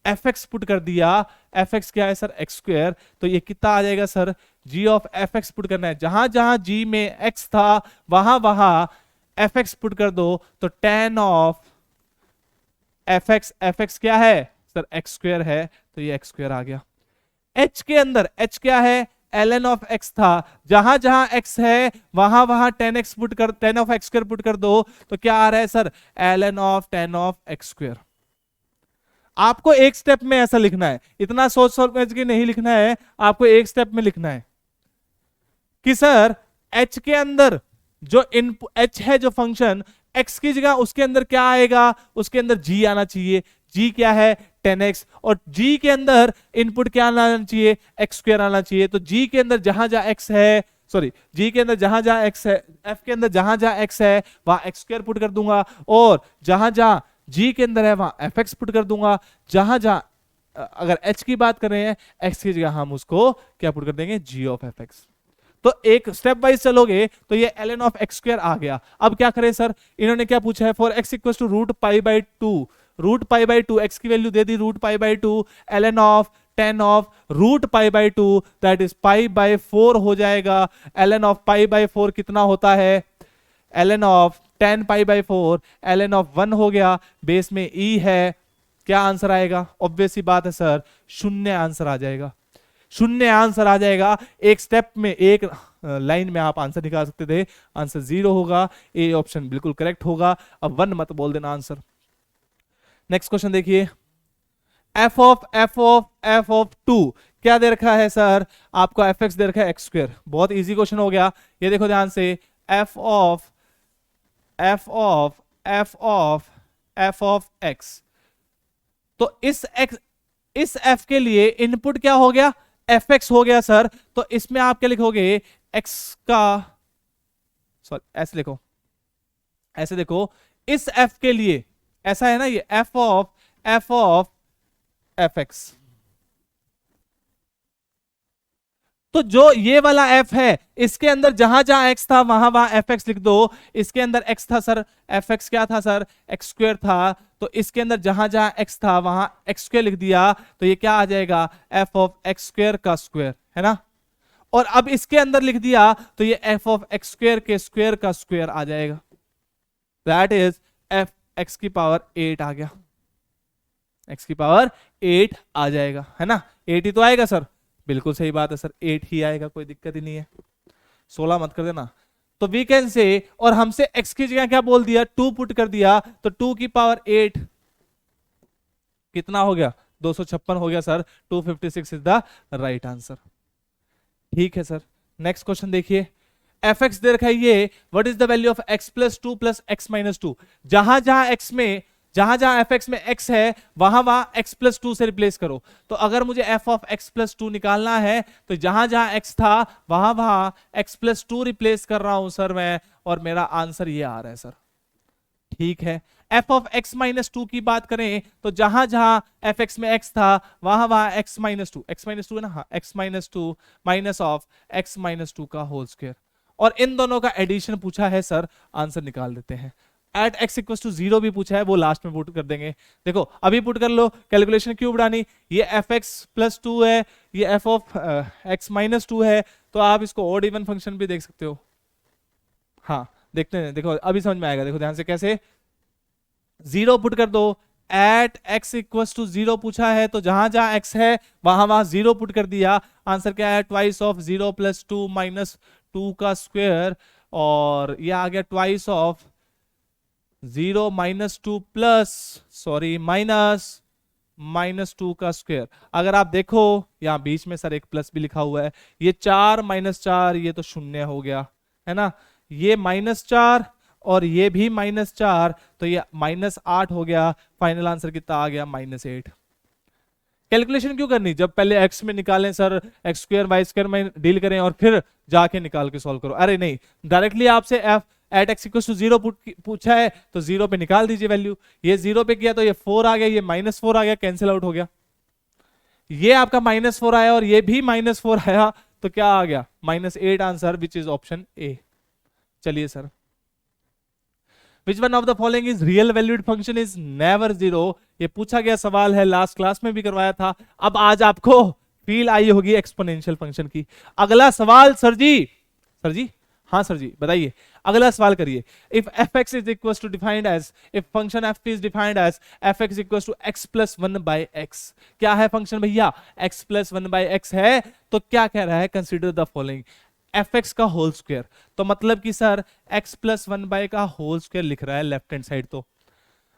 fx पुट कर दिया, fx क्या है सर x स्क्वायर, तो ये कितना आ जाएगा sir, g of fx put करना है, जहां जहां g में x था वहां वहां fx पुट कर दो, तो tan ऑफ fx क्या है सर x स्क्वायर है, तो ये x स्क्वायर आ गया। h के अंदर h क्या है, ln ऑफ x था, जहां जहां x है वहां वहां tan of x square put कर दो, तो क्या आ रहा है sir ln of tan of x square. आपको एक स्टेप में ऐसा लिखना है, इतना सोच समझ के नहीं लिखना है, आपको एक स्टेप में लिखना है कि सर h के अंदर जो h है जो फंक्शन x की जगह उसके अंदर क्या आएगा, उसके अंदर g आना चाहिए, g क्या है 10x, और g के अंदर इनपुट क्या आना चाहिए x स्क्वायर आना चाहिए, तो g के अंदर जहां जहां x है, सॉरी g के अंदर जहां जहां x है, f के अंदर जहां जहां x है वहां x स्क्वायर पुट कर दूंगा, और जहां जहां g के अंदर है वहां fx पुट कर दूंगा, जहां जहां अगर h की बात कर रहे हैं x की जगह हम उसको क्या पुट कर देंगे, g ऑफ fx। तो एक स्टेप वाइज चलोगे तो ये ln ऑफ x स्क्वायर आ गया। अब क्या करें सर, इन्होंने क्या पूछा है, for x equal to root pi by 2 root pi by two, x की वैल्यू दे दी root pi by two, ln of 10 of root pi by two that is pi by 4 हो जाएगा। ln ऑफ पाई बाई 4 कितना होता है, ln of 10 pi by 4, ln of 1 हो गया, बेस में e है, क्या आंसर आएगा? ऑब्वियस सी बात है सर, शून्य आंसर आ जाएगा, शून्य आंसर आ जाएगा। एक स्टेप में, एक लाइन में आप आंसर निकाल सकते थे, आंसर 0 होगा, ए ऑप्शन बिल्कुल करेक्ट होगा। अब 1 मत बोल देना आंसर। नेक्स्ट क्वेश्चन देखिए, एफ ऑफ टू क्या दे रखा है सर? आपको एफ एक्स दे रखा है एक्स स्क्वायर। बहुत इजी क्वेश्चन हो गया, ये देखो ध्यान से, एफ ऑफ एक्स। तो इस एफ के लिए इनपुट क्या हो गया? एफ एक्स हो गया सर। तो इसमें आप क्या लिखोगे? एक्स का, सॉरी ऐसे लिखो, ऐसे देखो, इस एफ के लिए ऐसा है ना, ये एफ ऑफ एफ एक्स। तो जो ये वाला f है, इसके अंदर जहां जहां x था वहां वहां एफ एक्स लिख दो। इसके अंदर x था सर, एफ एक्स क्या था सर? एक्स स्क्वायर था। तो इसके अंदर जहां जहां x था वहां एक्स स्क्वायर लिख दिया, तो ये क्या आ जाएगा? एफ ऑफ एक्स स्क्वायर का स्क्वायर, है ना। और अब इसके अंदर लिख दिया तो ये एफ ऑफ एक्स स्क्वायर के स्क्वायर का स्क्वायर आ जाएगा, दैट इज एफ एक्स की पावर 8 आ गया, एक्स की पावर 8 आ जाएगा, है ना। 8 ही तो आएगा सर, बिल्कुल सही बात है सर, 8 ही आएगा, कोई दिक्कत ही नहीं है, 16 मत कर देना। तो वी कैन से, और हमसे x की जगह क्या बोल दिया? 2 पुट कर दिया, तो 2 की पावर 8 कितना हो गया? 256 हो गया sir. 256 is the right answer. ठीक है सर, नेक्स्ट क्वेश्चन देखिए, एफ एक्स दे रखा है ये, what is the value of x plus 2 plus x minus 2। जहां जहां एफ एक्स में x है वहां वहां x प्लस 2 से रिप्लेस करो। तो अगर मुझे f ऑफ x प्लस 2 निकालना है तो जहां जहां x था वहां वहां x प्लस 2 रिप्लेस कर रहा हूं सर मैं, और मेरा आंसर ये आ रहा है सर। ठीक है, f ऑफ x माइनस 2 की बात करें तो जहां जहां एफ एक्स में x था वहां वहां x माइनस 2 है ना, हाँ, x minus 2 minus of x minus 2 का होल स्क्वायर, और इन दोनों का एडिशन पूछा है सर, आंसर निकाल देते हैं। एट x इक्वल टू 0 भी पूछा है, वो लास्ट में पुट कर देंगे। देखो अभी पुट कर लो, कैलकुलेशन क्यों बढ़ानी, ये एफ एक्स प्लस 2 है, ये एफ ऑफ x माइनस 2 है, तो आप इसको ऑड इवन फंक्शन भी देख सकते हो। हाँ देखते हैं, देखो अभी समझ में आएगा, देखो ध्यान से कैसे। 0 पुट कर दो, एट x इक्वल टू 0 पूछा है, तो जहां जहां x है वहां वहां 0 पुट कर दिया। आंसर क्या है? ट्वाइस ऑफ 0 प्लस 2 माइनस 2 का स्क्वायर, और ये आ गया twice of 0 minus 2 plus, sorry minus 2 का स्क्वायर। अगर आप देखो यहां बीच में सर एक प्लस भी लिखा हुआ है, ये 4 माइनस 4, ये तो शून्य हो गया, है ना। ये -4 और ये भी -4, तो ये -8 हो गया। फाइनल आंसर कितना आ गया? -8। कैलकुलेशन क्यों करनी, जब पहले x में निकालें sir, x square y square में डील करें और फिर जाके निकाल के सॉल्व करो। अरे नहीं, डायरेक्टली आपसे f at x equal to 0 पूछा है तो 0 पे निकाल दीजिए वैल्यू। ये 0 पे किया तो ये 4 आ गया, ये -4 आ गया, कैंसिल आउट हो गया। ये आपका -4 आया और ये भी -4 आया, तो क्या आ गया? -8 answer, which is option a. चलिए sir, which one of the following is real valued function is never 0। ये पूछा गया सवाल है, लास्ट क्लास में भी करवाया था। अब आज आपको फील आई होगी एक्सपोनेंशियल फंक्शन की। अगला सवाल सर जी, हाँ सर जी बताइए, अगला सवाल करिए। If f x is equal to defined as, if function f is defined as f x equal to x plus 1 by x. क्या है फंक्शन भैया? एक्स प्लस 1 बाई एक्स है, तो क्या कह रहा है? Consider the following, F x का होल स्क्वायर। तो मतलब कि सर एक्स प्लस 1 बाई का होल स्क्वायर लिख रहा है लेफ्ट हैंड साइड तो,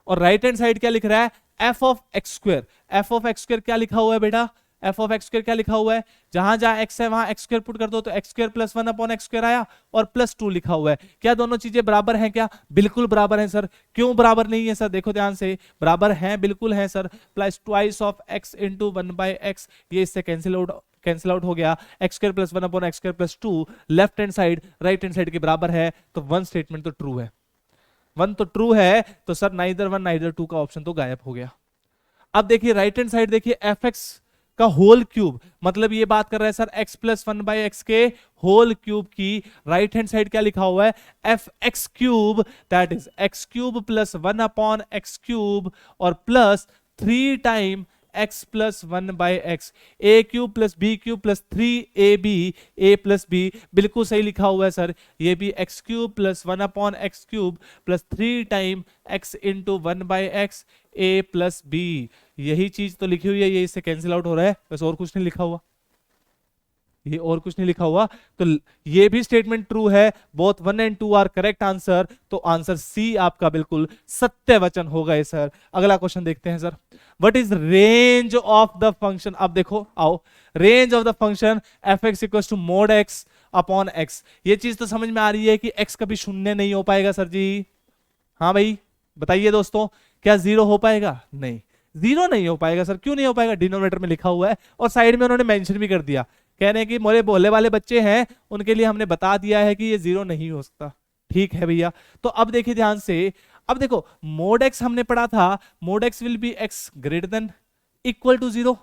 और राइट हैंड साइड क्या लिख रहा है? F of x square. F of x square क्या लिखा हुआ है बेटा? एफ ऑफ एक्स स्क्वायर क्या लिखा हुआ है? जहां जहां एक्स है वहां एक्स स्क्वायर पुट कर दो, तो x square plus 1 upon x square आया, और प्लस 2 लिखा हुआ है। क्या दोनों चीजें बराबर हैं क्या? बिल्कुल बराबर हैं सर। क्यों बराबर नहीं है सर? देखो ध्यान से, बराबर हैं, बिल्कुल हैं sir. Plus twice of x into 1 by x, ये इससे कैंसिल आउट हो गया। X square plus 1 upon x square plus 2 left hand side right hand side के बराबर है, तो वन स्टेटमेंट तो ट्रू है, वन तो ट्रू है, तो सर नाइदर 1 नाइदर 2 का ऑप्शन तो गायब हो गया। अब देखिए राइट हैंड साइड, देखिए एफ एक्स का होल क्यूब, मतलब ये बात कर रहा है सर x प्लस 1/x के होल क्यूब की राइट हैंड साइड क्या लिखा हुआ है, f x cube, that is x cube plus 1/x cube और plus 3 time x plus 1/x, a cube plus b cube plus 3ab, a plus b, बिल्कुल सही लिखा हुआ है सर, ये भी x cube plus 1/x cube plus 3 time x into 1/x, a plus b, यही चीज तो लिखी हुई है, ये इससे कैंसिल आउट हो रहा है, बस और कुछ नहीं लिखा हुआ, ये और कुछ नहीं लिखा हुआ, तो ये भी स्टेटमेंट ट्रू है, both 1 and 2 are correct answer, तो आंसर सी आपका बिल्कुल सत्य वचन होगा सर। अगला क्वेश्चन देखते हैं sir, what is range of the function, अब देखो आओ, range of the function f x equal to mod x upon x, ये चीज तो समझ में आ रही है कि एक्स कभी शून्य नहीं हो पाएगा सर जी, हाँ भाई बताइए दोस्तों, क्या जीरो हो पाएगा, नहीं जीरो नहीं हो पाएगा सर, क्यों नहीं हो पाएगा, डिनोमिनेटर में लिखा हुआ है और साइड में उन्होंने मेंशन भी कर दिया, कह रहे हैं कि मोरे बोले वाले बच्चे हैं उनके लिए हमने बता दिया है कि ये जीरो नहीं हो सकता, ठीक है भैया। तो अब देखिए ध्यान से, अब देखो मोड एक्स हमने पढ़ा था, mod x will be x greater than equal to zero,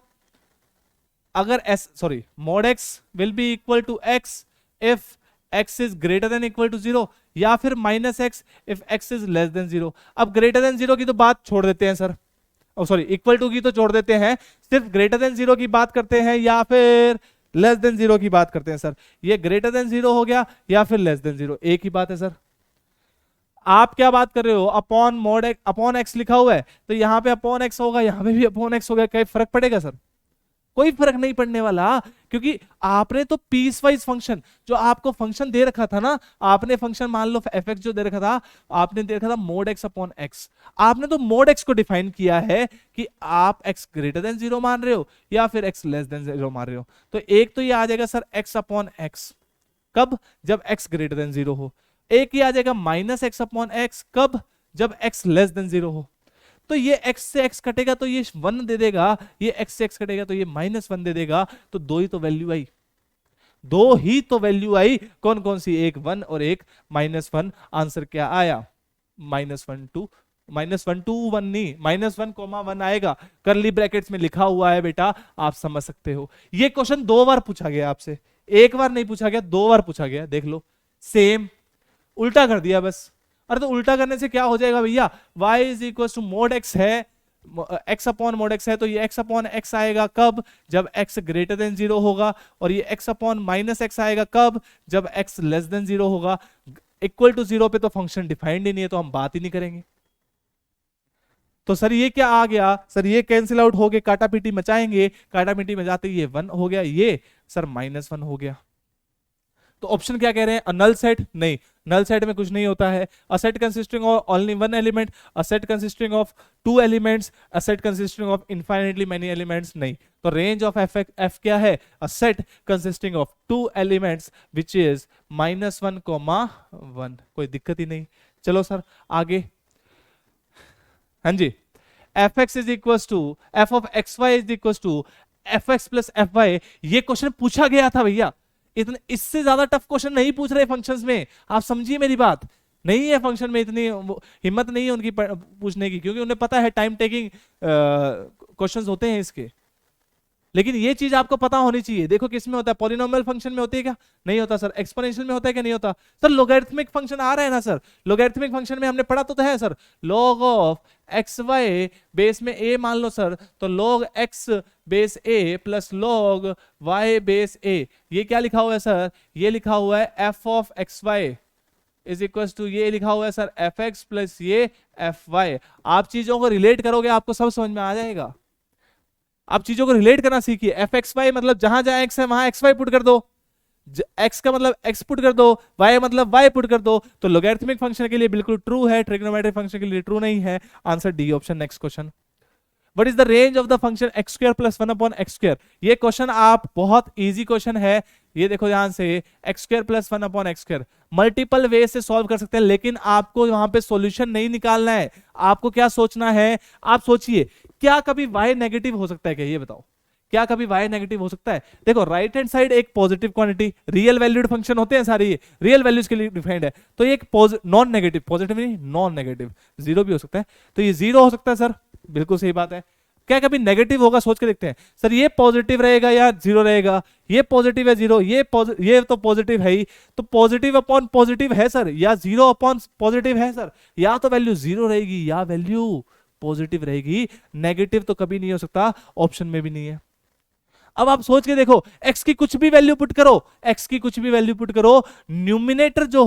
अगर एस sorry mod x will be equal to x if x is greater than equal to zero, या फिर minus x if x is less than zero. अब greater than zero की तो बात छोड़ देते हैं सर, सॉरी इक्वल टू की तो छोड़ देते हैं, सिर्फ ग्रेटर देन जीरो की बात करते हैं या फिर लेस देन जीरो की बात करते हैं सर, ये ग्रेटर देन जीरो हो गया या फिर लेस देन जीरो, एक ही बात है सर। आप क्या बात कर रहे हो, upon mode x, upon x लिखा हुआ है तो यहाँ पे अपॉन एक्स होगा, यहाँ पे भी अपॉन एक्स होगा, क्या फर्क पड़ेगा सर, कोई फर्क नहीं पड़ने वाला, क्योंकि आपने तो पीस वाइज फंक्शन, जो आपको फंक्शन दे रखा था ना, आपने फंक्शन मान लो एफ एक्स जो दे रखा था, आपने दे रखा था मोड एक्स अपॉन एक्स, आपने तो मोड एक्स को डिफाइन किया है कि आप एक्स ग्रेटर देन जीरो मान रहे हो या फिर एक्स लेस देन जीरो मान रहे हो, तो एक तो ये आ जाएगा सर एक्स अपॉन एक्स, कब, जब एक्स ग्रेटर देन जीरो हो, एक ही आ जाएगा माइनस एक्स अपॉन एक्स, कब, जब एक्स लेस देन जीरो हो, तो ये x से x कटेगा तो ये 1 दे देगा, ये x से x कटेगा तो ये -1 दे देगा, तो दो ही तो वैल्यू आई, दो ही तो वैल्यू आई, कौन कौन सी, एक 1 और एक -1, आंसर क्या आया, -1 2 -1 2 1 नहीं, -1, 1 आएगा, करली ब्रैकेट्स में लिखा हुआ है बेटा, आप समझ सकते हो। ये क्वेश्चन 2 बार पूछा गया आपसे, एक बार नहीं पूछा गया, 2 बार पूछा गया, देख लो, सेम उल्टा कर दिया बस। अरे तो उल्टा करने से क्या हो जाएगा भैया, y is equal to mod x है, x अपॉन मोड x है, तो ये x अपॉन x आएगा कब, जब x ग्रेटर देन जीरो होगा, और ये x अपॉन माइनस x आएगा कब, जब x लेस देन जीरो होगा। इक्वल टू जीरो पे तो फंक्शन डिफाइंड ही नहीं है, तो हम बात ही नहीं करेंगे। तो सर ये क्या आ गया, सर ये कैंसिल आउट हो गए, काटा पीटी मचाएंगे, काटा पीटी में जाते ये 1 हो गया, ये सर -1 हो गया। तो ऑप्शन क्या कह रहे हैं, नल सेट, नहीं, नल सेट में कुछ नहीं होता है, a set consisting of only one element, a set consisting of 2 elements, a set consisting of infinitely many elements, नहीं। तो रेंज ऑफ एफ क्या है, a set consisting of 2 elements which is -1, 1, कोई दिक्कत ही नहीं। चलो सर आगे, हाँ जी, f x is equal to f of x y is equal to f x plus f y, ये क्वेश्चन पूछा गया था भैया, इतने इससे ज्यादा टफ क्वेश्चन नहीं पूछ रहे फंक्शंस में, आप समझिए मेरी बात, नहीं है फंक्शन में इतनी हिम्मत नहीं है उनकी पूछने की, क्योंकि उन्हें पता है टाइम टेकिंग क्वेश्चंस होते हैं इसके, लेकिन ये चीज आपको पता होनी चाहिए। देखो किस में होता है, पॉलिनोमियल फंक्शन में होती है क्या, नहीं होता सर, एक्सपोनेंशियल में होता है क्या, नहीं होता सर, लोगरिथमिक फंक्शन आ रहा है ना सर, लोगरिथमिक फंक्शन में हमने पढ़ा तो है sir, log of x y base में a मान लो सर, तो log x base a plus log y base a, ये क्या लिखा हुआ है सर, ये लिखा हुआ है f of x y is equal to, ये लिखा हुआ है सर एफ एक्स प्लस ये एफ वाई। आप चीजों को रिलेट करोगे आपको सब समझ में आ जाएगा, आप चीजों को रिलेट करना सीखिए। एफ एक्स वाई मतलब जहां जहां एक्स है वहां एक्स वाई पुट कर दो, एक्स का मतलब एक्स पुट कर दो, वाई मतलब वाई पुट कर दो, तो लोगरिथमिक फंक्शन के लिए बिल्कुल ट्रू है, ट्रिग्नोमेट्रिक फंक्शन के लिए ट्रू नहीं है। Answer d option. Next question, what is the range of the function x square plus 1 upon x square. ये क्वेश्चन आप बहुत इजी क्वेश्चन है, ये देखो ध्यान से, x square plus 1 upon x square multiple way से सॉल्व कर सकते हैं, लेकिन आपको वहां पे सॉल्यूशन नहीं निकालना है, आपको क्या सोचना है, आप सोचिए क्या कभी y नेगेटिव हो सकता है क्या, ये बताओ, क्या कभी y नेगेटिव हो सकता है। देखो राइट हैंड साइड एक positive quantity, real valued function होते हैं सारे, ये रियल वैल्यूज के लिए डिफाइंड है, तो ये एक नॉन नेगेटिव, पॉजिटिव नहीं नॉन नेगेटिव, जीरो भी हो सकता है, तो ये जीरो हो सकता है सर, बिल्कुल सही बात है। क्या कभी नेगेटिव होगा? सोच के देखते हैं सर, ये पॉजिटिव रहेगा या जीरो रहेगा? ये पॉजिटिव है जीरो, ये तो पॉजिटिव है ही, तो पॉजिटिव अपॉन पॉजिटिव है सर, या जीरो अपॉन पॉजिटिव है सर? या तो वैल्यू जीरो रहेगी या वैल्यू पॉजिटिव रहेगी, नेगेटिव तो कभी नहीं हो सकता, ऑप्शन में भी नहीं है। अब आप सोच के देखो, x की कुछ भी वैल्यू पुट करो, x की कुछ भी वैल्यू पुट करो, न्यूमिनेटर जो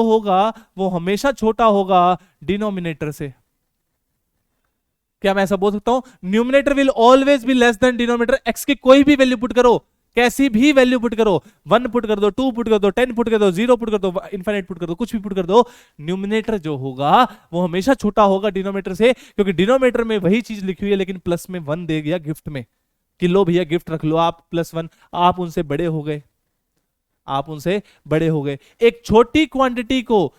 होगा वो हमेशा छोटा होगा डिनोमिनेटर से। क्या मैं ऐसा बोल सकता हूं? Numerator will always be less than denominator. x की कोई भी वैल्यू पुट करो, कैसी भी वैल्यू पुट करो, 1 पुट कर दो, 2 पुट कर दो, 10 पुट कर दो, 0 पुट कर दो, इनफाइनाइट पुट कर दो, कुछ भी पुट कर दो, न्यूमिनेटर जो होगा वो हमेशा छोटा होगा डिनोमिनेटर से, क्योंकि डिनोमिनेटर में वही चीज लिखी हुई है लेकिन प्लस में 1 दे दिया गिफ्ट में कि लो भैया गिफ्ट रख लो आप +1। आप उनसे बड़े हो गए, एक छोटी क्वांटिटी को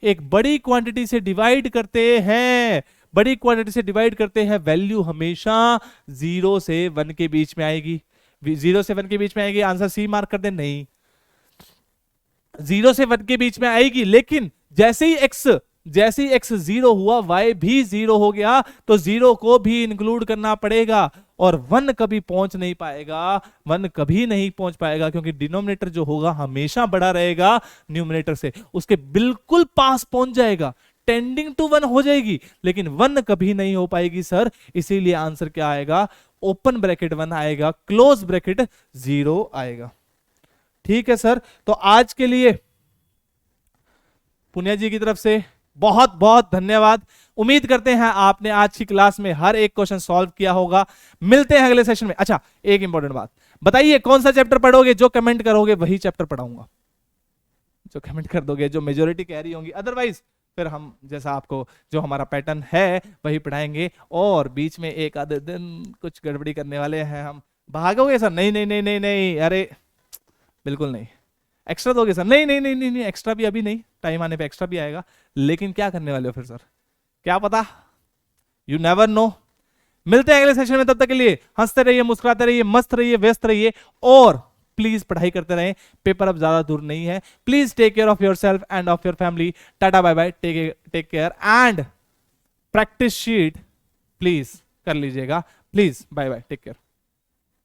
एक बड़ी क्वांटिटी से डिवाइड करते हैं, वैल्यू हमेशा 0 से 1 के बीच में आएगी। 0 से 1 के बीच में आएगी, आंसर सी मार्क कर दे। नहीं, 0 से 1 के बीच में आएगी, लेकिन जैसे ही x 0 हुआ, y भी 0 हो गया, तो 0 को भी इंक्लूड करना पड़ेगा, और 1 कभी नहीं पहुंच पाएगा, क्योंकि डिनोमिनेटर जो होगा हमेशा बड़ा रहेगा न्यूमिनेटर से, उसके बिल्कुल पास पहुंच जाएगा, टेंडिंग टू 1 हो जाएगी, लेकिन 1 कभी नहीं हो पाएगी सर। इसीलिए आंसर क्या आएगा? ओपन ब्रैकेट 1 आएगा, क्लोज ब्रैकेट 0 आएगा। ठीक है सर, तो आज के लिए पुनिया जी की तरफ से बहुत बहुत धन्यवाद। उम्मीद करते हैं आपने आज की क्लास में हर एक क्वेश्चन सॉल्व किया होगा। मिलते हैं अगले सेशन में। अच्छा, एक इंपॉर्टेंट बात बताइए, कौन सा चैप्टर पढ़ोगे? जो कमेंट करोगे वही चैप्टर पढ़ाऊंगा, जो कमेंट कर दोगे, जो मेजोरिटी कह रही होंगी। अदरवाइज फिर हम जैसा आपको जो हमारा पैटर्न है वही पढ़ाएंगे, और बीच में एक आधे दिन कुछ गड़बड़ी करने वाले हैं हम। भागोगे सर? नहीं नहीं नहीं नहीं नहीं, अरे बिल्कुल नहीं। एक्स्ट्रा दोगे सर? नहीं नहीं नहीं नहीं नहीं, एक्स्ट्रा भी अभी नहीं, टाइम आने पे एक्स्ट्रा भी आएगा। लेकिन क्या करने वाले हो फिर सर? क्या पता, यू नेवर नो। मिलते हैं अगले सेशन में, तब तक के लिए हंसते रहिए, मुस्कुराते रहिए, मस्त रहिए, व्यस्त रहिए, और प्लीज पढ़ाई करते रहें। पेपर अब ज्यादा दूर नहीं है। Please take care of yourself and of your family. Tata bye bye, take care, and practice sheet please कर लीजिएगा। Please bye bye, take care.